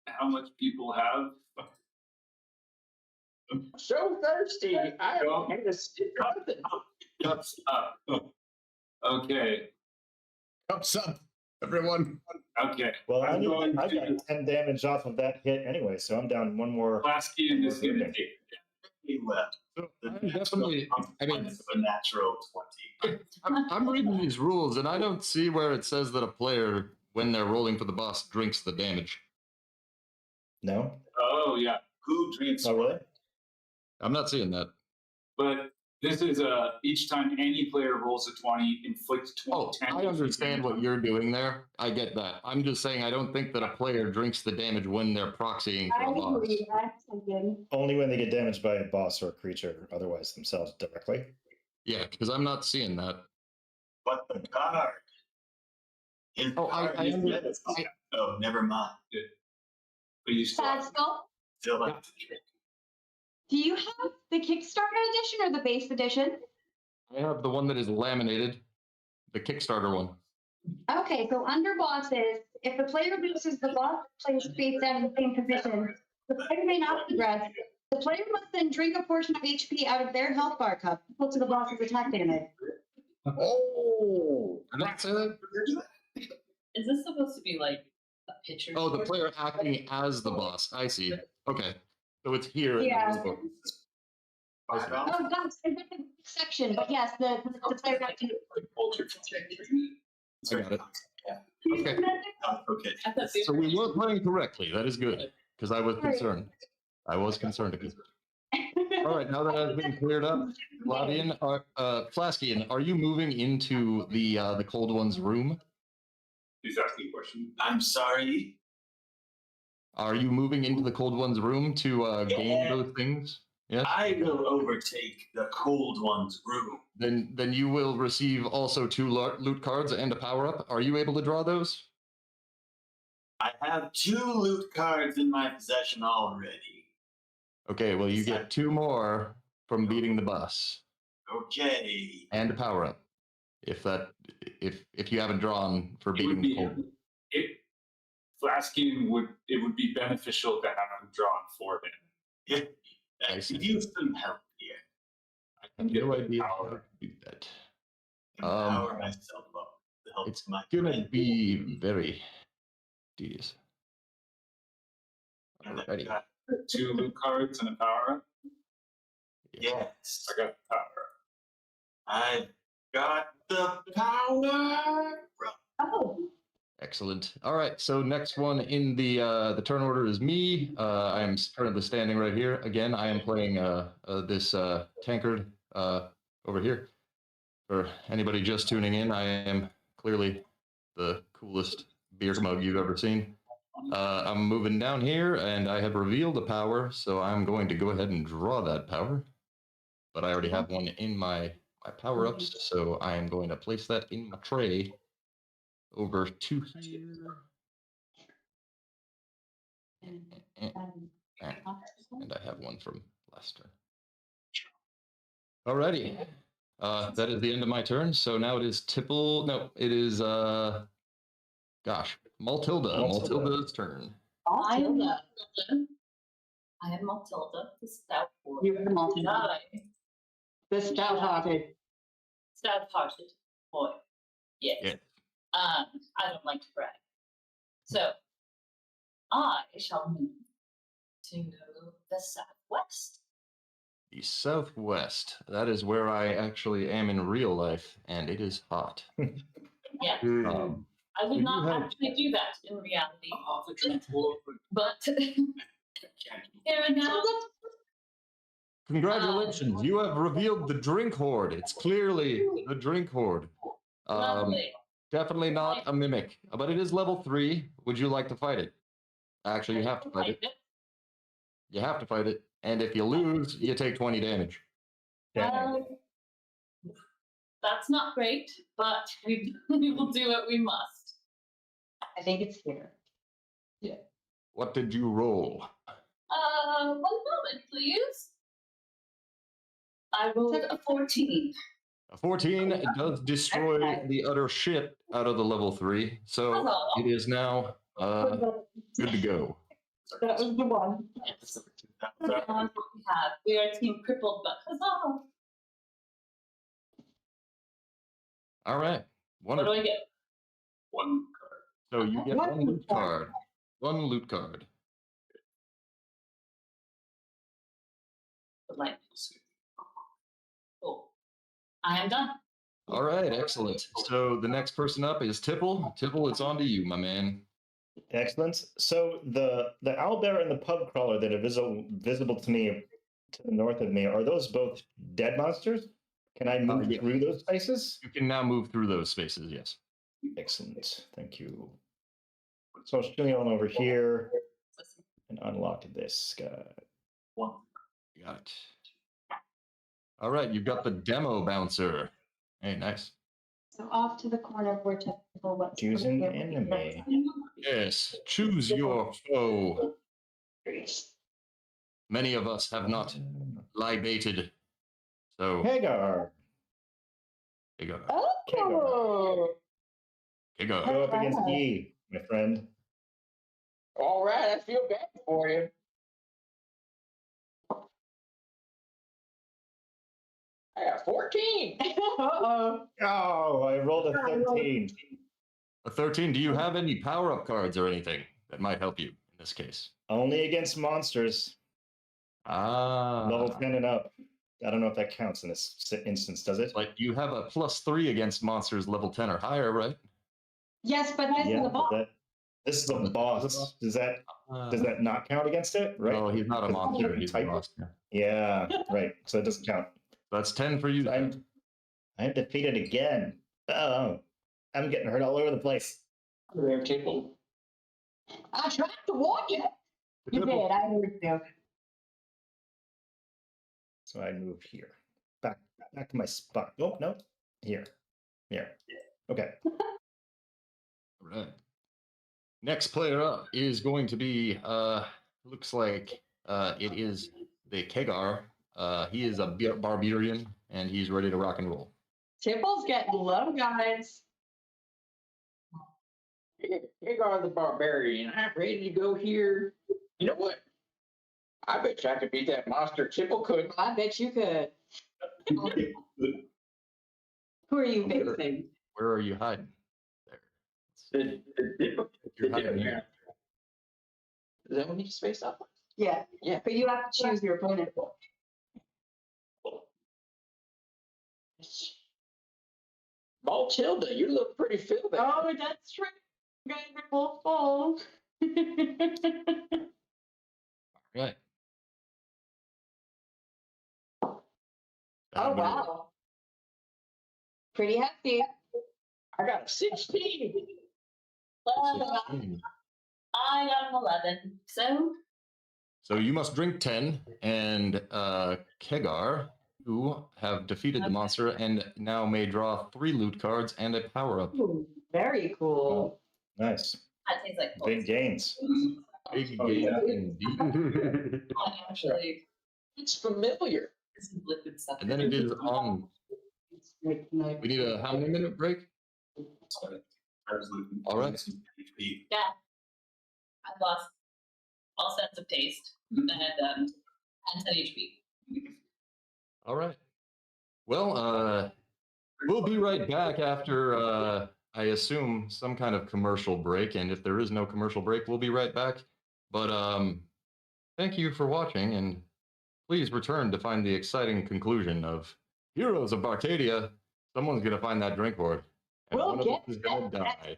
how much people have. I'm so thirsty. I Go. am nothing. Cups up. Okay. Cups up, everyone. Okay. Well, I'm I going got to 10 damage off of that hit anyway, so I'm down one more. Flaskian is going to take He left. Definitely. I mean, a natural 20. I'm reading these rules, and I don't see where it says that a player, when they're rolling for the boss, drinks the damage. No. Oh yeah. Who drinks? Oh really? I'm not seeing that. But this is each time any player rolls a 20, inflicts 20. I understand what you're doing there. I get that. I'm just saying I don't think that a player drinks the damage when they're proxying for I a boss. agree. I'm thinking. Only when they get damaged by a boss or a creature, otherwise themselves directly. Yeah, because I'm not seeing that. But the guard. Oh, never mind. But you still Still like to drink. Do you have the Kickstarter edition or the base edition? I have the one that is laminated, the Kickstarter one. Okay, so under bosses, if the player loses, the boss plays face down in the same position. The player may not progress. The player must then drink a portion of HP out of their health bar cup equal to the boss's attack damage. Oh, that's Is this supposed to be like a picture? Oh, the player acting as the boss. I see. Okay. So it's here Yeah. in the book. I see. Oh gosh, I read the section, but yes, the player got to. I got it. Okay. Okay. So we were playing correctly. That is good. Because I was concerned. I was concerned. All right, now that has been cleared up, Flaskian, are you moving into the Cold One's room? He's asking a question. I'm sorry. Are you moving into the Cold One's room to gain those things? Yes. I will overtake the Cold One's room. Then you will receive also 2 loot cards and a power up. Are you able to draw those? I have 2 loot cards in my possession already. Okay, well you get 2 more from beating the boss. Okay. And a power up. If you haven't drawn for beating the Cold One. Flaskian it would be beneficial to have him drawn for him. Yeah. I could use some help here. I have no idea how to do that. Empower myself up to help It's my gonna friend. be very tedious. Alrighty. 2 loot cards and a power up. Yes. I got the power up. I've got the power. Oh. Excellent. All right. So next one in the turn order is me. I am currently standing right here. Again, I am playing this tankard over here. For anybody just tuning in, I am clearly the coolest beer mug you've ever seen. I'm moving down here, and I have revealed a power, so I'm going to go ahead and draw that power. But I already have one in my power-ups, so I am going to place that in my tray over to here. And I have one from last turn. Alrighty. That is the end of my turn. So now it is Tipple. No, it is Maltilda. Maltilda's turn. I am Matilda. I am Matilda, the stout boy. You're Matilda. The stout-hearted. Stout-hearted boy. Yes. Yeah. I don't like to brag. So, I shall move to the southwest. The southwest. That is where I actually am in real life, and it is hot. Yeah. I would not actually do that in reality. But here and now. Congratulations, you have revealed the drink horde. It's clearly the drink horde. Definitely not a mimic, but it is level 3. Would you like to fight it? Actually, you have to fight it. You have to fight it, and if you lose, you take 20 damage. That's not great, but we will do what we must. I think it's here. Yeah. What did you roll? 1 moment, please. I rolled a 14. A 14 it does destroy the utter shit out of the level 3, so it is now good to go. That was the one. Yes. We are team crippled, but huzzah! All right. What do I get? 1 card. So you get 1 loot card. 1 loot card. Cool. I am done. All right, excellent. So the next person up is Tipple. Tipple, it's on to you, my man. Excellent. So the owlbear and the pub crawler that are visible to me to the north of me, are those both dead monsters? Can I move through those spaces? You can now move through those spaces, yes. Excellent. Thank you. So I'll show you on over here and unlock this guy. You got it. All right, you've got the demo bouncer. Hey, nice. So off to the corner of where Tipple went. Choose an enemy. Yes, choose your foe. Many of us have not libated. So Hagar. Hagar. Oh. Kegar. Go up against E, my friend. All right, I feel bad for you. I got 14. Uh-oh. Oh, I rolled a 13. A 13. Do you have any power-up cards or anything that might help you in this case? Only against monsters. Ah. Level 10 and up. I don't know if that counts in this instance, does it? Like you have a +3 against monsters level 10 or higher, right? Yes, but this is the boss. This is the boss. Does that not count against it? Right? No, he's not a monster. He's a boss. Yeah, right. So it doesn't count. That's 10 for you. I'm defeated again. Oh, I'm getting hurt all over the place. There, Tipple. I tried to warn you. You did. I heard you. So I move here. Back to my spot. Oh, no. Here. Okay. All right. Next player up is going to be, looks like it is the Kegar. He is a barbarian, and he's ready to rock and roll. Tipple's getting low, guys. Kegar the Barbarian. I'm ready to go here. You know what? I bet you I could beat that monster. Tipple could. I bet you could. Who are you facing? Where are you hiding? The You're hiding here. Is that when you space up? Yeah. Yeah. But you have to choose your opponent. Baltilda, you look pretty filled. Oh, that's true. You guys are both full. Right. Oh, wow. Pretty hefty. I got a 16. I got an 11. So you must drink 10, and Kegar, you have defeated the monster and now may draw 3 loot cards and a power-up. Ooh, very cool. Nice. That tastes like Big gains. Big gains indeed. Actually, It's familiar. this is liquid stuff. And then it is on. We need a how many minute break? All right. Yeah. I've lost all sense of taste and 10 HP. All right. Well, we'll be right back after, I assume, some kind of commercial break. And if there is no commercial break, we'll be right back. But thank you for watching, and please return to find the exciting conclusion of Heroes of Barcadia. Someone's going to find that drink board, and We'll one of us get is going to die.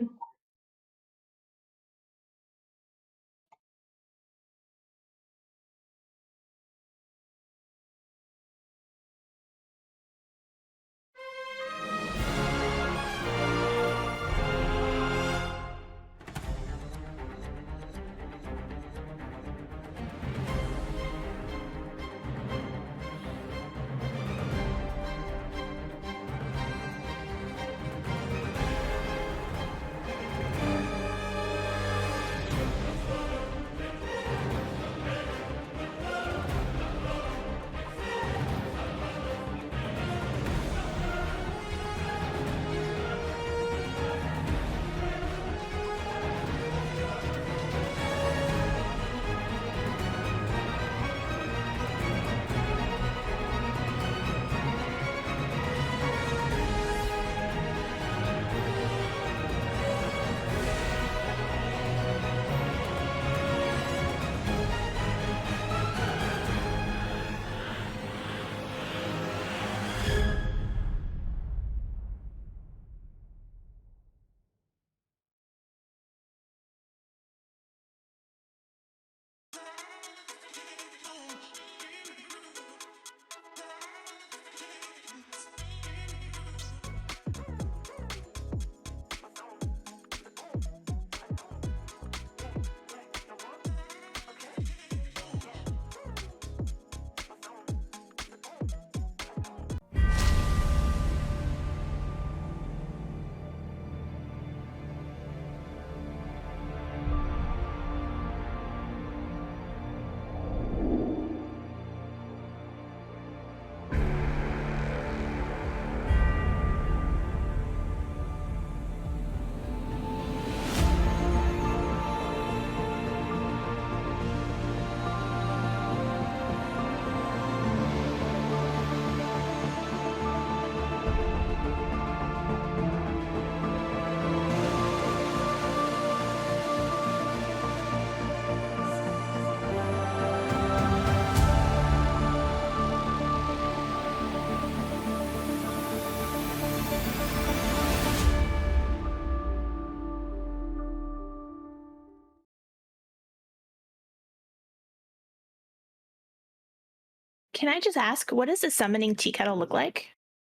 Can I just ask, what does a summoning tea kettle look like?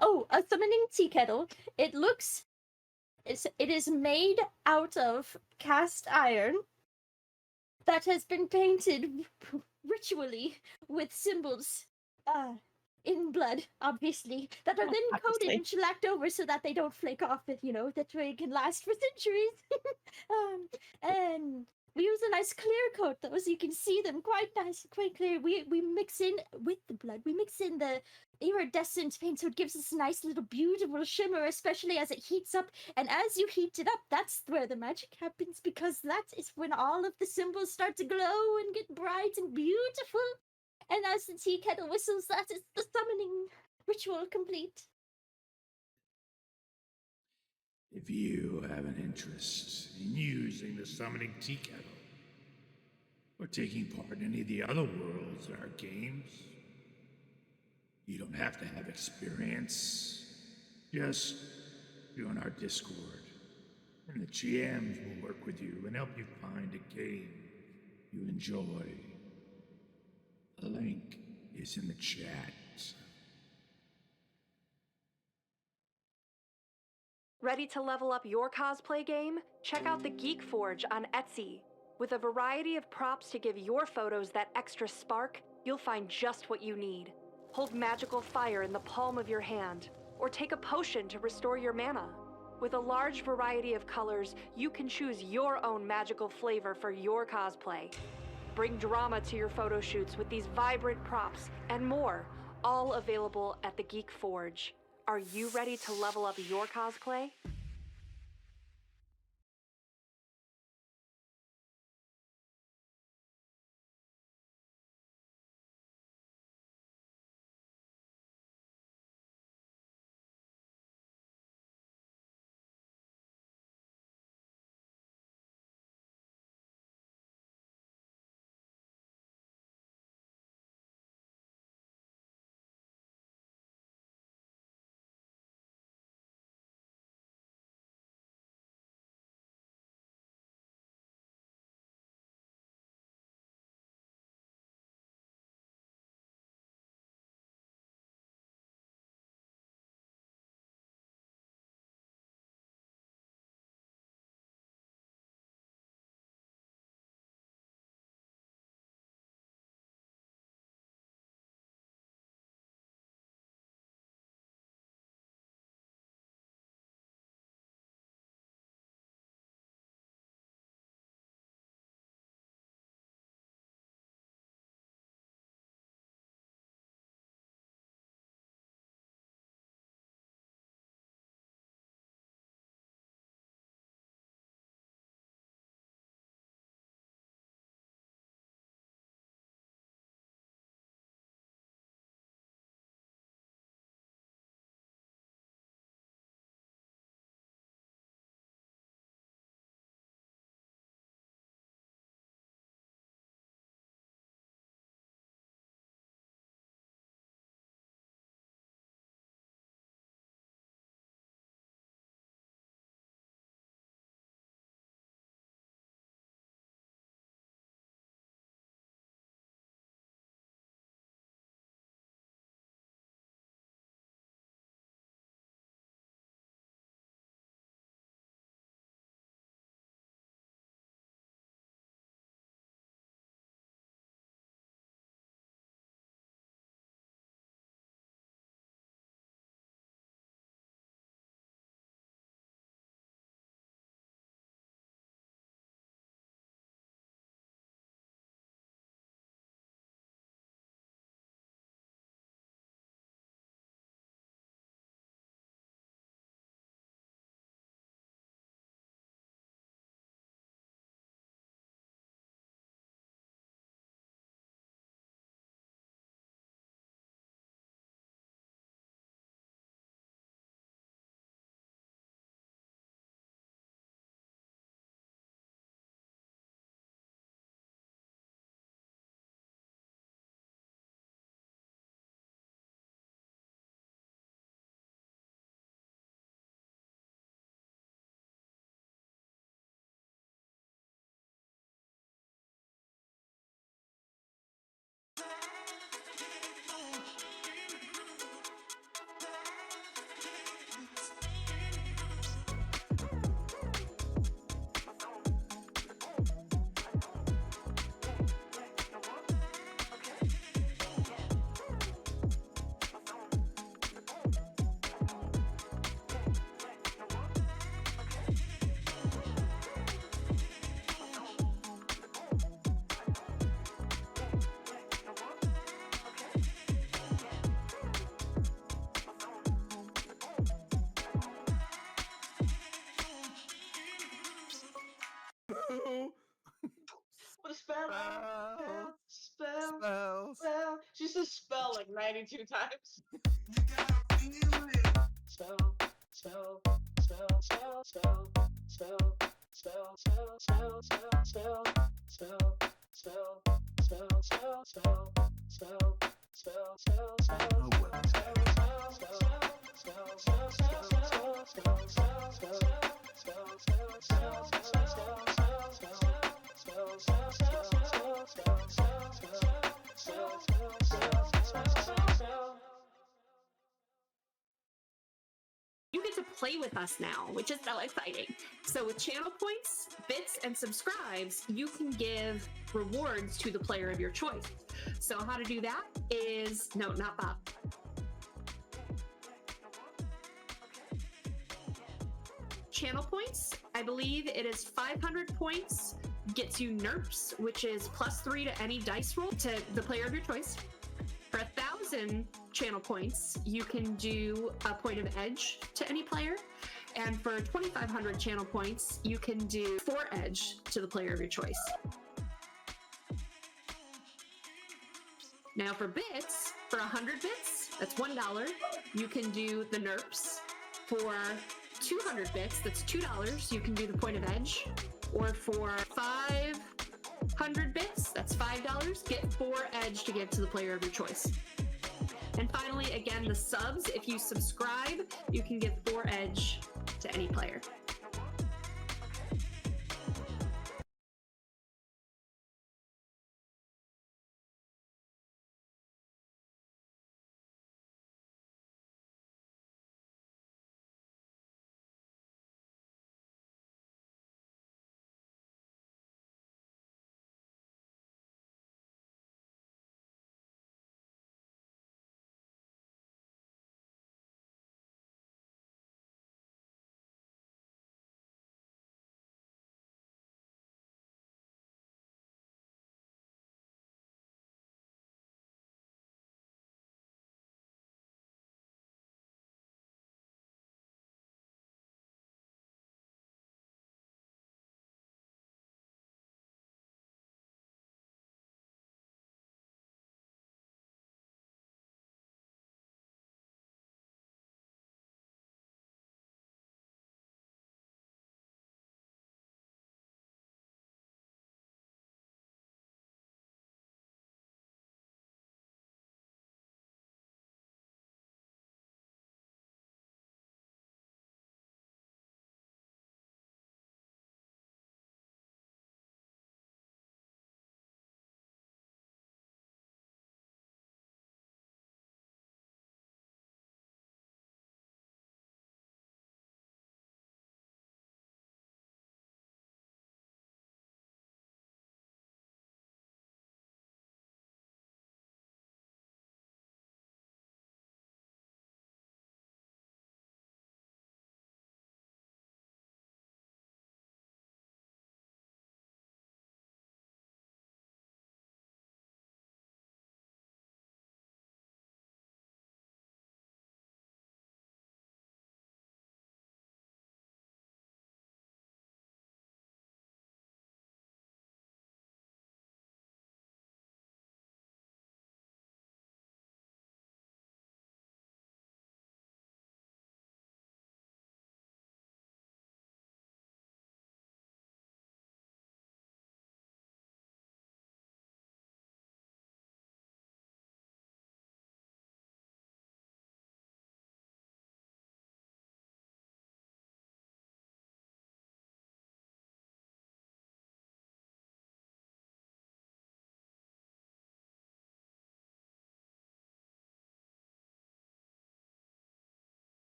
Oh, a summoning tea kettle. It is made out of cast iron that has been painted ritually with symbols in blood, obviously, that are then coated and shellacked over so that they don't flake off, that way it can last for centuries. And we use a nice clear coat, though, so you can see them quite nice, quite clear. We mix in with the blood, we mix in the iridescent paint, so it gives us a nice little beautiful shimmer, especially as it heats up. And as you heat it up, that's where the magic happens, because that is when all of the symbols start to glow and get bright and beautiful. And as the tea kettle whistles, that is the summoning ritual complete. If you have an interest in using the summoning tea kettle, or taking part in any of the other worlds in our games, you don't have to have experience. Just join our Discord, and the GMs will work with you and help you find a game you enjoy. The link is in the chat. Ready to level up your cosplay game? Check out the Geek Forge on Etsy. With a variety of props to give your photos that extra spark, you'll find just what you need. Hold magical fire in the palm of your hand, or take a potion to restore your mana. With a large variety of colors, you can choose your own magical flavor for your cosplay. Bring drama to your photo shoots with these vibrant props and more, all available at the Geek Forge. Are you ready to level up your cosplay? 92 times. You get to play with us now, which is so exciting. So with channel points, bits, and subscribes, you can give rewards to the player of your choice. So how to do that is, no, not Bob. Channel points, I believe it is 500 points, gets you NERPs, which is +3 to any dice roll to the player of your choice. For 1,000 channel points, you can do a point of edge to any player. And for 2,500 channel points, you can do 4 edge to the player of your choice. Now for bits, for 100 bits, that's $1, you can do the NERPs. For 200 bits, that's $2, you can do the point of edge. Or for 500 bits, that's $5, get 4 edge to give to the player of your choice. And finally, again, the subs, if you subscribe, you can give 4 edge to any player.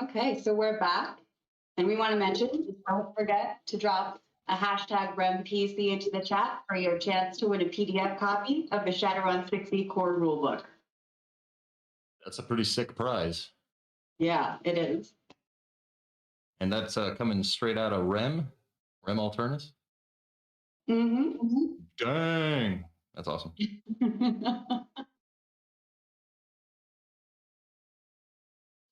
Okay, so we're back. And we want to mention, don't forget to drop a hashtag RemPC into the chat for your chance to win a PDF copy of the Shadowrun 60 core rulebook. That's a pretty sick prize. Yeah, it is. And that's coming straight out of Rem Alternis. Mm-hmm. Dang. That's awesome.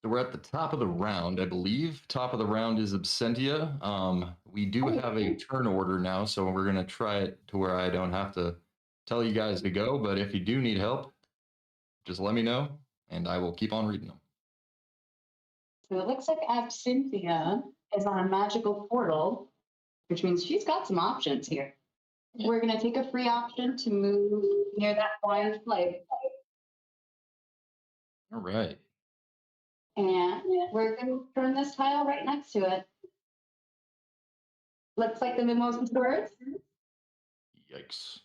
So we're at the top of the round, I believe. Top of the round is Absentia. We do have a turn order now, so we're going to try it to where I don't have to tell you guys to go. But if you do need help, just let me know, and I will keep on reading them. So it looks like Absentia is on a magical portal, which means she's got some options here. We're going to take a free option to move near that blind flag. All right. And we're going to turn this tile right next to it. Looks like the Mimosa Swords. Yikes.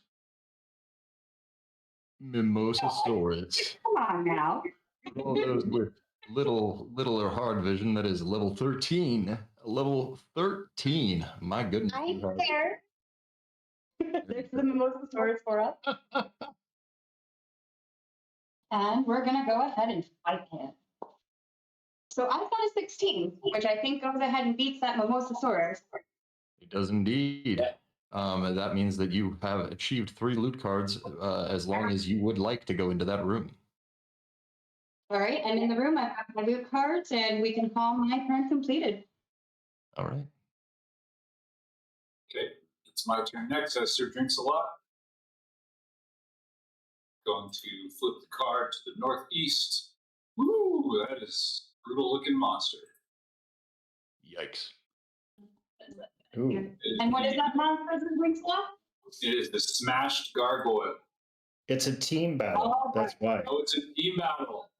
Mimosa Swords. Come on now. All those with little or hard vision, that is level 13. Level 13. My goodness. Right there. There's the Mimosa Swords for us. And we're going to go ahead and fight him. So I've got a 16, which I think goes ahead and beats that Mimosa Swords. It does indeed. That means that you have achieved 3 loot cards as long as you would like to go into that room. All right, and in the room I've got my loot cards, and we can call my turn completed. All right. Okay, it's my turn next as Sir Drinks a Lot. Going to flip the card to the northeast. Woo, that is a brutal looking monster. Yikes. Ooh. And what is that monster that brings up? It is the Smashed Gargoyle. It's a team battle. That's why. Oh, it's a team battle.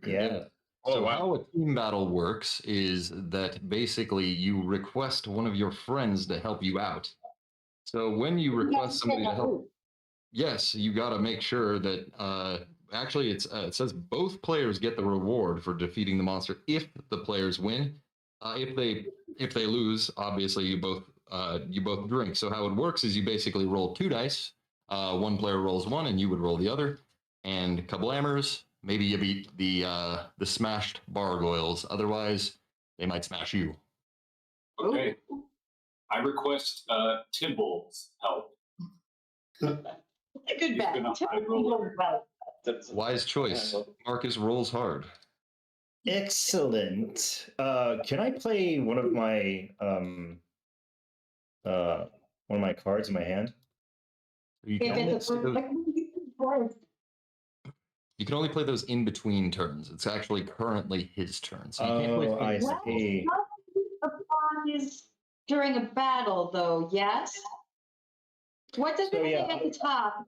Yeah. So how a team battle works is that basically you request one of your friends to help you out. So when you request somebody to help, yes, you got to make sure that actually it says both players get the reward for defeating the monster if the players win. If they lose, obviously you both drink. So how it works is you basically roll 2 dice. One player rolls 1, and you would roll the other. And kablhammers. Maybe you beat the smashed gargoyles. Otherwise, they might smash you. Okay. I request Tibble's help. A good bet. Wise choice. Marcus rolls hard. Excellent. Can I play one of my cards in my hand? You can only play those in between turns. It's actually currently his turn. So you can't play. I see. Is during a battle, though, yes? What does it say at the top?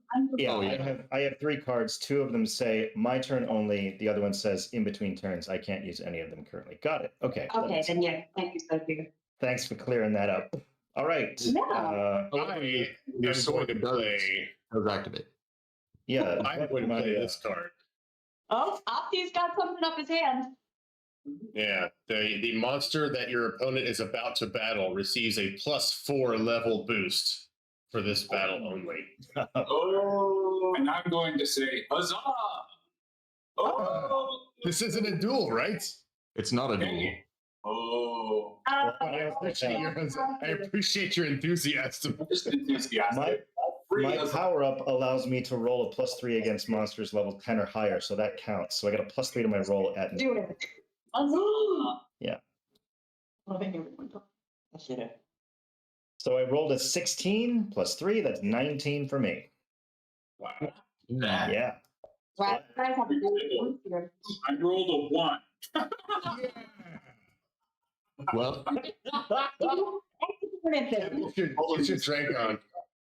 I have 3 cards. 2 of them say my turn only. The other one says in between turns. I can't use any of them currently. Got it. Okay. Okay, then yeah. Thank you, Sophie. Thanks for clearing that up. All right. You're going to play. Does activate. Yeah. I'm going to play this card. Oh, Opti's got something up his hand. Yeah, the monster that your opponent is about to battle receives a +4 level boost for this battle only. Oh, and I'm going to say huzzah! Oh, this isn't a duel, right? It's not a duel. Oh, I appreciate your enthusiasm. Just enthusiastic. My power up allows me to roll a +3 against monsters level 10 or higher, so that counts. So I got a +3 to my roll at. Do it. Yeah. Yeah. So I rolled a 16 +3. That's 19 for me. Wow. Yeah. Right. Guys have a good here. I rolled a 1. Well, Get your drink on.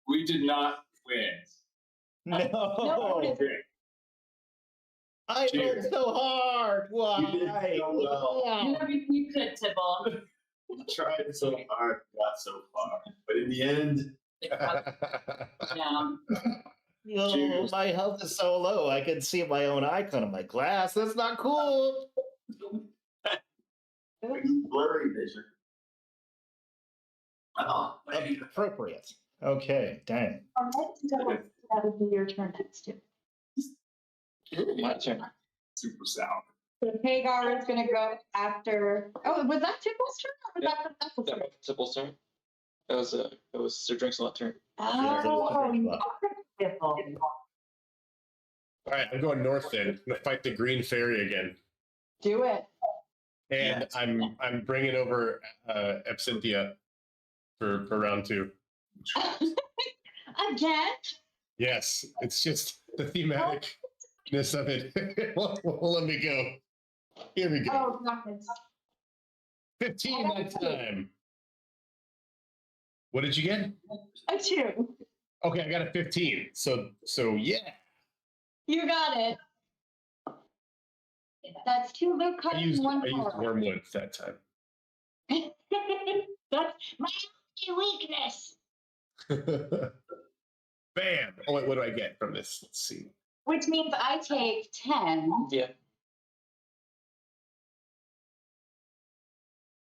We did not win. No. I rolled so hard. Why? You did so well. You could, Tibble. You tried so hard, got so far, but in the end, Yeah. Oh, my health is so low. I can see my own icon on my glass. That's not cool. Blurry vision. Oh, Appropriate. Okay, dang. All right, that would be your turn next too. My turn. Super sound. So Hagar is going to go after. Oh, was that Tipple's turn or was that the Tipple's turn? Tipple's turn. It was Sir Drink's turn. Oh, you are Tipple. All right, I'm going north then. I'm gonna fight the green fairy again, Do it. and I'm bringing over Absentia for round 2. Again? Yes, it's just the thematicness of it. won't let me go. Here we go. Oh, goodness. 15 that time. What did you get? A 2. Okay, I got a 15. So yeah. You got it. That's 2 loot I cuts used and 1 power. wormwood that time. That's my weakness. Bam! Oh wait, what do I get from this? Let's see. Which means I take 10. Yeah.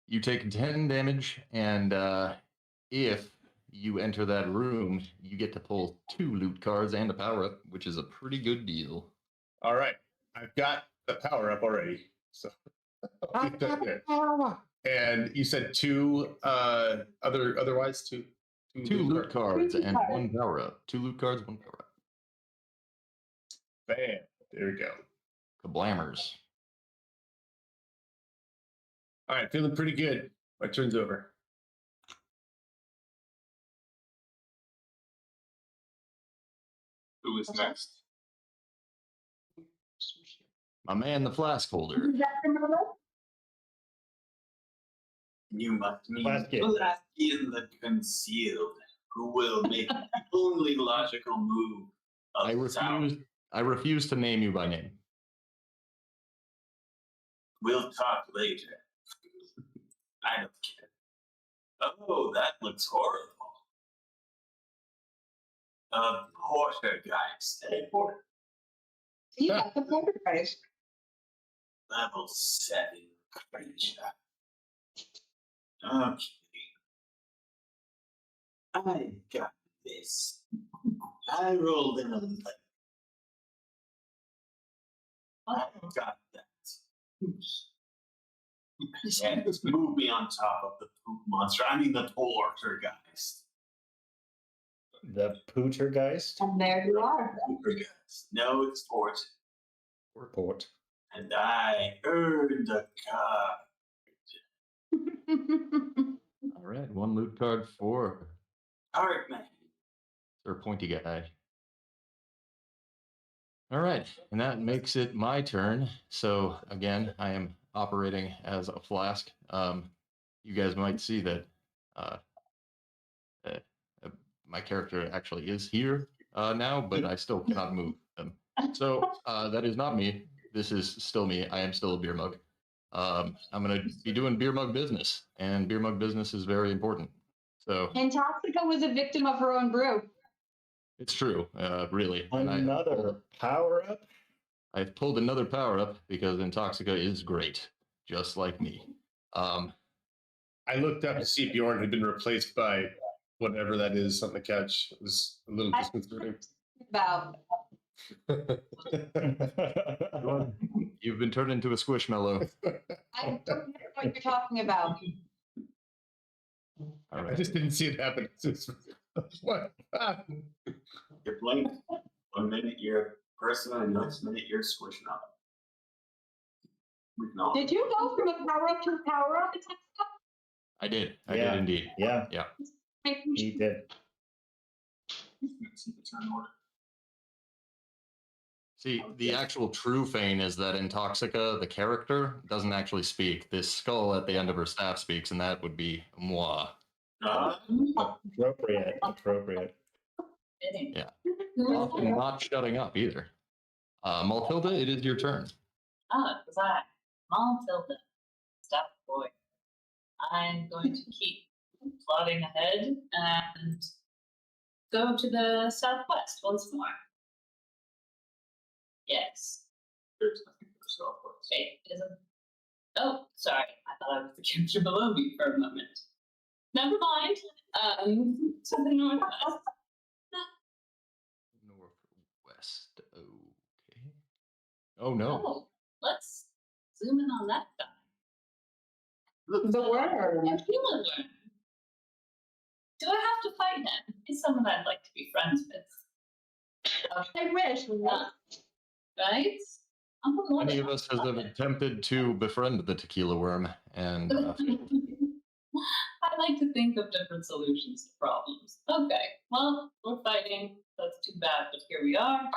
You take 10 damage, and if you enter that room, you get to pull 2 loot cards and a power up, which is a pretty good deal. All right, I've got the power up already, so I'll keep that there. And you said 2 otherwise 2 loot cards and 1 power up. 2 loot cards, 1 power up. Bam! There we go. Kablammers. All right, feeling pretty good. My turn's over. Who is next? My man, the flask holder. Is that the number? You must mean Flask it. in the concealed, who will make the only logical move of I refuse to name you by name. We'll talk later. I don't care. Oh, that looks horrible. A portergeist. You got the poltergeist. Level 7 creature. Okay. I got this. I rolled in a 11. I got that. Yeah, just move me on top of the poop monster. I mean the poltergeist. The Pootergeist? And there you are. Poltergeist. No, it's port. Or port. And I earned a card. All right, 1 loot card for Heartman. Sir Pointy Guy. All right, and that makes it my turn. So again, I am operating as a flask. You guys might see that my character actually is here now, but I still cannot move them. So that is not me. This is still me. I am still a beer mug. I'm going to be doing beer mug business, and beer mug business is very important. So Intoxica was a victim of her own brew. it's true, really. Another power up? I've pulled another power up because Intoxica is great, just like me. I looked up to see Bjorn had been replaced by whatever that is on the couch. It was a little disconcerting. About. You've been turned into a squishmallow. I don't know what you're talking about. All right. I just didn't see it happen. What? You're blank. 1 minute you're a person, and the next minute you're squishing up. We can all. Did you go from a power up to a power up? I did. I did indeed. Yeah. Yeah. He did. See, the actual true feign is that Intoxica, the character, doesn't actually speak. This skull at the end of her staff speaks, and that would be moi. Appropriate. Appropriate. Yeah. I'm not shutting up either. Maltilda, it is your turn. Oh, it was I. Maltilda. Stout boy. I'm going to keep plodding ahead and go to the southwest once more. Yes. There's nothing for southwest. Wait, isn't Oh, sorry. I thought I was the character below me for a moment. Never mind. To the northwest. Northwest. Okay. Oh no. Oh, let's zoom in on that guy. The worm. Tequila worm. Do I have to fight him? He's someone I'd like to be friends with. I wish. Right? I'm a Many of us have attempted to befriend the tequila worm, and I like to think of different solutions to problems. Okay, well, we're fighting. That's too bad, but here we are.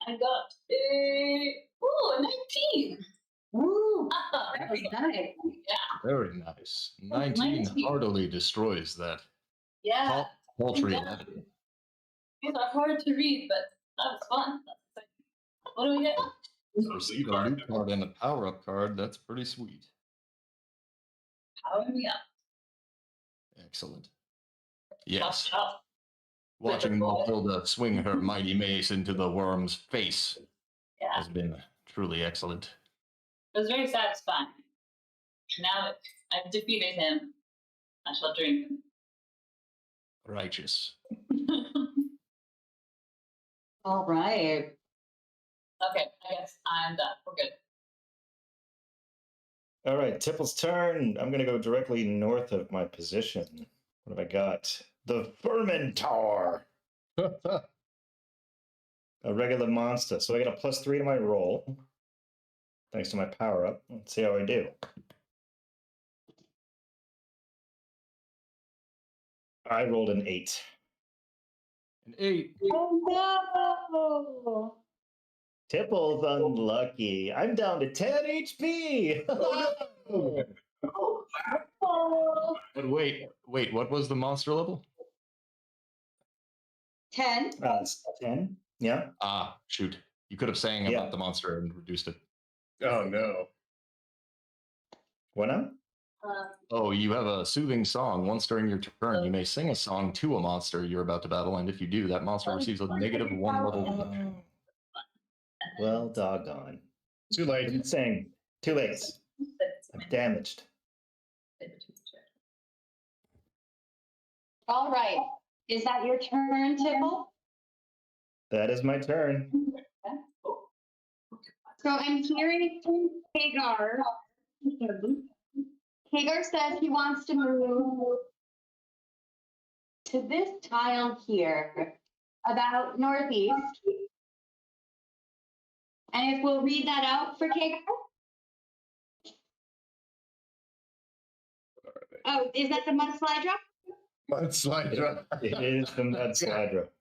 I got a 19. Woo! Very nice. Yeah. very nice. 19 heartily destroys that Yeah. paltry Yeah. 11. These are hard to read, but that was fun. What do we get? Receive a loot card and a power-up card. That's pretty sweet. Power me up. Excellent. Yes. Tough. Watching Matilda swing her mighty mace into the worm's face has been truly excellent. It was very satisfying. Now that I've defeated him, I shall drink him. Righteous. All right. Okay, I guess I'm done. We're good. All right, Tipple's turn. I'm going to go directly north of my position. What have I got? The Fermentor. A regular monster. So I get a +3 to my roll. Thanks to my power up. Let's see how I do. I rolled an 8. An 8. Oh no! Tipple's unlucky. I'm down to 10 HP. But wait, what was the monster level? 10. It's 10. Yeah. Ah, shoot. You could have sang about the monster and reduced it. Oh, no. What now? Oh, you have a soothing song. Once during your turn, you may sing a song to a monster you're about to battle, and if you do, that monster receives a -1 level. Well, doggone. Too late. I'm saying too late. I'm damaged. All right. Is that your turn, Tipple? That is my turn. So I'm hearing Hagar. Hagar says he wants to move to this tile here, about northeast. And if we'll read that out for Hagar. Oh, is that the mudslide drop? Mudslide drop. It is the mudslide drop.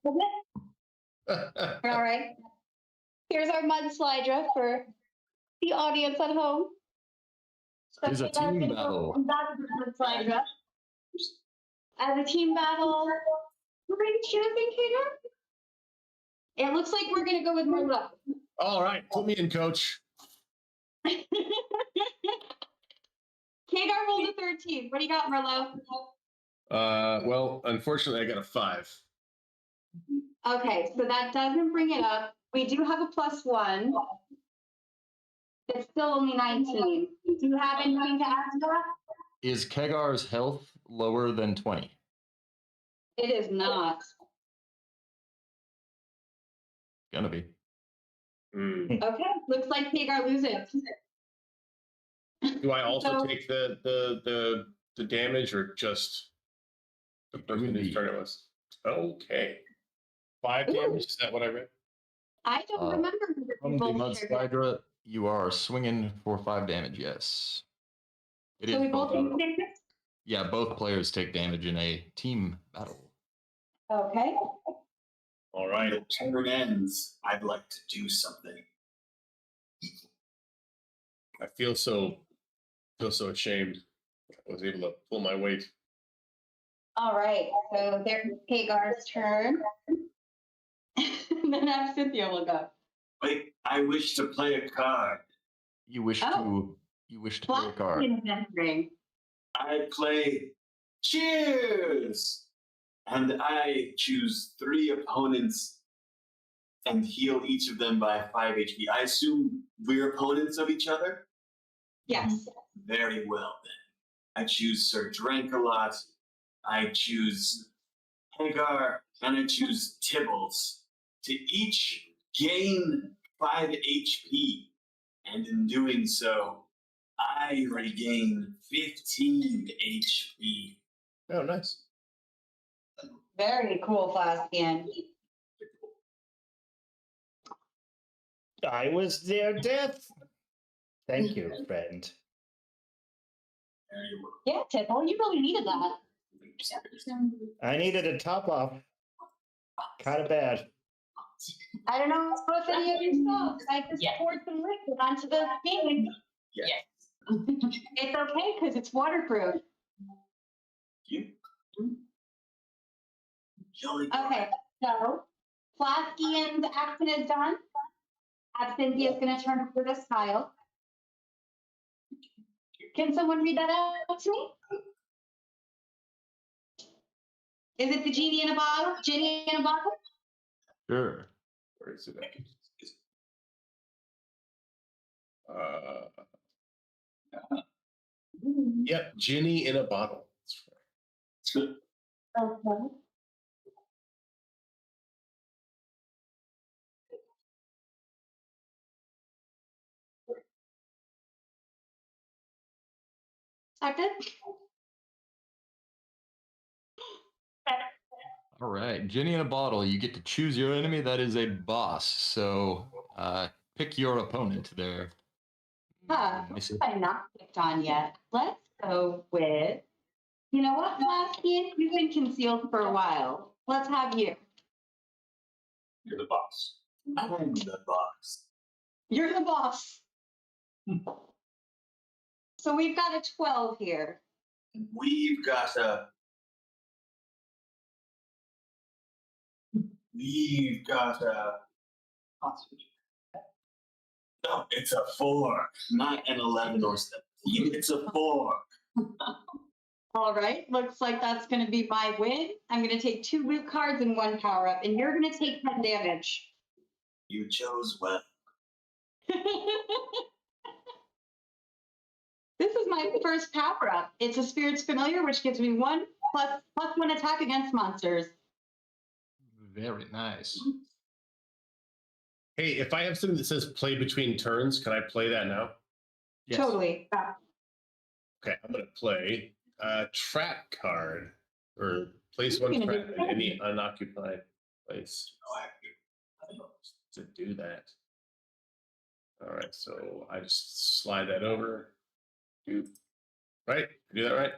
All right. Here's our mudslide for the audience at home. It is a team battle. That's the mudslide. As a team battle, who are you choosing, Hagar? It looks like we're going to go with Merlot. All right, put me in, coach. Hagar rolled a 13. What do you got, Merlot? Well, unfortunately, I got a 5. Okay, so that doesn't bring it up. We do have a +1. It's still only 19. Do you have anything to add to that? Is Kegar's health lower than 20? It is not. Gonna be. Okay, looks like Hagar loses. Do I also So- take the damage or just the person whose turn it was? Okay. 5 damage, is that what I read? I don't remember. From the Mudslidra, you are swinging for 5 damage, yes. It So is we both take damage? Yeah, both players take damage in a team battle. Okay. All right. When the turn ends, I'd like to do something. I feel so ashamed. I was able to pull my weight. All right, so there's Hagar's turn. And then Absynthia will go. Wait, I wish to play a card. You wish to play a card. Black ring. I play Cheers! and I choose 3 opponents and heal each of them by 5 HP. I assume we're opponents of each other? Yes. Very well, then. I choose Sir Drankalot, I choose Hagar, and I choose Tibbles to each gain 5 HP. And in doing so, I regain 15 HP. Oh, nice. Very cool, Flaskian. I was their death. Thank you, friend. Yeah, Tipple, you really needed that. I needed a top off. Kind of bad. I don't know if any of you saw, I just poured some liquid onto the game. Yes. It's okay because it's waterproof. Okay, so Flaskian's action is done. Absinthe is going to turn over this tile. Can someone read that out to me? Is it the genie in a bottle? Genie in a bottle? Sure. Where is it? Yep, Ginny in a bottle. Okay. Second. All right, Ginny in a bottle. You get to choose your enemy. That is a boss. So pick your opponent there. I'm not picked on yet. Let's go with, you know what, Flaskian? You've been concealed for a while. Let's have you. You're the boss. I'm the boss. You're the boss. So we've got a 12 here. We've got a no, it's a 4, not an 11 or 17. It's a 4. All right, looks like that's going to be my win. I'm going to take 2 root cards and 1 power up, and you're going to take 10 damage. You chose well. This is my first power up. It's a Spirit's Familiar, which gives me 1 plus 1 attack against monsters. Very nice. Hey, if I have something that says play between turns, can I play that now? Yes. Totally. Okay, I'm going to play a trap card, or place 1 trap in any unoccupied place. To do that. All right, so I just slide that over. Right? Do that right?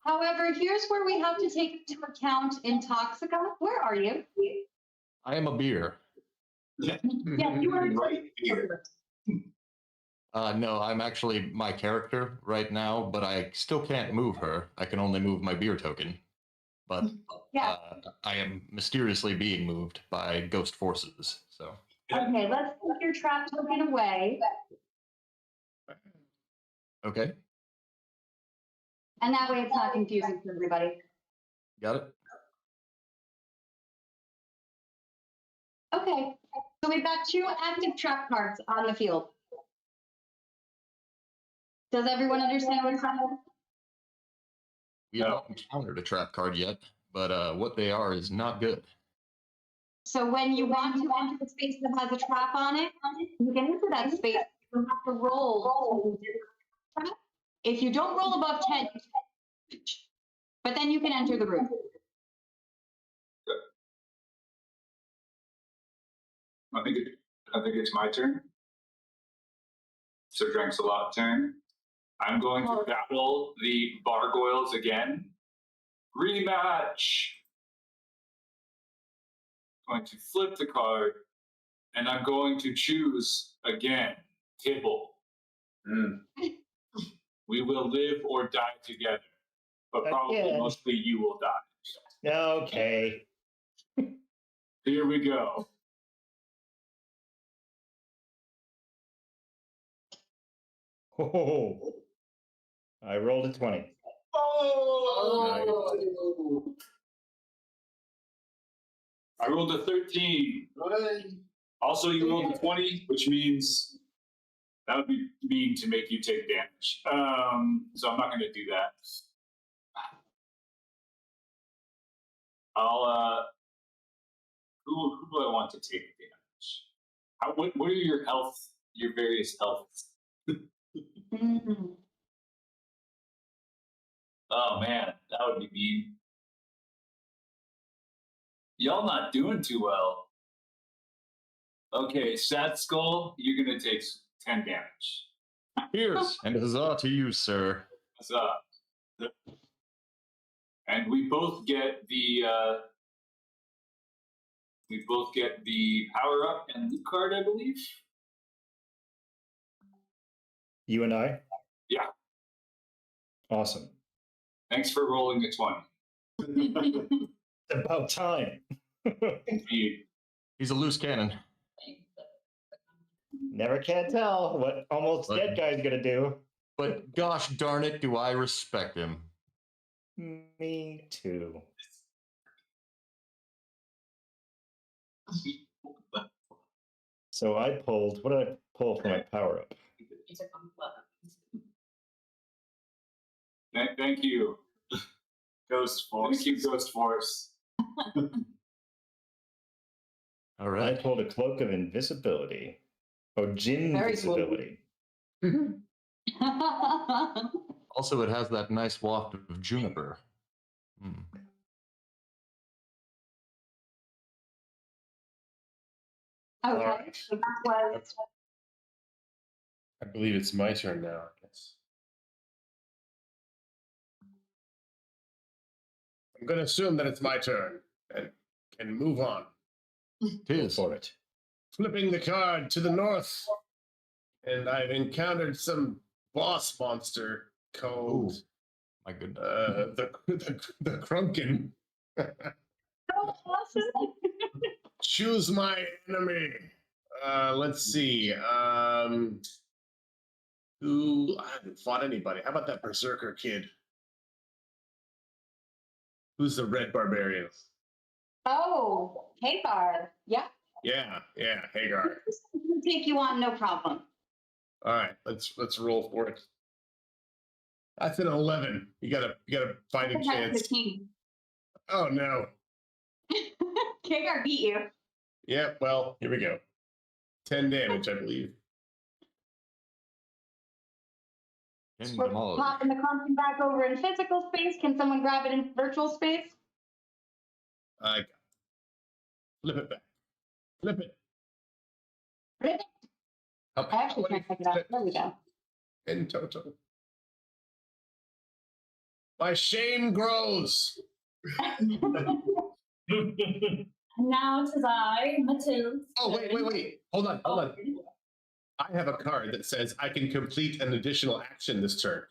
However, here's where we have to take into account Intoxica. Where are you? I am a beer. Yeah, you are right here. No, I'm actually my character right now, but I still can't move her. I can only move my beer token. But I am mysteriously being moved by ghost forces. So Okay, let's put your trap token away. okay, And that way it's not confusing for everybody. got it. Okay, so we've got 2 active trap cards on the field. Does everyone understand what's happening? We have not encountered a trap card yet, but what they are is not good. So when you want to enter the space that has a trap on it, you can enter that space. You have to roll. If you don't roll above 10, but then you can enter the room. I think it's my turn. So Drinks a Lot turn. I'm going to battle the gargoyles again. Rematch. Going to flip the card, and I'm going to choose again Tibble. We will live or die together, but probably mostly you will die. Okay. Here we go. Oh, I rolled a 20. Oh! I rolled a 13. Also, you rolled a 20, which means that would be mean to make you take damage. So I'm not going to do that. I'll, who do I want to take damage? What are your various healths? Oh man, that would be mean. Y'all not doing too well. Okay, Sad Skull, you're gonna take 10 damage. Cheers and huzzah to you, sir. Huzzah. And we both get the power up and loot card, I believe. You and I? Yeah. Awesome. Thanks for rolling a 20. About time. He's a loose cannon. Never can tell what almost dead guy's gonna do. But gosh darn it, do I respect him. Me too. So I pulled, what did I pull for my power up? Thank you, Ghost Force. Thank you, Ghost Force. All right. I pulled a cloak of invisibility. Oh, Jin invisibility. Also, it has that nice waft of juniper. Okay, so that was. I believe it's my turn now, I guess. I'm going to assume that it's my turn and can move on. Tis. For it. Flipping the card to the north, and I've encountered some boss monster called my goodness. the Krunken. Choose my enemy. Let's see. Who? I haven't fought anybody. How about that Berserker kid? Who's the red barbarian? Oh, Hagar. Yeah. Yeah, Hagar. Take you on, no problem. All right, let's roll for it. That's an 11. You gotta fighting chance. Oh no. Hagar beat you. Yeah, well, here we go. 10 damage, I believe. We're popping the Crumpkin back over in physical space. Can someone grab it in virtual space? I got it. Flip it back. Flip it. Flip it. I actually can't pick it up. There we go. In total. My shame grows. Now it is I, Matilda. Oh, wait. Hold on. I have a card that says I can complete an additional action this turn.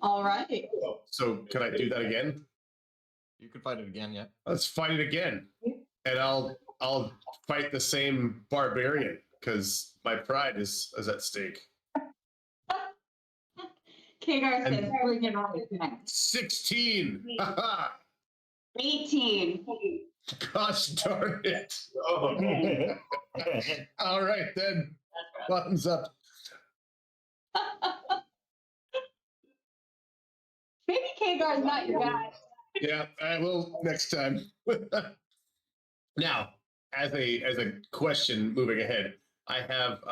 All right. So can I do that again? You can fight it again, yeah. Let's fight it again. And I'll fight the same barbarian because my pride is at stake. Hagar says, bring it on. 16. 18. Gosh darn it. Oh. All right, then. Bottoms up. Maybe Hagar's not your guy. Yeah, I will next time. Now, as a question moving ahead, I have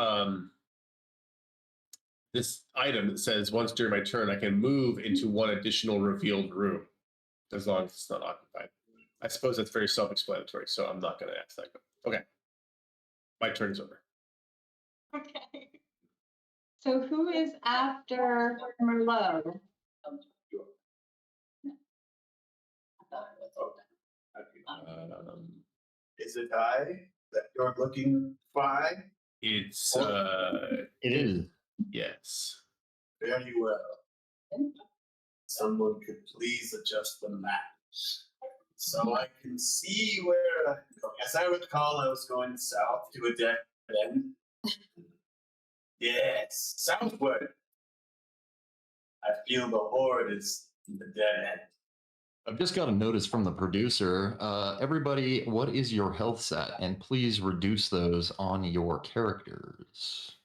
this item that says once during my turn I can move into one additional revealed room as long as it's not occupied. I suppose that's very self-explanatory, so I'm not going to ask that. Okay. My turn is over. Okay. So who is after Merlot? Is it I that you're looking by? It's it is. Yes. Very well. Someone could please adjust the map so I can see where I'm going. As I recall, I was going south to a dead end. Yes, southward. I feel the horde is in the dead end. I've just got a notice from the producer. Everybody, what is your health stat? And please reduce those on your characters.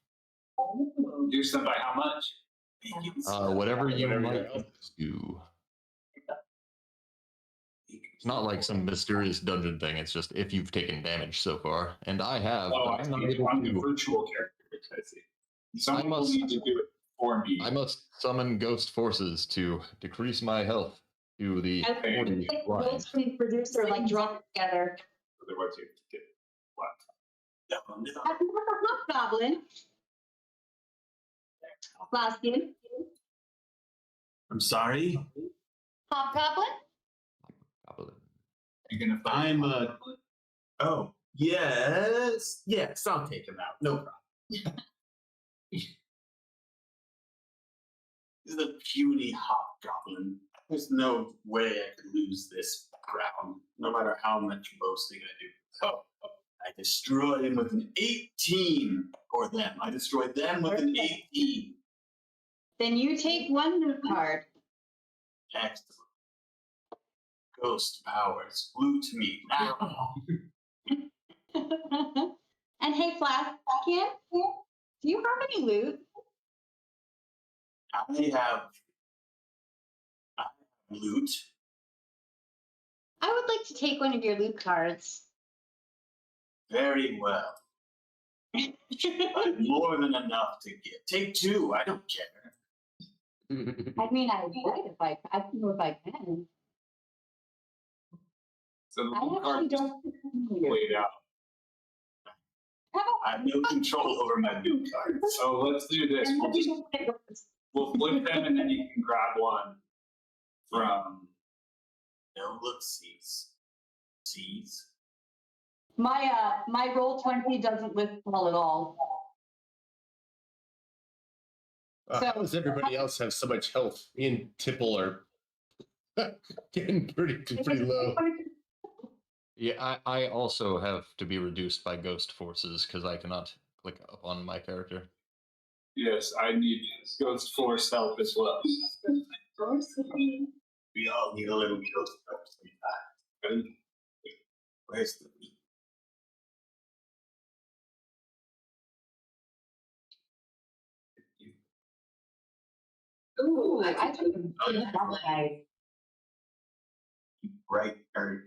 Reduce them by how much? Whatever you Whatever might your health do. It's not like some mysterious dungeon thing. It's just if you've taken damage so far. And I have. Oh, but I I'm not see. able On the to. virtual character. I see. Someone will need to do it for me. I must summon ghost forces to decrease my health to the 40 line. Ghost and producer like drawn together. Otherwise, you have to get what? Hobgoblin. Flaskian. I'm sorry. Hobgoblin. You're gonna I'm Oh, yes. Yes, I'll take him out. No problem. This is a puny hobgoblin. There's no way I could lose this ground, no matter how much boasting I do. Oh, I destroyed him with an 18, or them. I destroyed them with an 18. Then you take one loot card. Excellent. Ghost powers, loot me now. And hey, Flaskian, do you have any loot? I have loot. I would like to take one of your loot cards. Very well. I have more than enough to get. Take two. I don't care. I mean, I would if I can if I can. So the I blue actually card just don't. laid out. I have no control over my loot cards. So let's do this. We'll flip them and then you can grab one from. No look-sees. Sees. My roll 20 doesn't list well at all. How does everybody else have so much health? Me and Tipple are getting pretty low. Yeah, I also have to be reduced by ghost forces because I cannot click up on my character. Yes, I need Ghost Force help as well. We all need a little ghost help sometimes. Where's the meat? Ooh, I took that guy. Right, or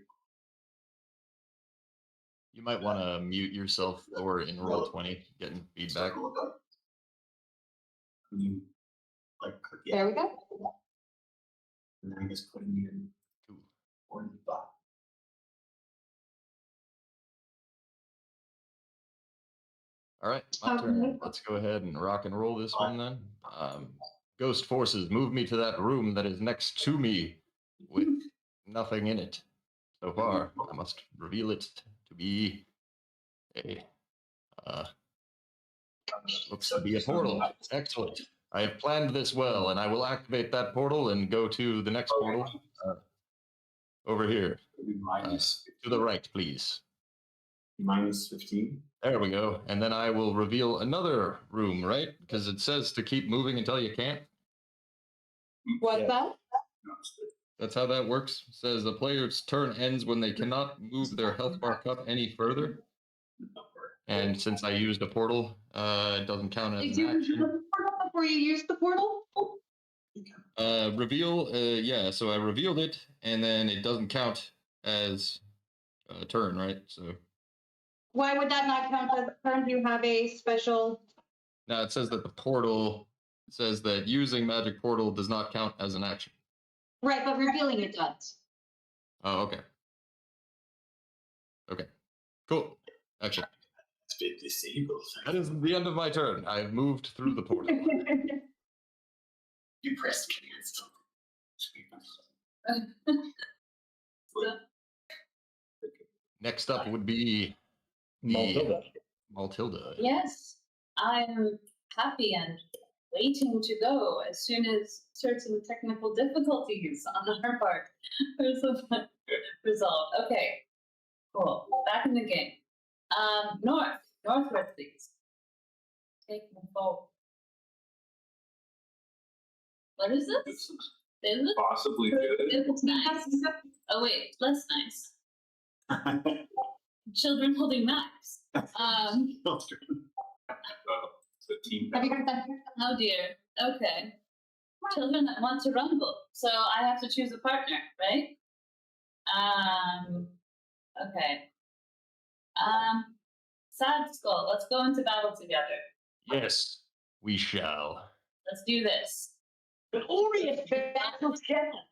You might want to mute yourself or in roll 20, getting feedback. Like, There we go. And then I guess putting me in 45. All right, my turn. Let's go ahead and rock and roll this one then. Ghost forces, move me to that room that is next to me with nothing in it so far. I must reveal it to be a looks to be a portal. Excellent. I have planned this well, and I will activate that portal and go to the next portal over here. To the right, please. Minus 15. There we go. And then I will reveal another room, right? Because it says to keep moving until you can't. What's that? That's how that works. It says the player's turn ends when they cannot move their health bar cup any further. And since I used a portal, it doesn't count as Did an you action. use the portal before you used the portal? Reveal, yeah, so I revealed it, and then it doesn't count as a turn, right? So Why would that not count as a turn? Do you have a special? now it says that the portal, it says that using magic portal does not count as an action. Right, but revealing it does. Oh, okay. Okay, cool. Excellent. It's been disabled. That is the end of my turn. I have moved through the portal. You pressed cancel. Next up would be Maltilda. Maltilda. Yes, I'm happy and waiting to go as soon as certain technical difficulties on our part are resolved. Okay, cool. Back in the game. Northward, please. Take me forward. What is this? They look Possibly good. It looks nice. Oh wait, less nice. Children holding knives. It's a team. Have you got that? Oh dear. Okay. Children that want to rumble. So I have to choose a partner, right? Okay. Sad Skull, let's go into battle together. Yes, we shall. Let's do this. Glorious battle together.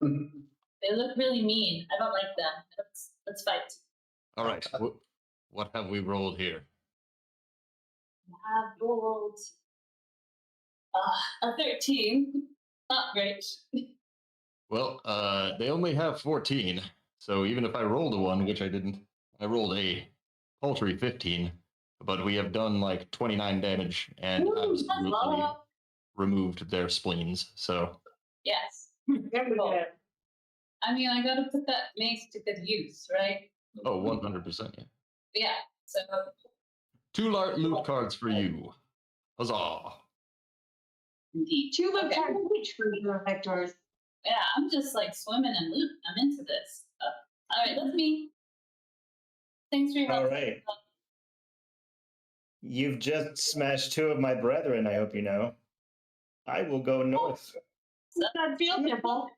They look really mean. I don't like them. Let's fight. All right. What have we rolled here? I have rolled a 13. Not great. Well, they only have 14, so even if I rolled a 1, which I didn't, I rolled a paltry 15, but we have done like 29 damage and absolutely removed their spleens, so... Yes. Cool. I mean, I gotta put that mace to good use, right? Oh, 100%, yeah. Yeah, so... 2 loot cards for you. Huzzah! Indeed. 2 loot cards each for your victors. Yeah, I'm just like swimming in loot. I'm into this. All right, that's me. Thanks for your help. All right. You've just smashed 2 of my brethren, I hope you know. I will go north. That feels simple.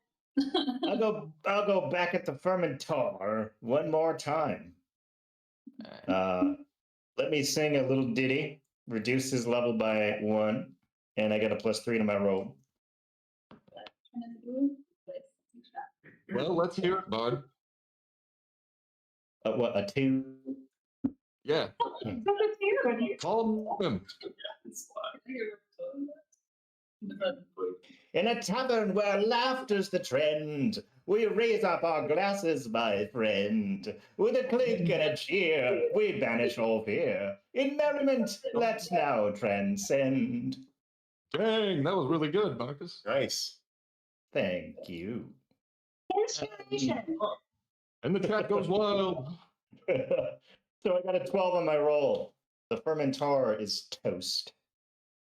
I'll go back at the Fermentor one more time. Let me sing a little ditty. Reduce his level by 1, and I got a +3 to my roll. Well, let's hear it, bud. What, a 2? Yeah. Call him. In a tavern where laughter's the trend, we raise up our glasses, my friend. With a clink and a cheer, we banish all fear. In merriment, let's now transcend. Dang, that was really good, Marcus. Nice. Thank you. Inspiration. And the chat goes wild. So I got a 12 on my roll. The Fermentor is toast.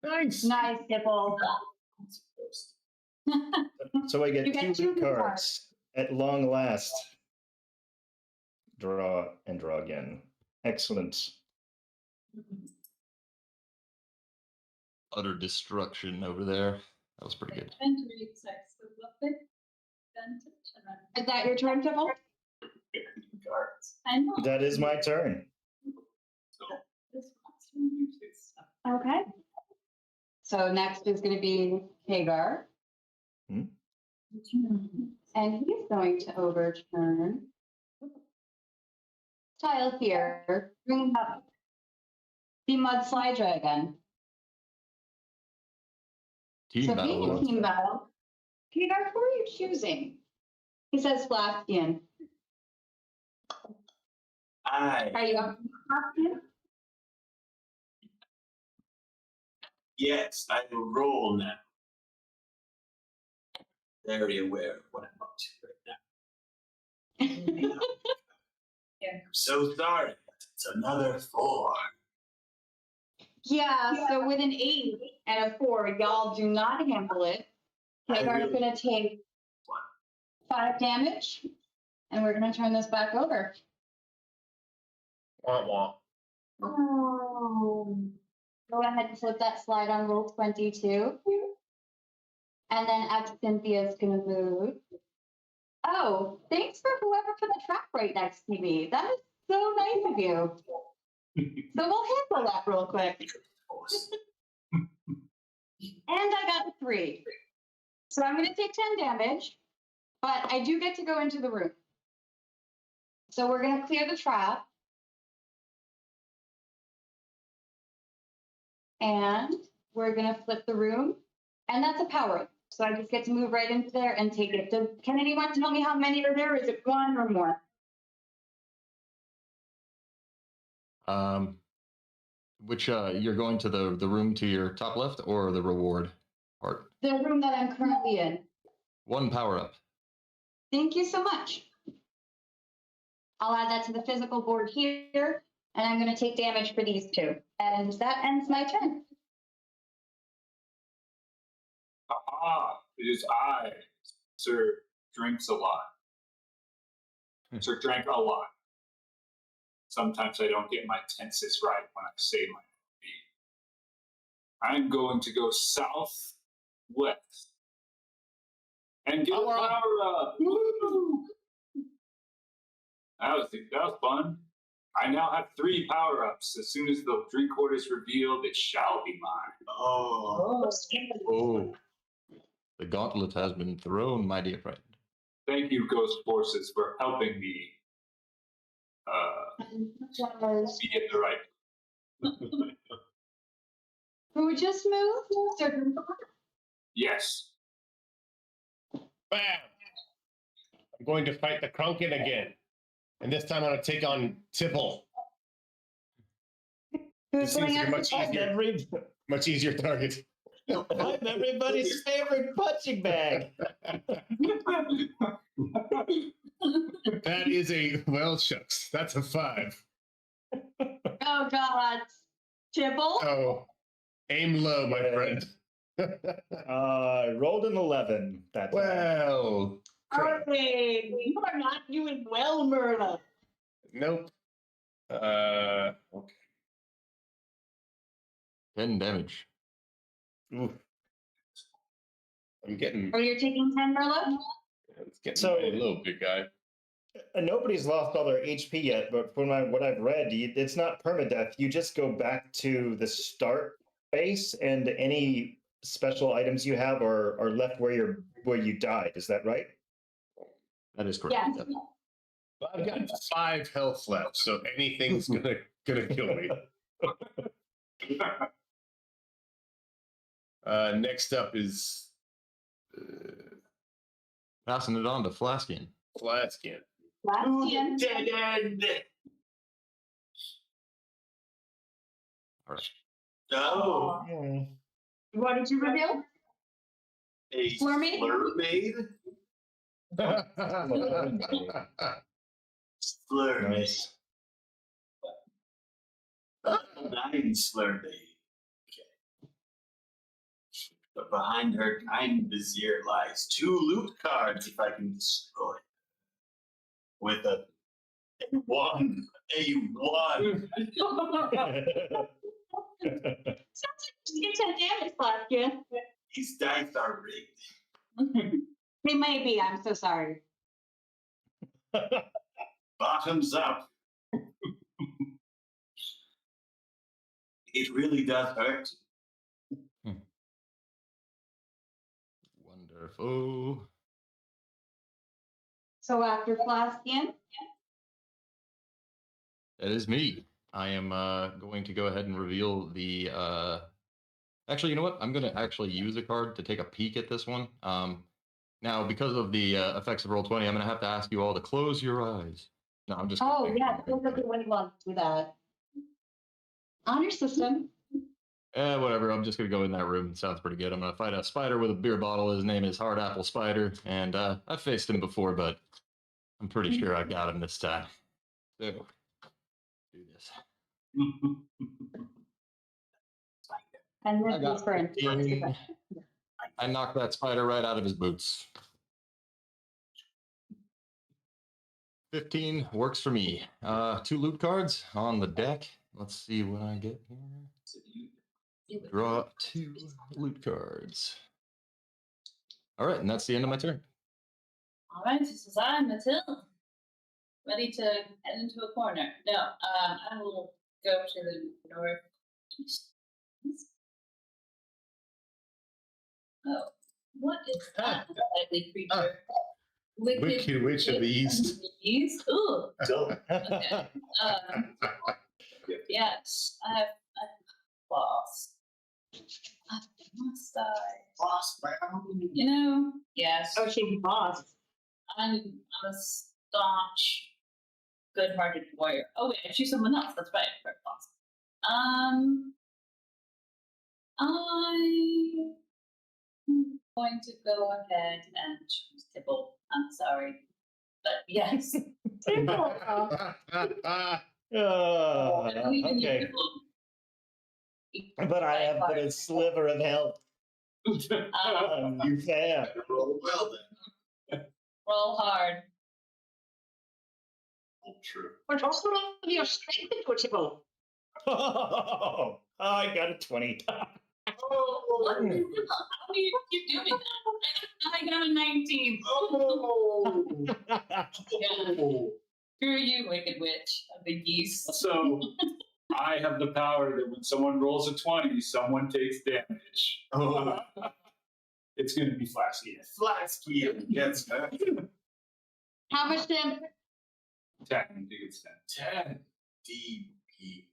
Nice. Nice, Dipple. So I get You 2 get 2 loot loot cards at long last. Draw and draw again. Excellent. Utter destruction over there. That was pretty good. Is that your turn, Dipple? I know. That is my turn. Okay. So next is going to be Hagar. Hmm? And he's going to overturn tile here. Bring up the Mudslide Dragon. Team So battle. being a team battle, Hagar, who are you choosing? He says Flastian. Are you up for Flastian? Yes, I will roll now. Very aware of what I'm up to right now. I'm so sorry. It's another 4. Yeah, so with an 8 and a 4, y'all do not handle it. Hagar's going to take 5 damage, and we're going to turn this back over. Womp womp. Oh. Go ahead and flip that slide on roll 22. And then Cynthia's going to move. Oh, thanks for whoever put the trap right next to me. That is so nice of you. So we'll handle that real quick. And I got a 3. So I'm going to take 10 damage, but I do get to go into the room. So we're going to clear the trap. And we're going to flip the room. And that's a power up. So I just get to move right into there and take it. Can anyone tell me how many are there? Is it 1 or more? Which you're going to the room to your top left or the reward part? The room that I'm currently in. 1 power up. Thank you so much. I'll add that to the physical board here, and I'm going to take damage for these 2. And that ends my turn. It is I, Sir Drinks a Lot. Sir Drank a Lot. Sometimes I don't get my tenses right when I say my name. I'm going to go southwest and get a power up. Woo! That was fun. I now have 3 power-ups. As soon as the drink order is revealed, it shall be mine. Oh. The gauntlet has been thrown, my dear friend. Thank you, Ghost Forces, for helping me be in the right. Who just moved? Yes. Bam! I'm going to fight the Krunkin again. And this time I'm going to take on Tipple. This seems like a much easier target. I'm everybody's favorite punching bag. That is a, well, shucks. That's a 5. Oh, God. Tipple? Oh, aim low, my friend. I rolled an 11. That well, Okay, you are not doing well, Merla. Nope. Okay. 10 damage. Ooh. I'm getting. Oh, you're taking 10, Merla? It's getting So- a little big guy. Nobody's lost all their HP yet, but from what I've read, it's not permadeath. You just go back to the start base, and any special items you have are left where you died. Is that right? That is correct. Yes. Well, I've got 5 health left, so anything's gonna kill me. Next up is passing it on to Flaskian. Flaskian. Flaskian. Dead end. All right. Oh, What did you reveal? a Slurmaid? Slurmaid? Slurmaid. Nice. 9 Slurmaid. Okay. But behind her kind vizier lies 2 loot cards if I can destroy them. With a 1. A 1. Sounds like you get 10 damage, Flaskian. These dice are rigged. They may be, I'm so sorry. Bottoms up. It really does hurt. Wonderful. So after Flaskian, That is me. I am going to go ahead and reveal the. Actually, you know what? I'm going to actually use a card to take a peek at this one. Now, because of the effects of Roll20, I'm going to have to ask you all to close your eyes. No, I'm just. oh kidding. yeah, those are the one ones with that. Honor system. Whatever. I'm just going to go in that room. It sounds pretty good. I'm going to fight a spider with a beer bottle. His name is Hard Apple Spider. And I've faced him before, but I'm pretty sure I got him this time. So, do this. And I this got is for 15. I knocked that spider right out of his boots. 15 works for me. 2 loot cards on the deck. Let's see what I get here. Draw 2 loot cards. All right, and that's the end of my turn. All right, this is I, Matilda. Ready to head into a corner. No, I will go to the north. Oh, what is that ugly creature? Wicked Witch of the East. East? Ooh. Okay. Yes, I have boss. Must I? Boss round. You know, yes. Oh, she's boss. I'm a staunch, good-hearted warrior. Oh wait, I choose someone else. That's right, for boss. I'm going to go ahead and choose Tibble. I'm sorry, but yes. Tibble. Okay. But I have but a sliver of health. You fair. Roll well then. Roll hard. Oh, true. But also your strength into a table. Oh, I got a 20. What the hell? How do you keep doing that? I got a 19. Oh. Yeah. Screw you, wicked witch of the geese. So I have the power that when someone rolls a 20, someone takes damage. Oh. It's going to be Flasky. Flasky gets that. How much damage? 10. I think it's 10. 10 DP.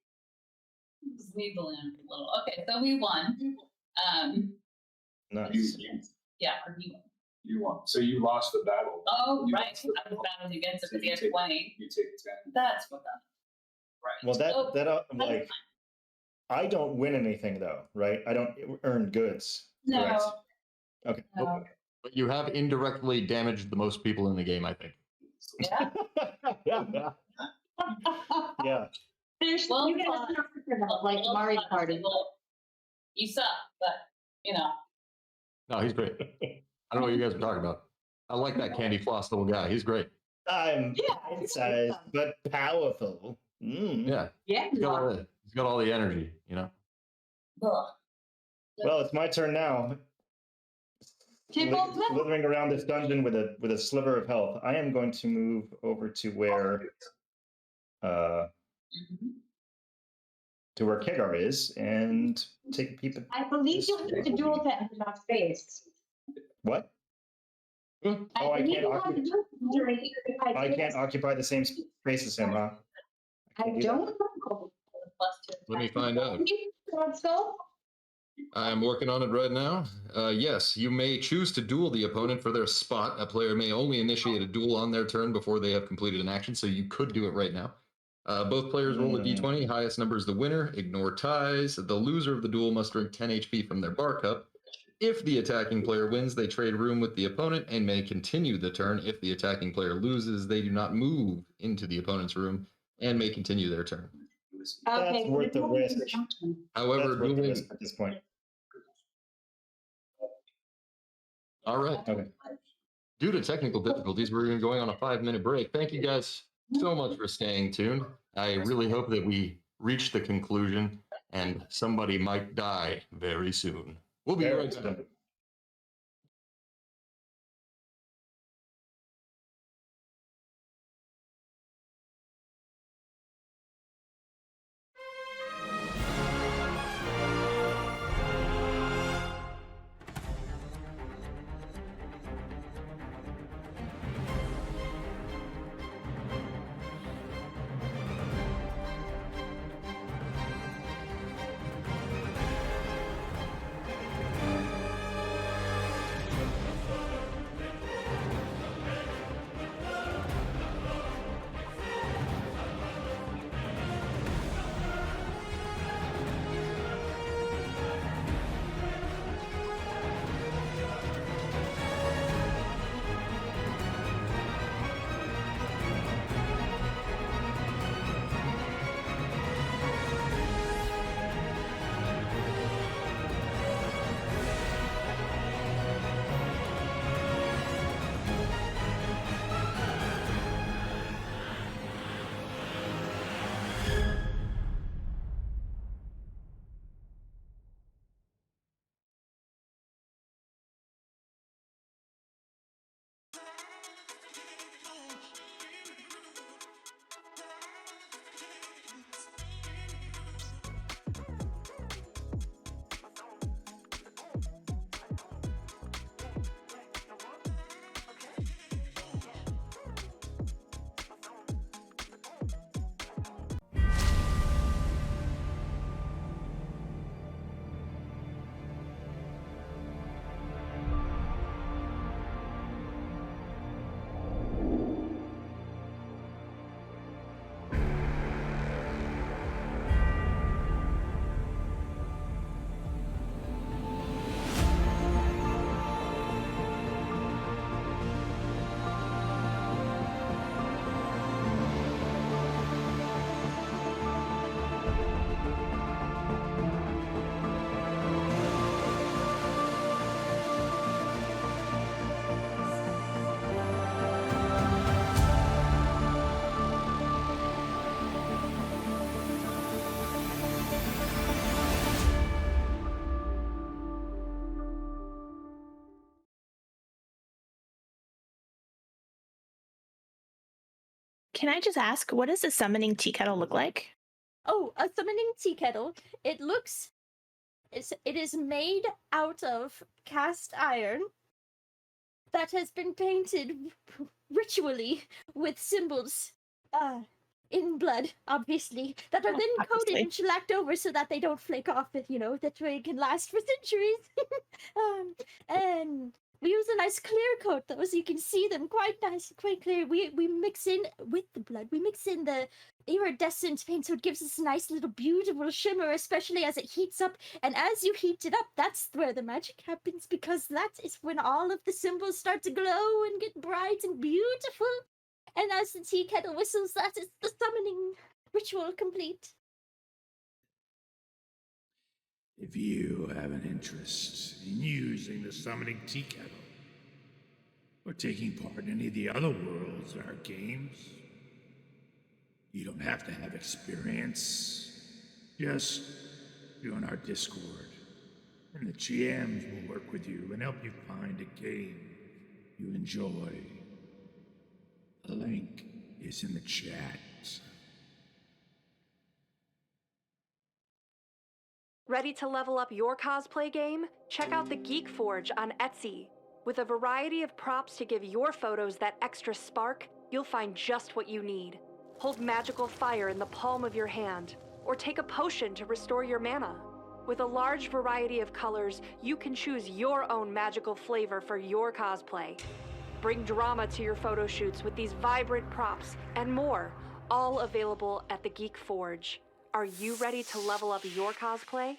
Just leave the lamp a little. Okay, so we won. Nice. Yeah, or you won. You won. So you lost the battle. Oh, You right. lost the I was battle. battling against it So because he you had take- 20. You take 10. That's what that. Right. Well, like, I don't win anything though, right? I don't earn goods. No. Correct? Okay. No. But you have indirectly damaged the most people in the game, I think. Yeah. Yeah. There's Well, you guys are like Mario Party. You suck, but you know. No, he's great. I don't know what you guys are talking about. I like that candy floss little guy. He's great. I'm sized but powerful. Yeah. Yeah. He's got all the energy, you know? Ugh. Well, it's my turn now. Slithering around this dungeon with a sliver of health, I am going to move over to where Kegar is and take a peep at. I believe you'll have to duel to enter that space. What? Oh, I can't occupy the same space as him, huh? I don't know. Let me find out. Let's go. I'm working on it right now. Yes, you may choose to duel the opponent for their spot. A player may only initiate a duel on their turn before they have completed an action, so you could do it right now. Both players roll a d20. Highest number is the winner. Ignore ties. The loser of the duel must drink 10 HP from their bar cup. If the attacking player wins, they trade room with the opponent and may continue the turn. If the attacking player loses, they do not move into the opponent's room and may continue their turn. That's worth the risk. However, That's worth the dueling risk at this point. All right. Okay. Due to technical difficulties, we're going to be going on a 5-minute break. Thank you guys so much for staying tuned. I really hope that we reach the conclusion and somebody might die very soon. We'll be right back. Can I just ask, what does a summoning tea kettle look like? Oh, a summoning tea kettle. It is made out of cast iron that has been painted ritually with symbols in blood, obviously, that are then coated and shellacked over so that they don't flake off, that way it can last for centuries. And we use a nice clear coat though, so you can see them quite nice, quite clear. We mix in with the blood, we mix in the iridescent paint, so it gives us a nice little beautiful shimmer, especially as it heats up. And as you heat it up, that's where the magic happens, because that is when all of the symbols start to glow and get bright and beautiful. And as the tea kettle whistles, that is the summoning ritual complete. If you have an interest in using the summoning tea kettle, or taking part in any of the other worlds in our games, you don't have to have experience. Just join our Discord, and the GMs will work with you and help you find a game you enjoy. The link is in the chat. Ready to level up your cosplay game? Check out the Geek Forge on Etsy. With a variety of props to give your photos that extra spark, you'll find just what you need. Hold magical fire in the palm of your hand, or take a potion to restore your mana. With a large variety of colors, you can choose your own magical flavor for your cosplay. Bring drama to your photo shoots with these vibrant props and more, all available at the Geek Forge. Are you ready to level up your cosplay?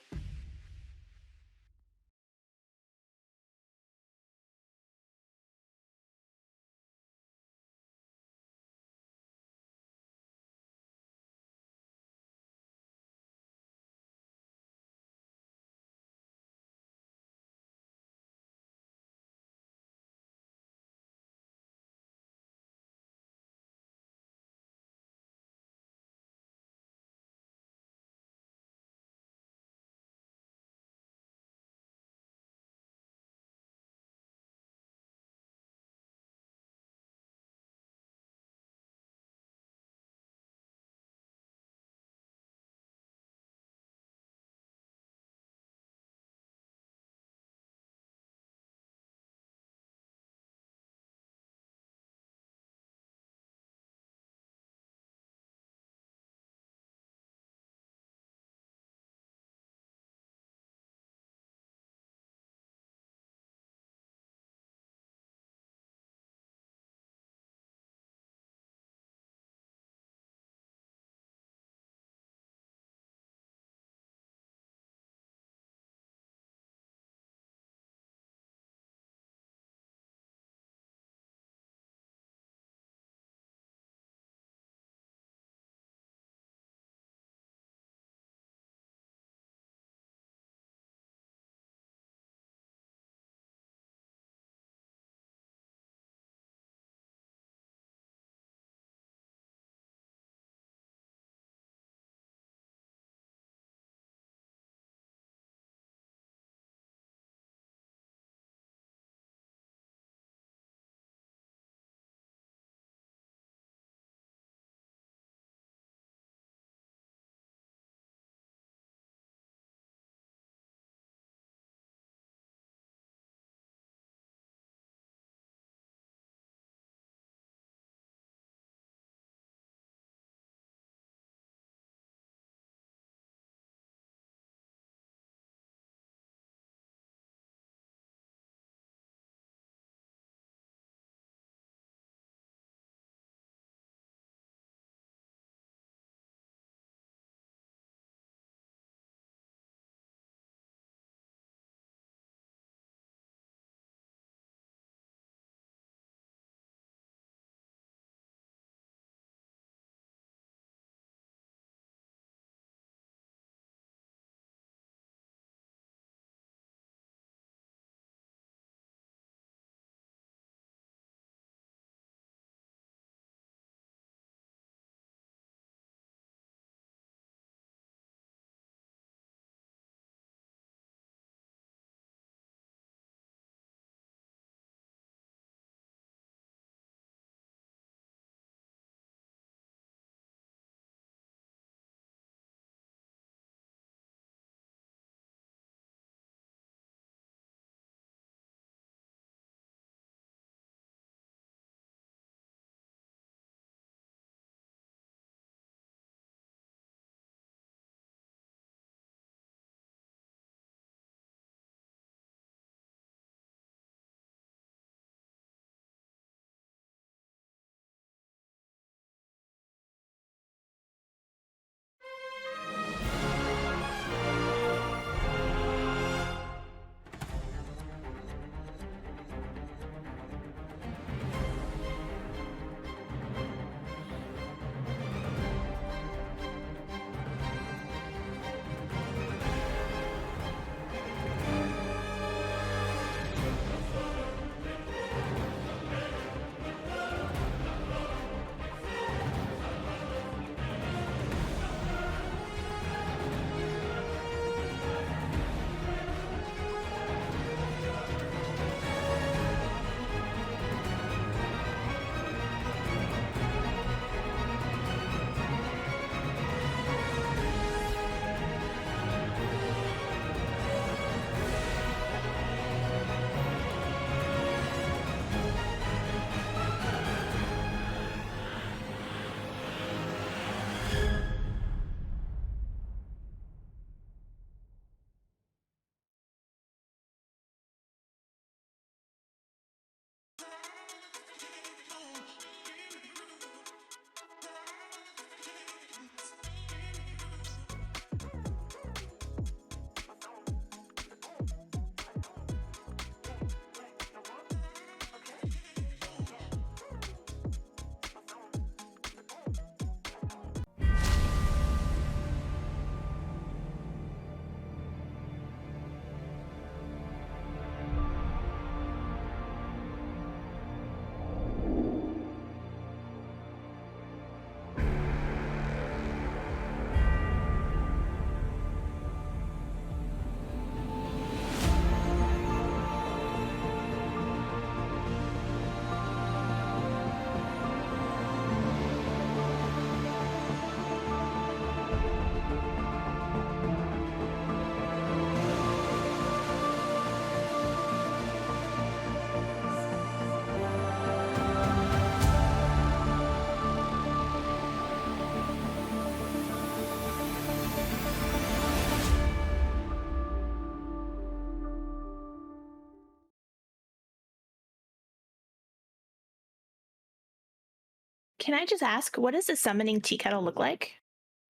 Can I just ask, what does a summoning tea kettle look like?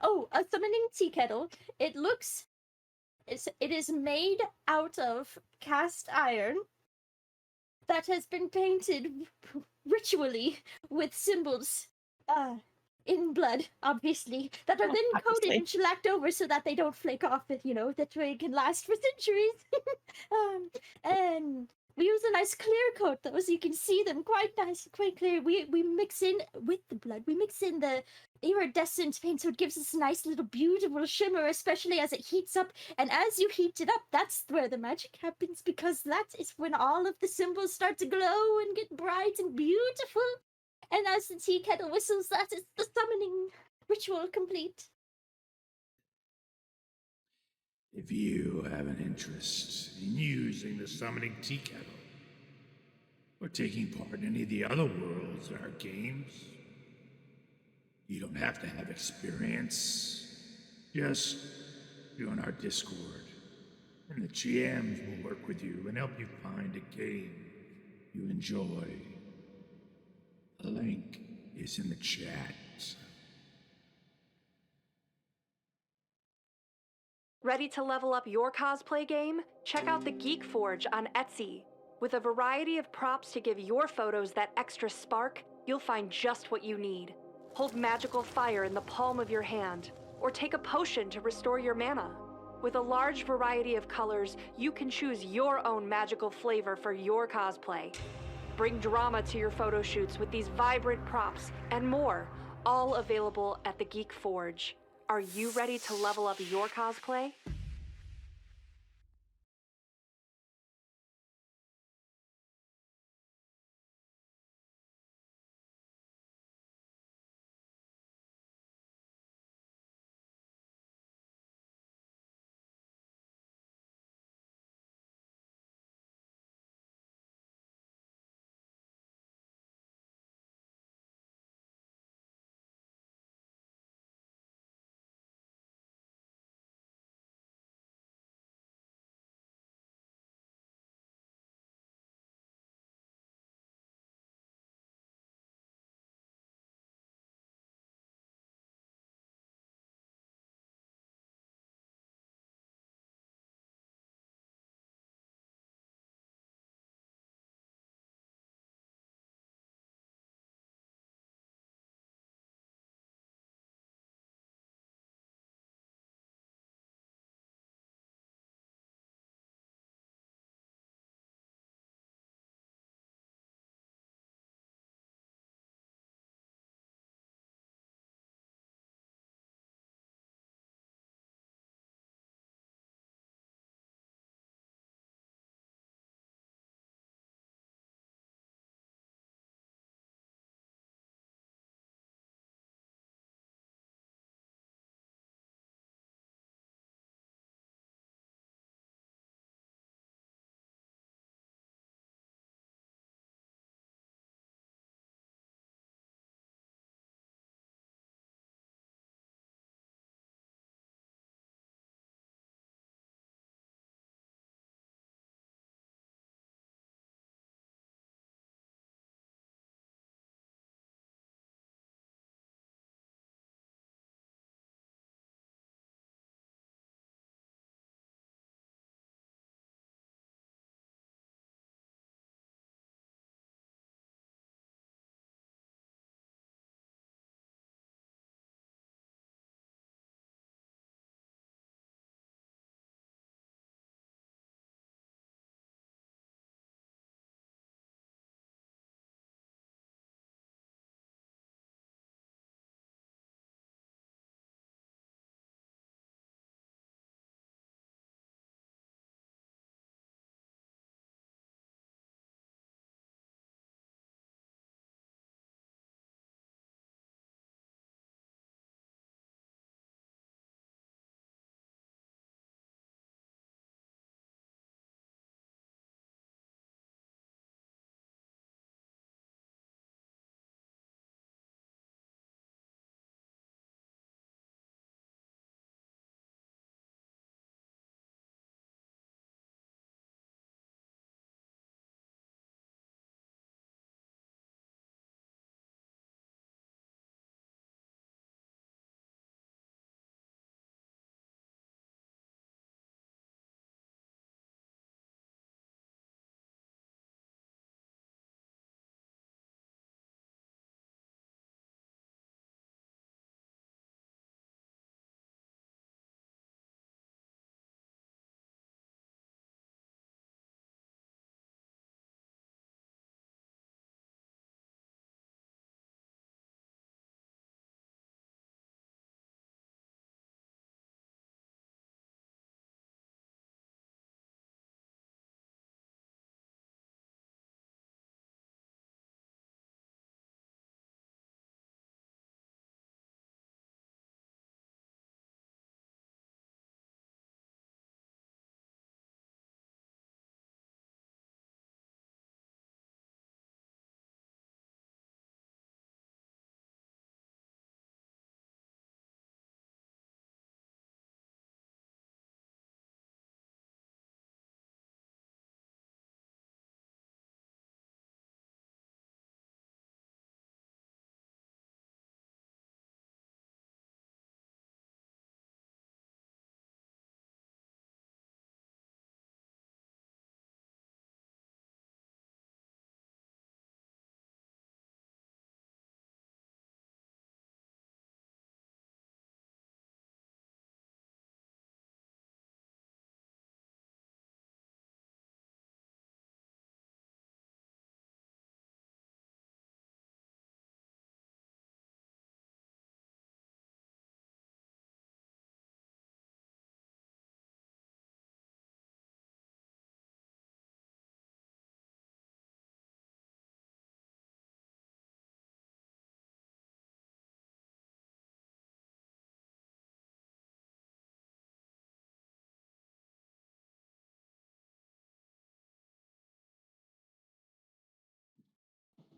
Oh, a summoning tea kettle. It is made out of cast iron that has been painted ritually with symbols in blood, obviously, that are then coated and shellacked over so that they don't flake off, that way it can last for centuries. And we use a nice clear coat though, so you can see them quite nice, quite clear. We mix in with the blood, we mix in the iridescent paint, so it gives us a nice little beautiful shimmer, especially as it heats up. And as you heat it up, that's where the magic happens, because that is when all of the symbols start to glow and get bright and beautiful. And as the tea kettle whistles, that is the summoning ritual complete. If you have an interest in using the summoning tea kettle, or taking part in any of the other worlds in our games, you don't have to have experience. Just join our Discord, and the GMs will work with you and help you find a game you enjoy. The link is in the chat. Ready to level up your cosplay game? Check out the Geek Forge on Etsy. With a variety of props to give your photos that extra spark, you'll find just what you need. Hold magical fire in the palm of your hand, or take a potion to restore your mana. With a large variety of colors, you can choose your own magical flavor for your cosplay. Bring drama to your photo shoots with these vibrant props and more, all available at the Geek Forge. Are you ready to level up your cosplay?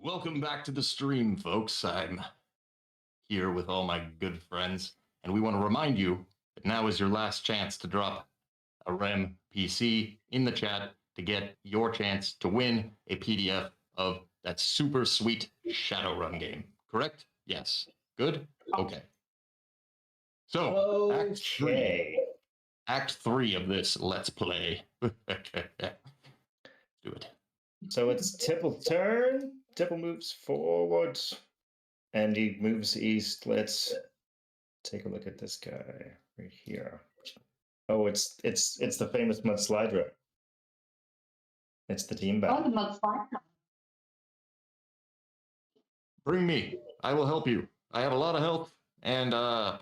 Welcome back to the stream, folks. I'm here with all my good friends, and we want to remind you that now is your last chance to drop a REM PC in the chat to get your chance to win a PDF of that super sweet Shadowrun game. Correct? Yes. Good? Okay. So, Act 3 of this Let's Play. Do it. So it's Tipple's turn. Tipple moves forward, and he moves east. Let's take a look at this guy right here. Oh, it's the famous Mudslidra. It's the team battle. Oh, the Mudslidra. Bring me. I will help you. I have a lot of health and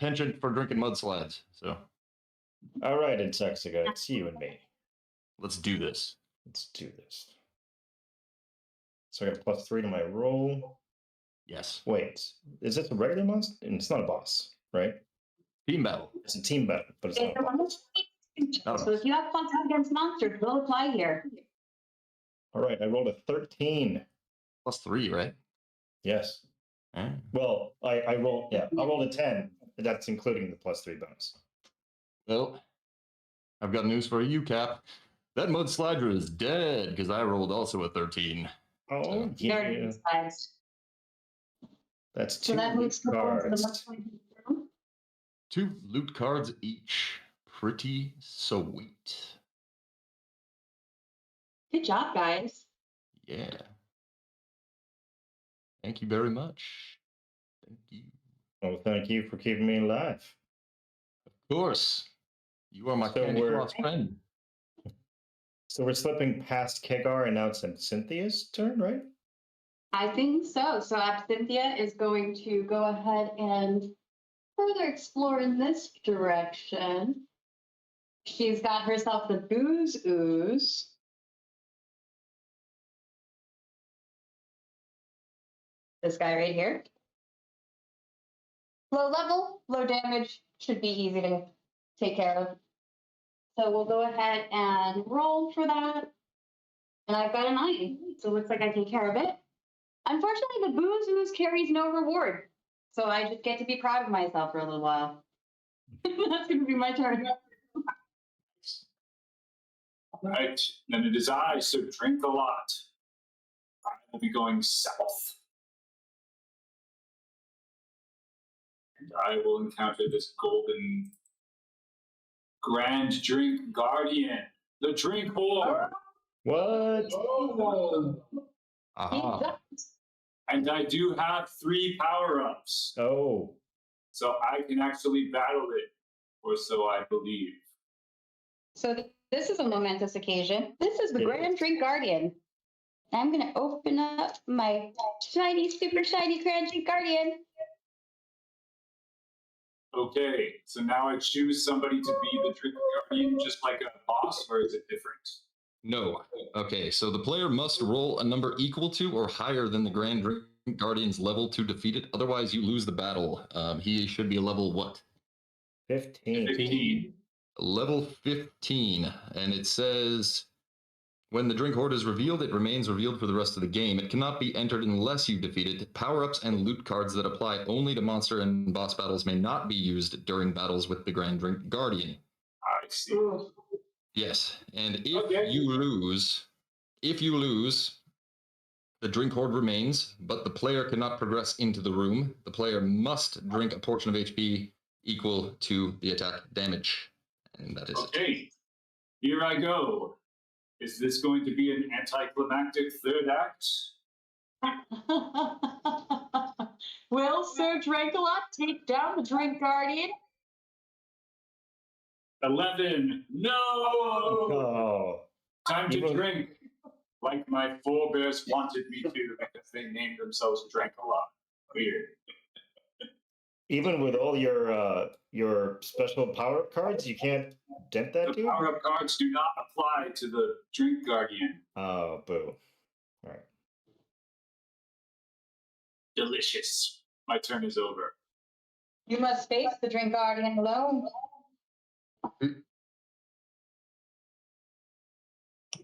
penchant for drinking mudslides. So, all right, Intoxica, it's you and me. Let's do this. Let's do this. So I got +3 to my roll. Yes. Wait, is this a regular monster? And it's not a boss, right? Team battle. It's a team battle, but it's not a boss. So if you have fun against monsters, will apply here. All right, I rolled a 13. +3, right? Yes. Well, I rolled a 10. That's including the +3 bonus. Well, I've got news for you, Cap. That Mudslidra is dead because I rolled also a 13. Oh, yeah. That's So 2 that moves cards. 2 loot cards each. Pretty sweet. Good job, guys. Yeah. Thank you very much. Thank you. Well, thank you for keeping me alive. Of course. You are my Candy Floss friend. So we're slipping past Kegar, and now it's Cynthia's turn, right? I think so. So Absynthia is going to go ahead and further explore in this direction. She's got herself the Booze Ooze. This guy right here. Low level, low damage, should be easy to take care of. So we'll go ahead and roll for that. And I've got a 9, so it looks like I take care of it. Unfortunately, the Booze Ooze carries no reward. So I just get to be proud of myself for a little while. That's going to be my turn. All right, then it is I, so drink a lot. I will be going south. And I will encounter this golden grand drink guardian, the drink whore. What? Aha. And I do have 3 power-ups. Oh. So I can actually battle it, or so I believe. So this is a momentous occasion. This is the Grand Drink Guardian. I'm going to open up my shiny, super shiny Grand Drink Guardian. Okay, so now I choose somebody to be the drink guardian, just like a boss, or is it different? No. Okay, so the player must roll a number equal to or higher than the Grand Drink Guardian's level to defeat it. Otherwise, you lose the battle. He should be a level what? 15. Level 15. And it says, when the drink horde is revealed, it remains revealed for the rest of the game. It cannot be entered unless you defeat it. Power-ups and loot cards that apply only to monster and boss battles may not be used during battles with the Grand Drink Guardian. I see. Yes, and if you lose, the drink horde remains, but the player cannot progress into the room. The player must drink a portion of HP equal to the attack damage. And that is it. Okay, here I go. Is this going to be an anticlimactic third act? Will Sir Drankalot take down the Drink Guardian? 11. No! Oh. Time to drink, like my forebears wanted me to, because they named themselves Drankalot. Weird. Even with all your special power cards, you can't dent that, The dude? power-up cards do not apply to the Drink Guardian. Oh, boo. All right. Delicious. My turn is over. You must face the Drink Guardian alone.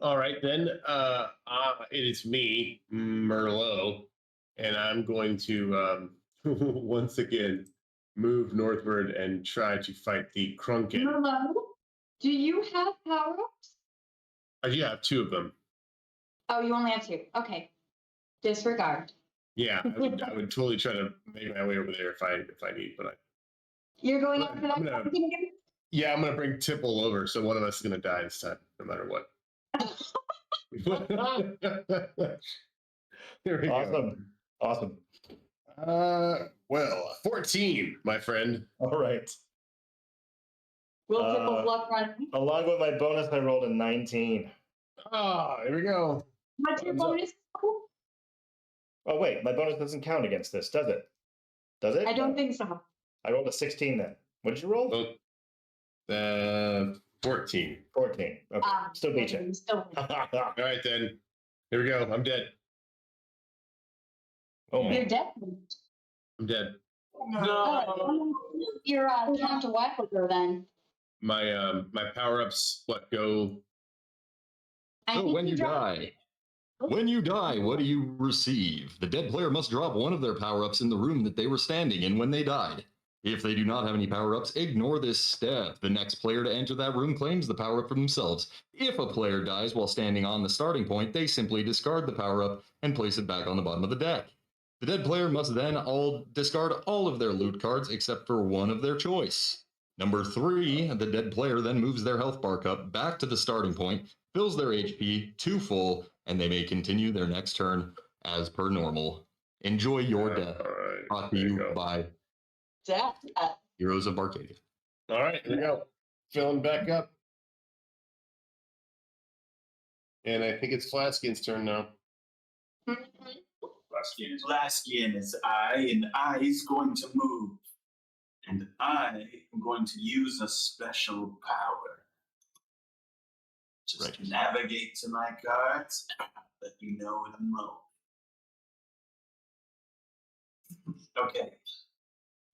All right, then. It is me, Merlot. and I'm going to once again move northward and try to fight the Krunken. Merlot, do you have power-ups? I do have 2 of them. Oh, you only have 2. Okay. Disregard. Yeah, I would totally try to make my way over there if I need, but You're going after that I'm gonna- Krunken again? yeah, I'm gonna bring Tipple over, so one of us is gonna die this time, no matter what. There we go. Awesome. Well, 14, my friend. All right. Will Tipple's luck run? Along with my bonus, I rolled a 19. Ah, here we go. What's your bonus? Oh, wait, my bonus doesn't count against this, does it? Does it? I don't think so. I rolled a 16 then. What did you roll? 14. 14. Okay. Still beat you. Still. All right, then. Here we go. I'm dead. Oh, You're dead. I'm dead. Oh, you're down to what with her then? My power-ups go. So when you die, what do you receive? The dead player must drop one of their power-ups in the room that they were standing in when they died. If they do not have any power-ups, ignore this step. The next player to enter that room claims the power-up for themselves. If a player dies while standing on the starting point, they simply discard the power-up and place it back on the bottom of the deck. The dead player must then discard all of their loot cards except for one of their choice. Number 3, the dead player then moves their health bar cup back to the starting point, fills their HP to full, and they may continue their next turn as per normal. Enjoy your death. Brought to you by Death. Heroes of Barcadia. All right, here we go. Filling back up. And I think it's Flaskin's turn now. Flaskin is I, and I is going to move. And I am going to use a special power. Just navigate to my cards, let you know in a moment. Okay.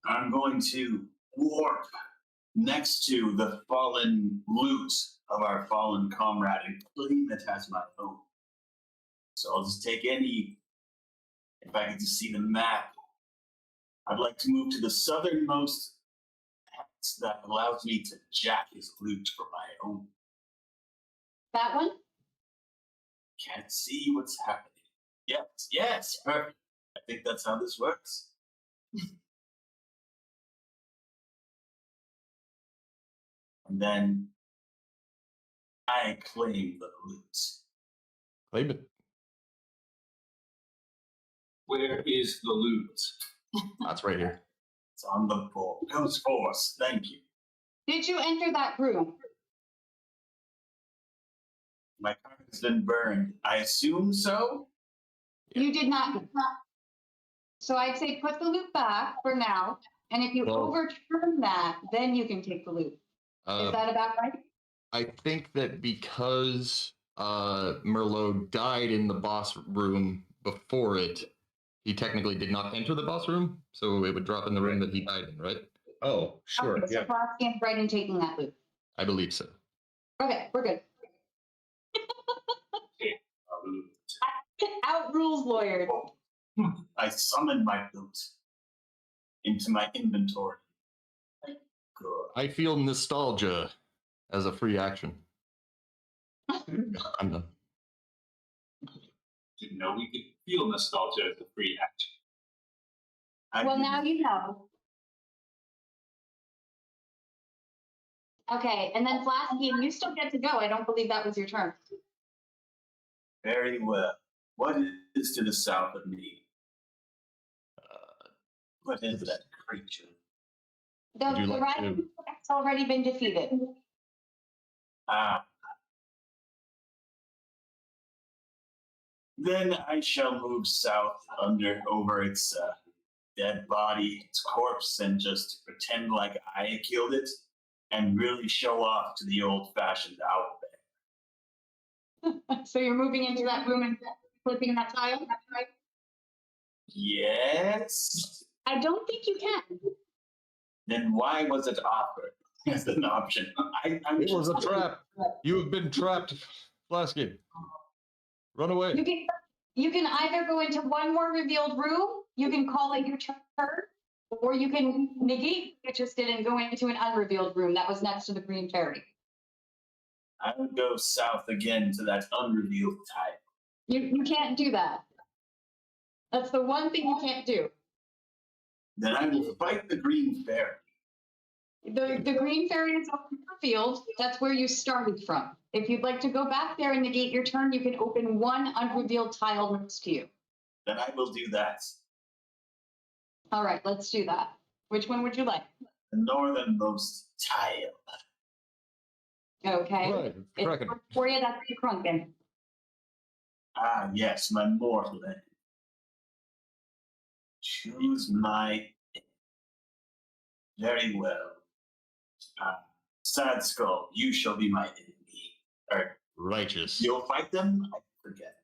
I'm going to warp next to the fallen loot of our fallen comrade and claim it as my own. So I'll just take any, if I can just see the map, I'd like to move to the southernmost hex that allows me to jack his loot for my own. That one? Can't see what's happening. Yes, perfect. I think that's how this works. And then I claim the loot. Claim it. Where is the loot? That's right here. It's on the board. Ghost Force, thank you. Did you enter that room? My card has been burned. I assume so? You did not. So I'd say put the loot back for now. And if you overturn that, then you can take the loot. Is that about right? I think that because Merlot died in the boss room before it, he technically did not enter the boss room, so it would drop in the room that he died in, right? Oh, sure. Okay, so Flaskin's right in taking that loot. I believe so. Okay, we're good. Out rules lawyer. I summoned my loot into my inventory. Good. I feel nostalgia as a free action. I'm done. Didn't know we could feel nostalgia as a free action. Well, now you know. Okay, and then Flaskin, you still get to go. I don't believe that was your turn. Very well. What is to the south of me? What is that creature? The Riding has already been defeated. Then I shall move south over its dead body, its corpse, and just pretend like I killed it and really show off to the old-fashioned owl bear. So you're moving into that room and flipping that tile? That's right. Yes. I don't think you can. Then why was it offered as an option? It was a trap. You have been trapped, Flasky. Run away. You can either go into one more revealed room, you can call it your turn, or you can negate what you just did and go into an unrevealed room that was next to the green fairy. I would go south again to that unrevealed type. You can't do that. That's the one thing you can't do. Then I will fight the green fairy. The green fairy is revealed. That's where you started from. If you'd like to go back there and negate your turn, you can open one unrevealed tile next to you. Then I will do that. All right, let's do that. Which one would you like? The northernmost tile. Okay. Right, It's correct. for you, that's the Krunken. Ah, yes, my mortal enemy. Choose my very well. Sad Skull, you shall be my enemy. Or Righteous. you'll fight them? I forget.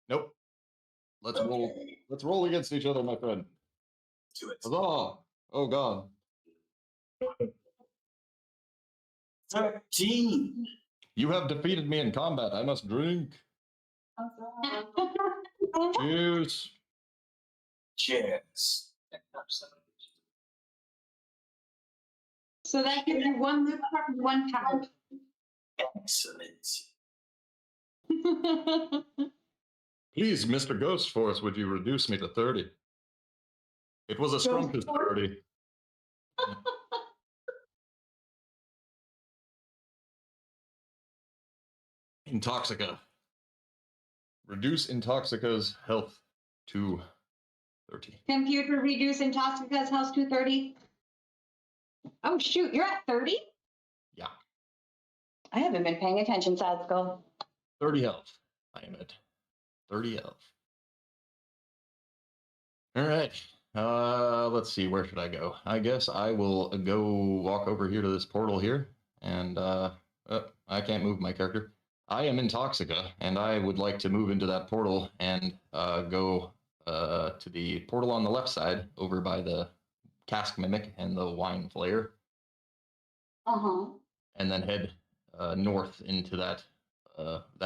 Nope. Let's roll. Let's roll against each other, my friend. Do it. Huzzah! Oh God. 13. You have defeated me in combat. I must drink. Cheers. Cheers. So that gives you one loot card and one pound. Excellent. Please, Mr. Ghost Force, would you reduce me to 30? It was a scrumptious 30. Intoxica. Reduce Intoxica's health to 30. Computer reduce Intoxica's health to 30. Oh shoot, you're at 30? Yeah. I haven't been paying attention, Sad Skull. 30 health. I am at 30 health. All right. Let's see. Where should I go? I guess I will go walk over here to this portal here. And I can't move my character. I am Intoxica, and I would like to move into that portal and go to the portal on the left side over by the cask mimic and the wine flayer. Uh-huh. And then head north into that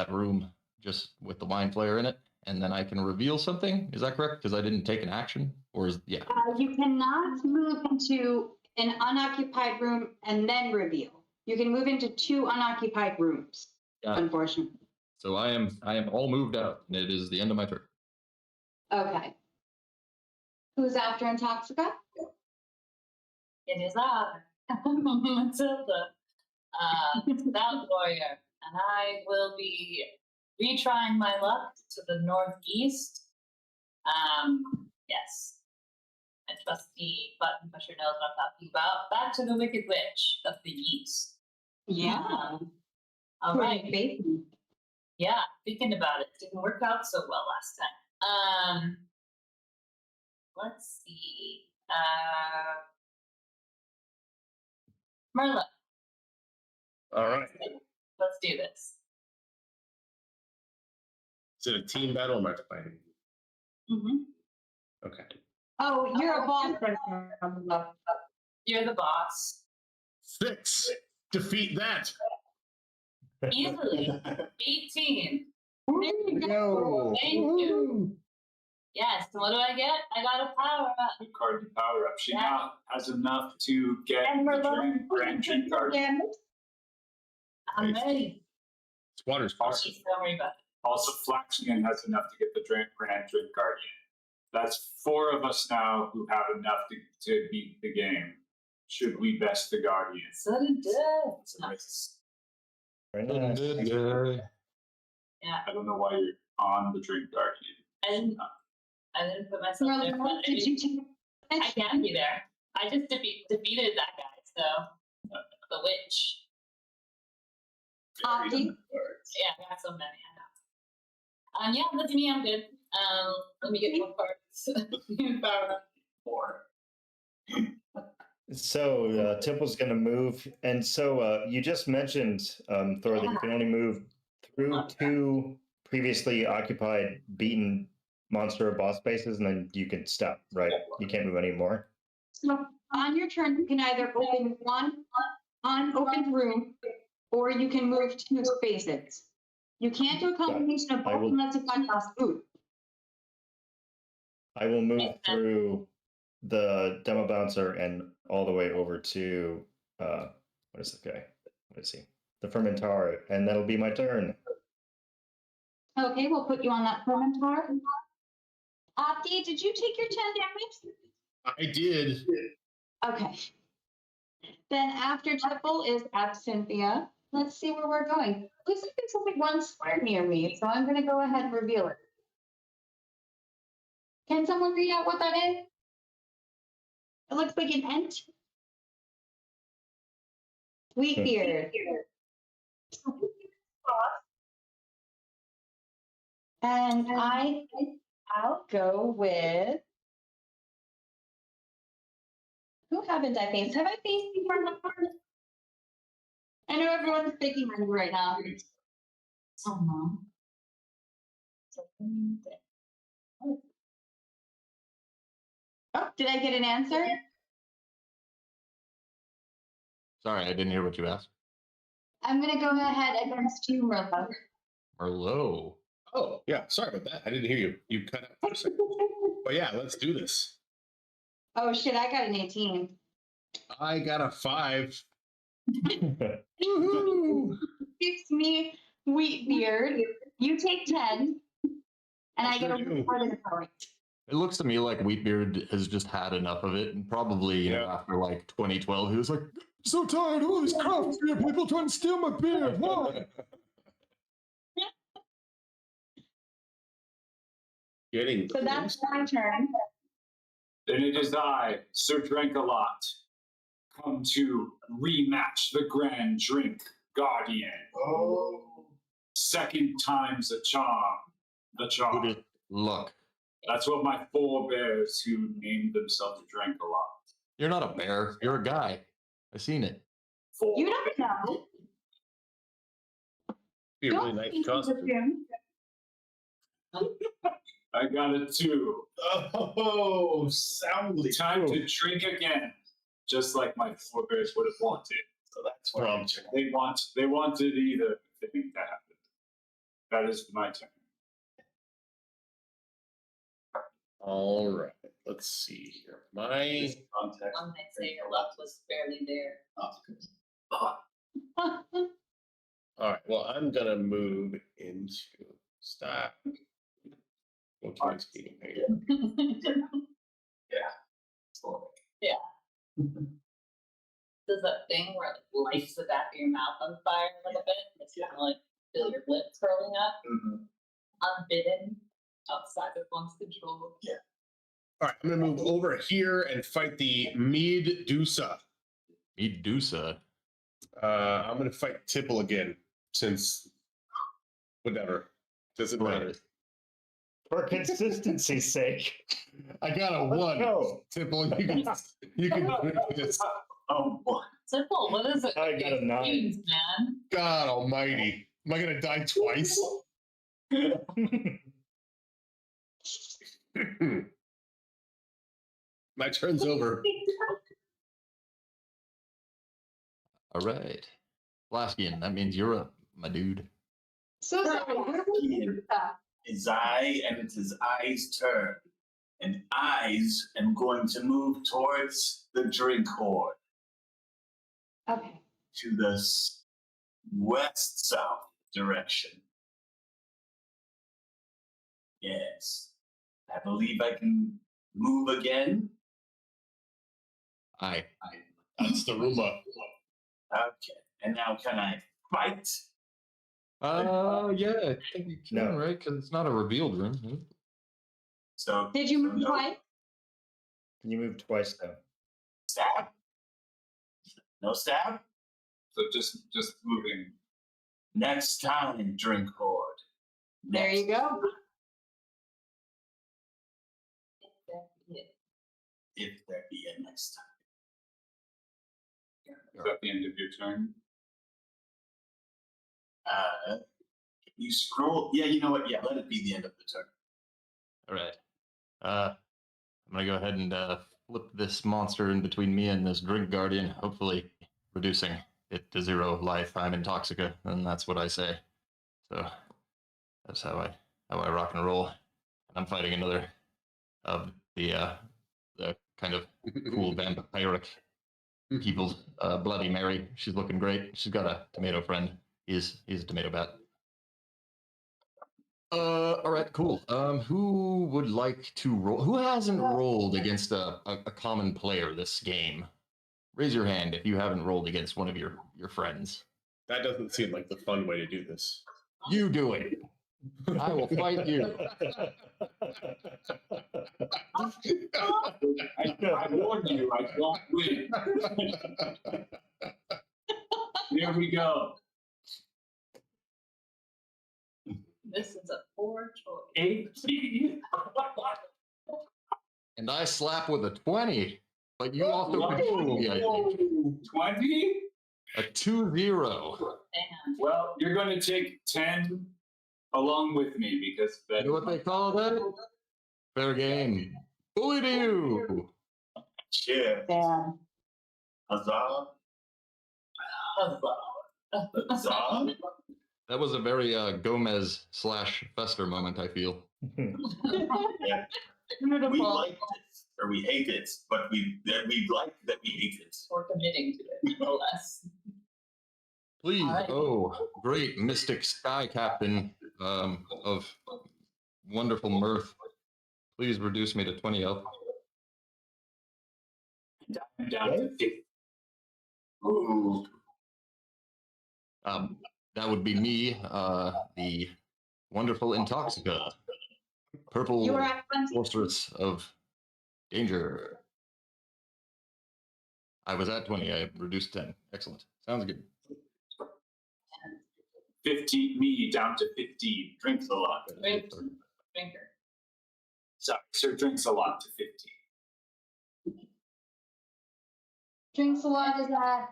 room just with the wine flayer in it, and then I can reveal something. Is that correct? Because I didn't take an action, or is yeah? You cannot move into an unoccupied room and then reveal. You can move into 2 unoccupied rooms. Unfortunately. So I am all moved out, and it is the end of my turn. Okay. Who's after Intoxica? It is I, Matilda, Stout Warrior, and I will be retrying my luck to the northeast. Yes. I trust the button pusher knows what I'm talking about. Back to the Wicked Witch of the East. Yeah. All right. Baby. Yeah, thinking about it. Didn't work out so well last time. Let's see. Merlin. All right. Let's do this. Is it a team battle or am I fighting? Mm-hmm. Okay. Oh, you're a boss. You're the boss. 6. Defeat that. Easily. 18. Yo. Thank you. Yes, so what do I get? I got a power up. The card to power up. She now has enough to get And the Grand Drink card. I'm ready. Squatter's Also, Don't worry about it. also, Flaxman has enough to get the Grand Drink Guardian. That's 4 of us now who have enough to beat the game. Should we best the Guardian? Sudden death. Nice. Very nice. Yeah. I don't know why you're on the Drink Guardian. I didn't put myself there. But I can be there. I just defeated that guy, so the witch. Yeah, I got so many. I know. Yeah, that's me. I'm good. Let me get more cards. Power up. 4. So Temple's going to move, and so you just mentioned, Thor, that you can only move through 2 previously occupied, beaten monster or boss spaces, and then you can stop, right? You can't move anymore. So on your turn, you can either open one unopened room, or you can move 2 spaces. You can't do a combination of I both will- unless you find fast food. I will move through the demo bouncer and all the way over to what is the guy? What is he? The Fermentar, and that'll be my turn. Okay, we'll put you on that fermentar. Opti, did you take your 10 damage? I did. Okay. Then after Temple is Absynthia. Let's see where we're going. Looks like there's only one square near me, so I'm going to go ahead and reveal it. Can someone read out what that is? It looks like an ent. Wheatbeard. And I'll go with. Who haven't I faced? Have I faced before? I know everyone's thinking of me right now. Oh, did I get an answer? Sorry, I didn't hear what you asked. I'm gonna go ahead against you, Merlot. Merlot. Oh, yeah. Sorry about that. I didn't hear you. You cut out for a second. But yeah, let's do this. Oh shit, I got an 18. I got a 5. Woohoo! Fix me, Wheatbeard. You take 10, and I get a more than a point. It looks to me like Wheatbeard has just had enough of it, and probably you know, after like 2012, he was like, "So tired of all these craft beer people trying to steal my beer." Why? Getting So that's my turn. Then it is I, Sir Drank-A-Lot, come to rematch the Grand Drink Guardian. Oh. Second time's a charm. The charm. Look. That's what my forebears who named themselves Drank-A-Lot. You're not a bear. You're a guy. I've seen it. You don't know. Be a really nice costume. I got a 2. Oh, soundly Time true. to drink again, just like my forebears would have wanted. So that's why they wanted either thing to happen. That is my turn. All right. Let's see here. My One might say your luck was barely there. all right. Well, I'm gonna move into stop. Go towards eating here. Yeah. Does that thing where it lights the back of your mouth on fire a little bit? It's kind of like feel your lips curling up. Unbidden, outside of one's control. Yeah. All right. I'm gonna move over here and fight the Medusa. Medusa. I'm gonna fight Tipple again since whatever doesn't matter. For consistency's sake. I got a 1. Tipple, you can drink this. Oh boy. Simple. What is it? I got a 9. Jeez, man. God almighty. Am I gonna die twice? My turn's over. All right. Blaskian, that means you're up, my dude. So Is I, and it is I's turn. And I's am going to move towards the drink horde. Okay. To the west-south direction. Yes. I believe I can move again. Aye. That's the rumor. Okay. And now can I fight? Yeah, I think you can, right? Because it's not a revealed room. So did you move twice? You moved twice though. Stab? No stab? So just moving. Next time, drink horde. There you go. If there be a next time. Is that the end of your turn? You scroll. Yeah, you know what? Yeah, let it be the end of the turn. All right. I'm gonna go ahead and flip this monster in between me and this drink guardian, hopefully reducing it to 0 life. I'm Intoxica, and that's what I say. So That's how I rock and roll. I'm fighting another of the kind of cool vampiric people. Bloody Mary. She's looking great. She's got a tomato friend. He's a tomato bat. All right, cool. Who would like to roll? Who hasn't rolled against a common player this game? Raise your hand if you haven't rolled against one of your friends. That doesn't seem like the fun way to do this. You do it. I will fight you. I warn you, I don't win. Here we go. This is a poor choice. 18. And I slap with a 20. But you also control me, I think. 20? A 2-0. Well, you're going to take 10 along with me because that. You know what they call that? Fair game. Bully to you. Cheers. Damn. Huzzah. Huzzah. That was a very Gomez/Fester moment, I feel. Yeah. We like it, or we hate it, but we like that we hate it. Or committing to it, no less. Please, All right. oh, great mystic sky captain of wonderful mirth. Please reduce me to 20 health. Down to 50. Ooh. That would be me, the wonderful Intoxica. Purple You were at 20. sorceress of danger. I was at 20. I reduced 10. Excellent. Sounds good. 15, me down to 15. Drinks a lot. Drinker. Sorry, sir drinks a lot to 15. Drinks a lot is that.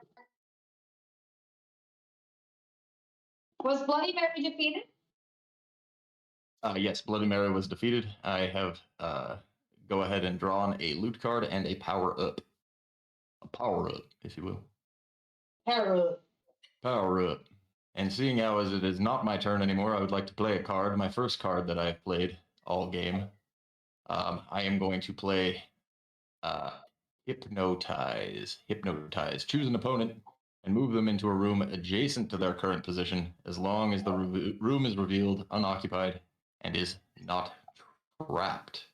Was Bloody Mary defeated? Yes, Bloody Mary was defeated. I have go ahead and drawn a loot card and a power up. A power up, if you will. Harold. Power up. And seeing how as it is not my turn anymore, I would like to play a card, my first card that I have played all game. I am going to play Hypnotize. Hypnotize. Choose an opponent and move them into a room adjacent to their current position as long as the room is revealed unoccupied and is not trapped.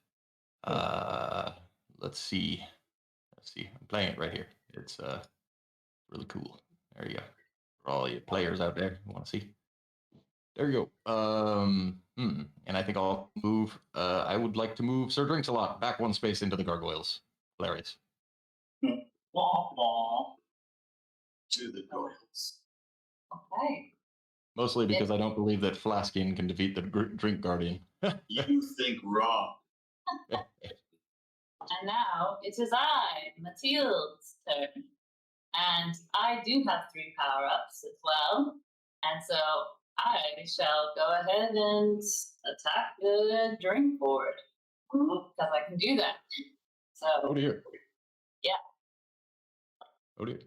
Let's see. I'm playing it right here. It's really cool. There you go. For all you players out there who want to see. There you go. And I think I'll move. I would like to move Sir Drinks-a-Lot back one space into the gargoyles. Hilarious. To the gargoyles. Okay. Mostly because I don't believe that Flaskian can defeat the Drink Guardian. You think wrong. And now it is I, Mathilde's turn. And I do have 3 power-ups as well. And so I shall go ahead and attack the drink board. Because I can do that. So, Oh dear. yeah. Oh dear.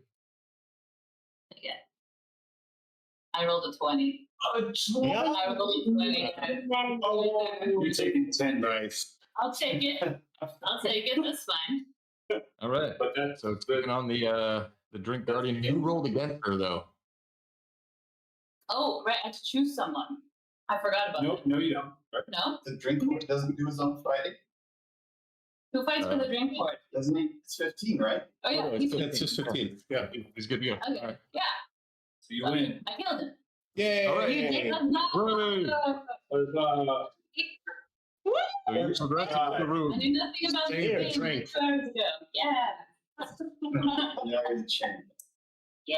Yeah. I rolled a 20. I rolled a 20. You're taking 10. Nice. I'll take it. That's fine. All right. But that's So taking on the Drink Guardian. You rolled against her though. Oh, right. I have to choose someone. I forgot about that. No, you don't. No? The drink board doesn't do his own fighting, Who fights for the drink board? doesn't he? It's 15, right? Oh, yeah. He's It's just 15. Yeah. He's good to go. Okay. All right. Yeah. So you win. I killed him. Yay! All right. You did not. Hooray! So you progress into the room. I knew nothing about Stay this here, game drink. 2 hours ago. Yeah. Yeah, the chain. Yeah.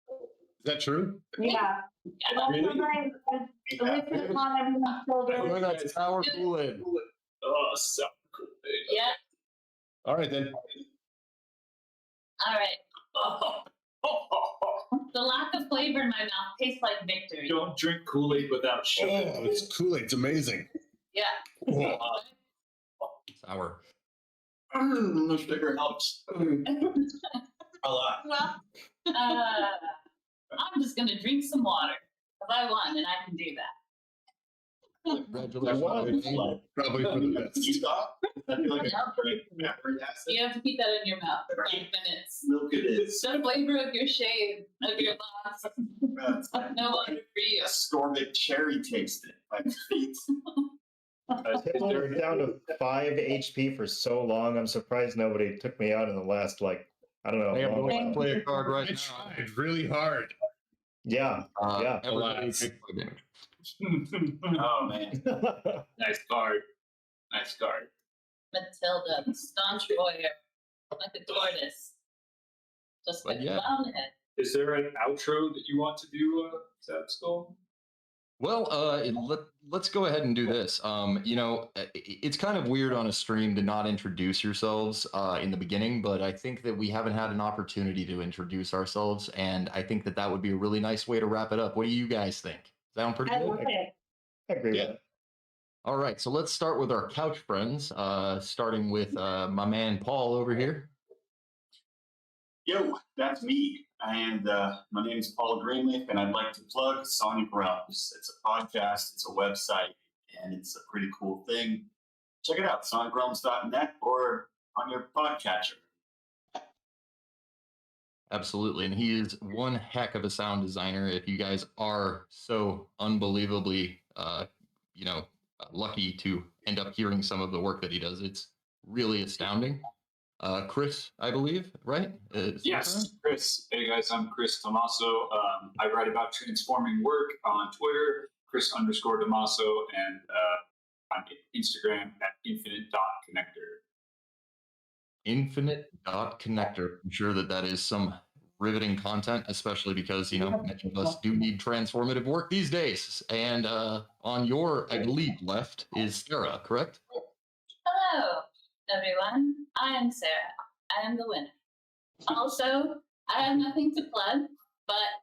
Is that true? Yeah. Really? Lifted upon everyone's shoulders. Look at that sour Kool-Aid. Oh, so good. Yeah. All right then. All right. The lack of flavor in my mouth tastes like victory. Don't drink Kool-Aid without sugar. Oh, it's Kool-Aid. It's amazing. Yeah. Oh. Sour. The sugar helps. A lot. Well, I'm just gonna drink some water. Because I won and I can do that. Congratulations. Probably for the best. You thought? I feel like Yep. You have to keep that in your mouth for 5 minutes. Milk it is. The flavor of your shade, of your box. No wonder for you. Ascorbic cherry tasting. My feet. They're down to 5 HP for so long. I'm surprised nobody took me out in the last, like, I don't know. They have long to while. play a card right I now. tried really hard. Yeah, yeah. Everybody Alas. takes 5 damage. Oh man. Nice card. Nice card. Matilda, the staunch warrior, like a tortoise. Just But like yeah. on the head. Is there an outro that you want to do, Zap Skull? Well, let's go ahead and do this. It's kind of weird on a stream to not introduce yourselves in the beginning, but I think that we haven't had an opportunity to introduce ourselves, and I think that that would be a really nice way to wrap it up. What do you guys think? Sound pretty I good? love it. I agree with that. All right, so let's start with our couch friends, starting with my man Paul over here. Yo, that's me. And my name is Paul Greenleaf, and I'd like to plug Sonic Realms. It's a podcast, it's a website, and it's a pretty cool thing. Check it out, sonicrealms.net or on your podcatcher. Absolutely, and he is one heck of a sound designer. If you guys are so unbelievably, lucky to end up hearing some of the work that he does, it's really astounding. Chris, I believe, right? Yes, Chris. Hey guys, I'm Chris Tomaso. I write about transforming work on Twitter, Chris_Tomaso, and on Instagram at infinite.connector. Infinite.connector. I'm sure that is some riveting content, especially because, many of us do need transformative work these days. And on your, I believe, left is Sarah, correct? Hello, everyone. I am Sarah. I am the winner. Also, I have nothing to plug, but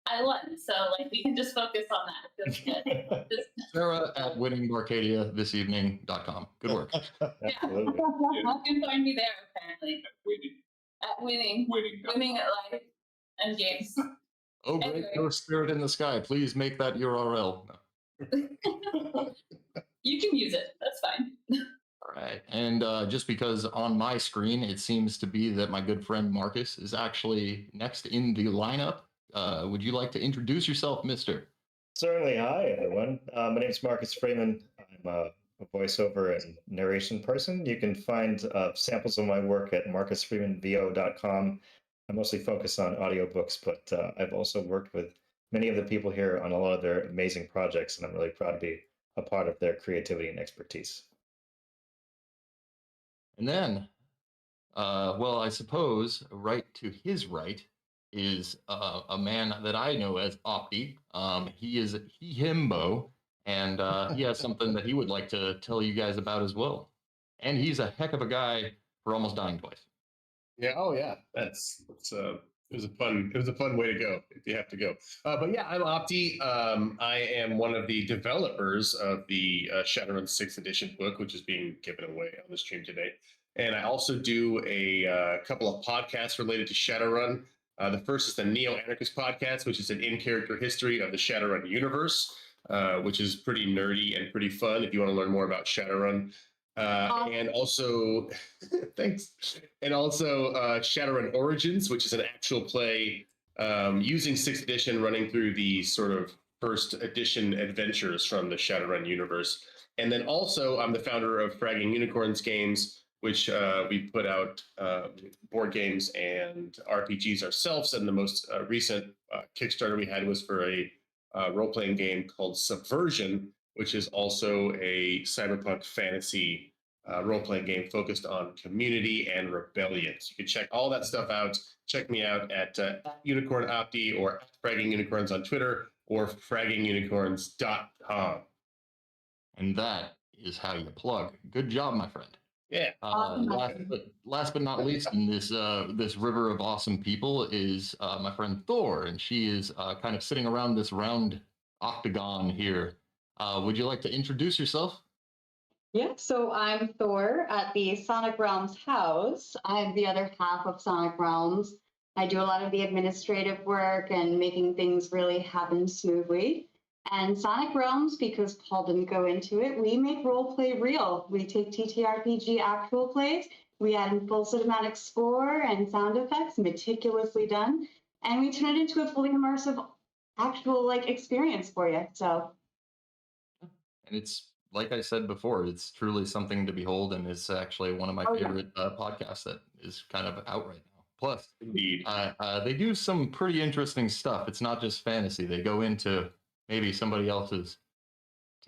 I won. So, we can just focus on that. It feels good. Sarah at winningbarcadia.com. Good work. Absolutely. You can find me there, apparently. At winning. Winning at life and games. Oh, great. No spirit in the sky. Please make that URL. You can use it. That's fine. All right. And just because on my screen, it seems to be that my good friend Marcus is actually next in the lineup. Would you like to introduce yourself, mister? Certainly. Hi, everyone. My name is Marcus Freeman. I'm a voiceover and narration person. You can find samples of my work at marcusfreemanvo.com. I mostly focus on audiobooks, but I've also worked with many of the people here on a lot of their amazing projects, and I'm really proud to be a part of their creativity and expertise. And then, I suppose right to his right is a man that I know as Opti. He is himbo, and he has something that he would like to tell you guys about as well. And he's a heck of a guy for almost dying twice. Yeah. Oh, yeah. It was a fun way to go if you have to go. But yeah, I'm Opti. I am one of the developers of the Shadowrun 6th edition book, which is being given away on the stream today. And I also do a couple of podcasts related to Shadowrun. The first is the Neo-Anarchist podcast, which is an in-character history of the Shadowrun universe, which is pretty nerdy and pretty fun if you want to learn more about Shadowrun. And also, thanks. And also Shadowrun Origins, which is an actual play using 6th edition, running through the sort of first edition adventures from the Shadowrun universe. And then also, I'm the founder of Fragging Unicorns Games, which we put out board games and RPGs ourselves. And the most recent Kickstarter we had was for a role-playing game called Subversion, which is also a cyberpunk fantasy role-playing game focused on community and rebellion. So you can check all that stuff out. Check me out at Unicorn Opti or at Fragging Unicorns on Twitter or fraggingunicorns.com. And that is how you plug. Good job, my friend. Yeah. Last but not least in this river of awesome people is my friend Thor, and she is kind of sitting around this round octagon here. Would you like to introduce yourself? Yeah, so I'm Thor at the Sonic Realms house. I'm the other half of Sonic Realms, I do a lot of the administrative work and making things really happen smoothly. And Sonic Realms, because Paul didn't go into it, we make role play real. We take TTRPG actual plays, we add in full cinematic score and sound effects, meticulously done, and we turn it into a fully immersive actual like experience for you. So And it's like I said before, it's truly something to behold, and it's actually one of my favorite podcasts that is kind of out right now. Plus, indeed, they do some pretty interesting stuff. It's not just fantasy; they go into maybe somebody else's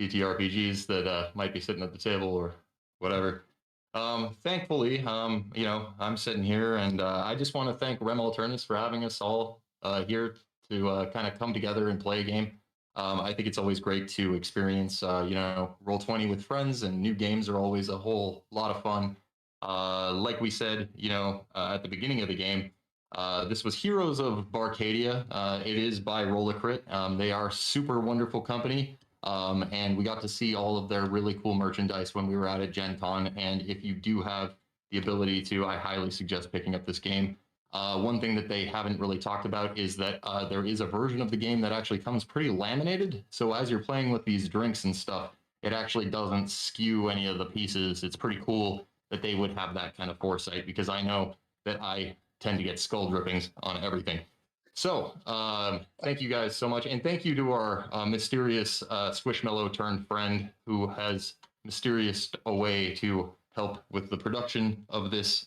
TTRPGs that might be sitting at the table or whatever. Thankfully, you know, I'm sitting here, and I just want to thank Rem Alternis for having us all here to kind of come together and play a game. I think it's always great to experience, you know, Roll20 with friends, and new games are always a whole lot of fun. Like we said, you know, at the beginning of the game, this was Heroes of Barcadia. It is by Rollicrit. They are super wonderful company. And we got to see all of their really cool merchandise when we were out at Gen Con. And if you do have the ability to, I highly suggest picking up this game. One thing that they haven't really talked about is that there is a version of the game that actually comes pretty laminated. So as you're playing with these drinks and stuff, it actually doesn't skew any of the pieces. It's pretty cool that they would have that kind of foresight, because I know that I tend to get skull drippings on everything. So, thank you guys so much. And thank you to our mysterious Squishmallow turned friend who has mysterious a way to help with the production of this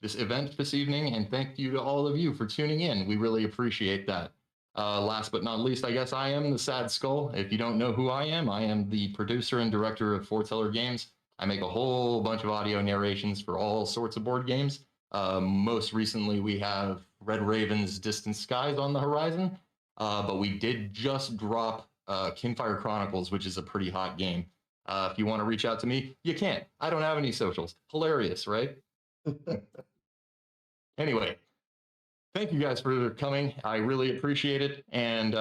this event this evening. And thank you to all of you for tuning in. We really appreciate that. Last but not least, I guess I am the Sad Skull. If you don't know who I am the producer and director of Foreteller Games. I make a whole bunch of audio narrations for all sorts of board games. Most recently, we have Red Raven's Distant Skies on the horizon, but we did just drop Kingfire Chronicles, which is a pretty hot game. If you want to reach out to me, you can. I don't have any socials. Hilarious, right? Anyway, thank you guys for coming. I really appreciate it, and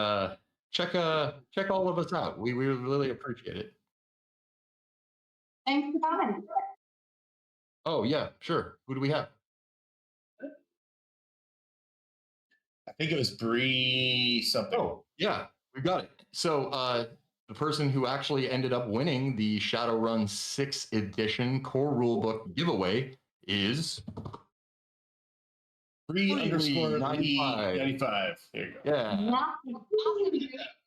check all of us out. We really appreciate it. thanks for coming. Oh yeah, sure. Who do we have? I think it was Bree something. Oh, yeah, we got it. So the person who actually ended up winning the Shadowrun 6th edition core rulebook giveaway is Bree underscore 95. 95. There you go. Yeah.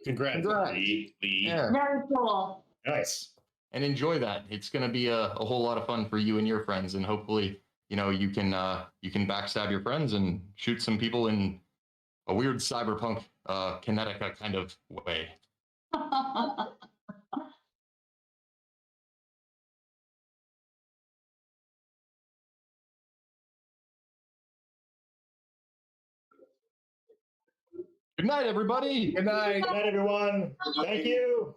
Congrats. Lee. Yeah. Very cool. Nice. And enjoy that. It's going to be a whole lot of fun for you and your friends, and hopefully, you know, you can backstab your friends and shoot some people in a weird cyberpunk Kinetica kind of way. Good night, everybody. Good night. Good night, everyone. Thank you.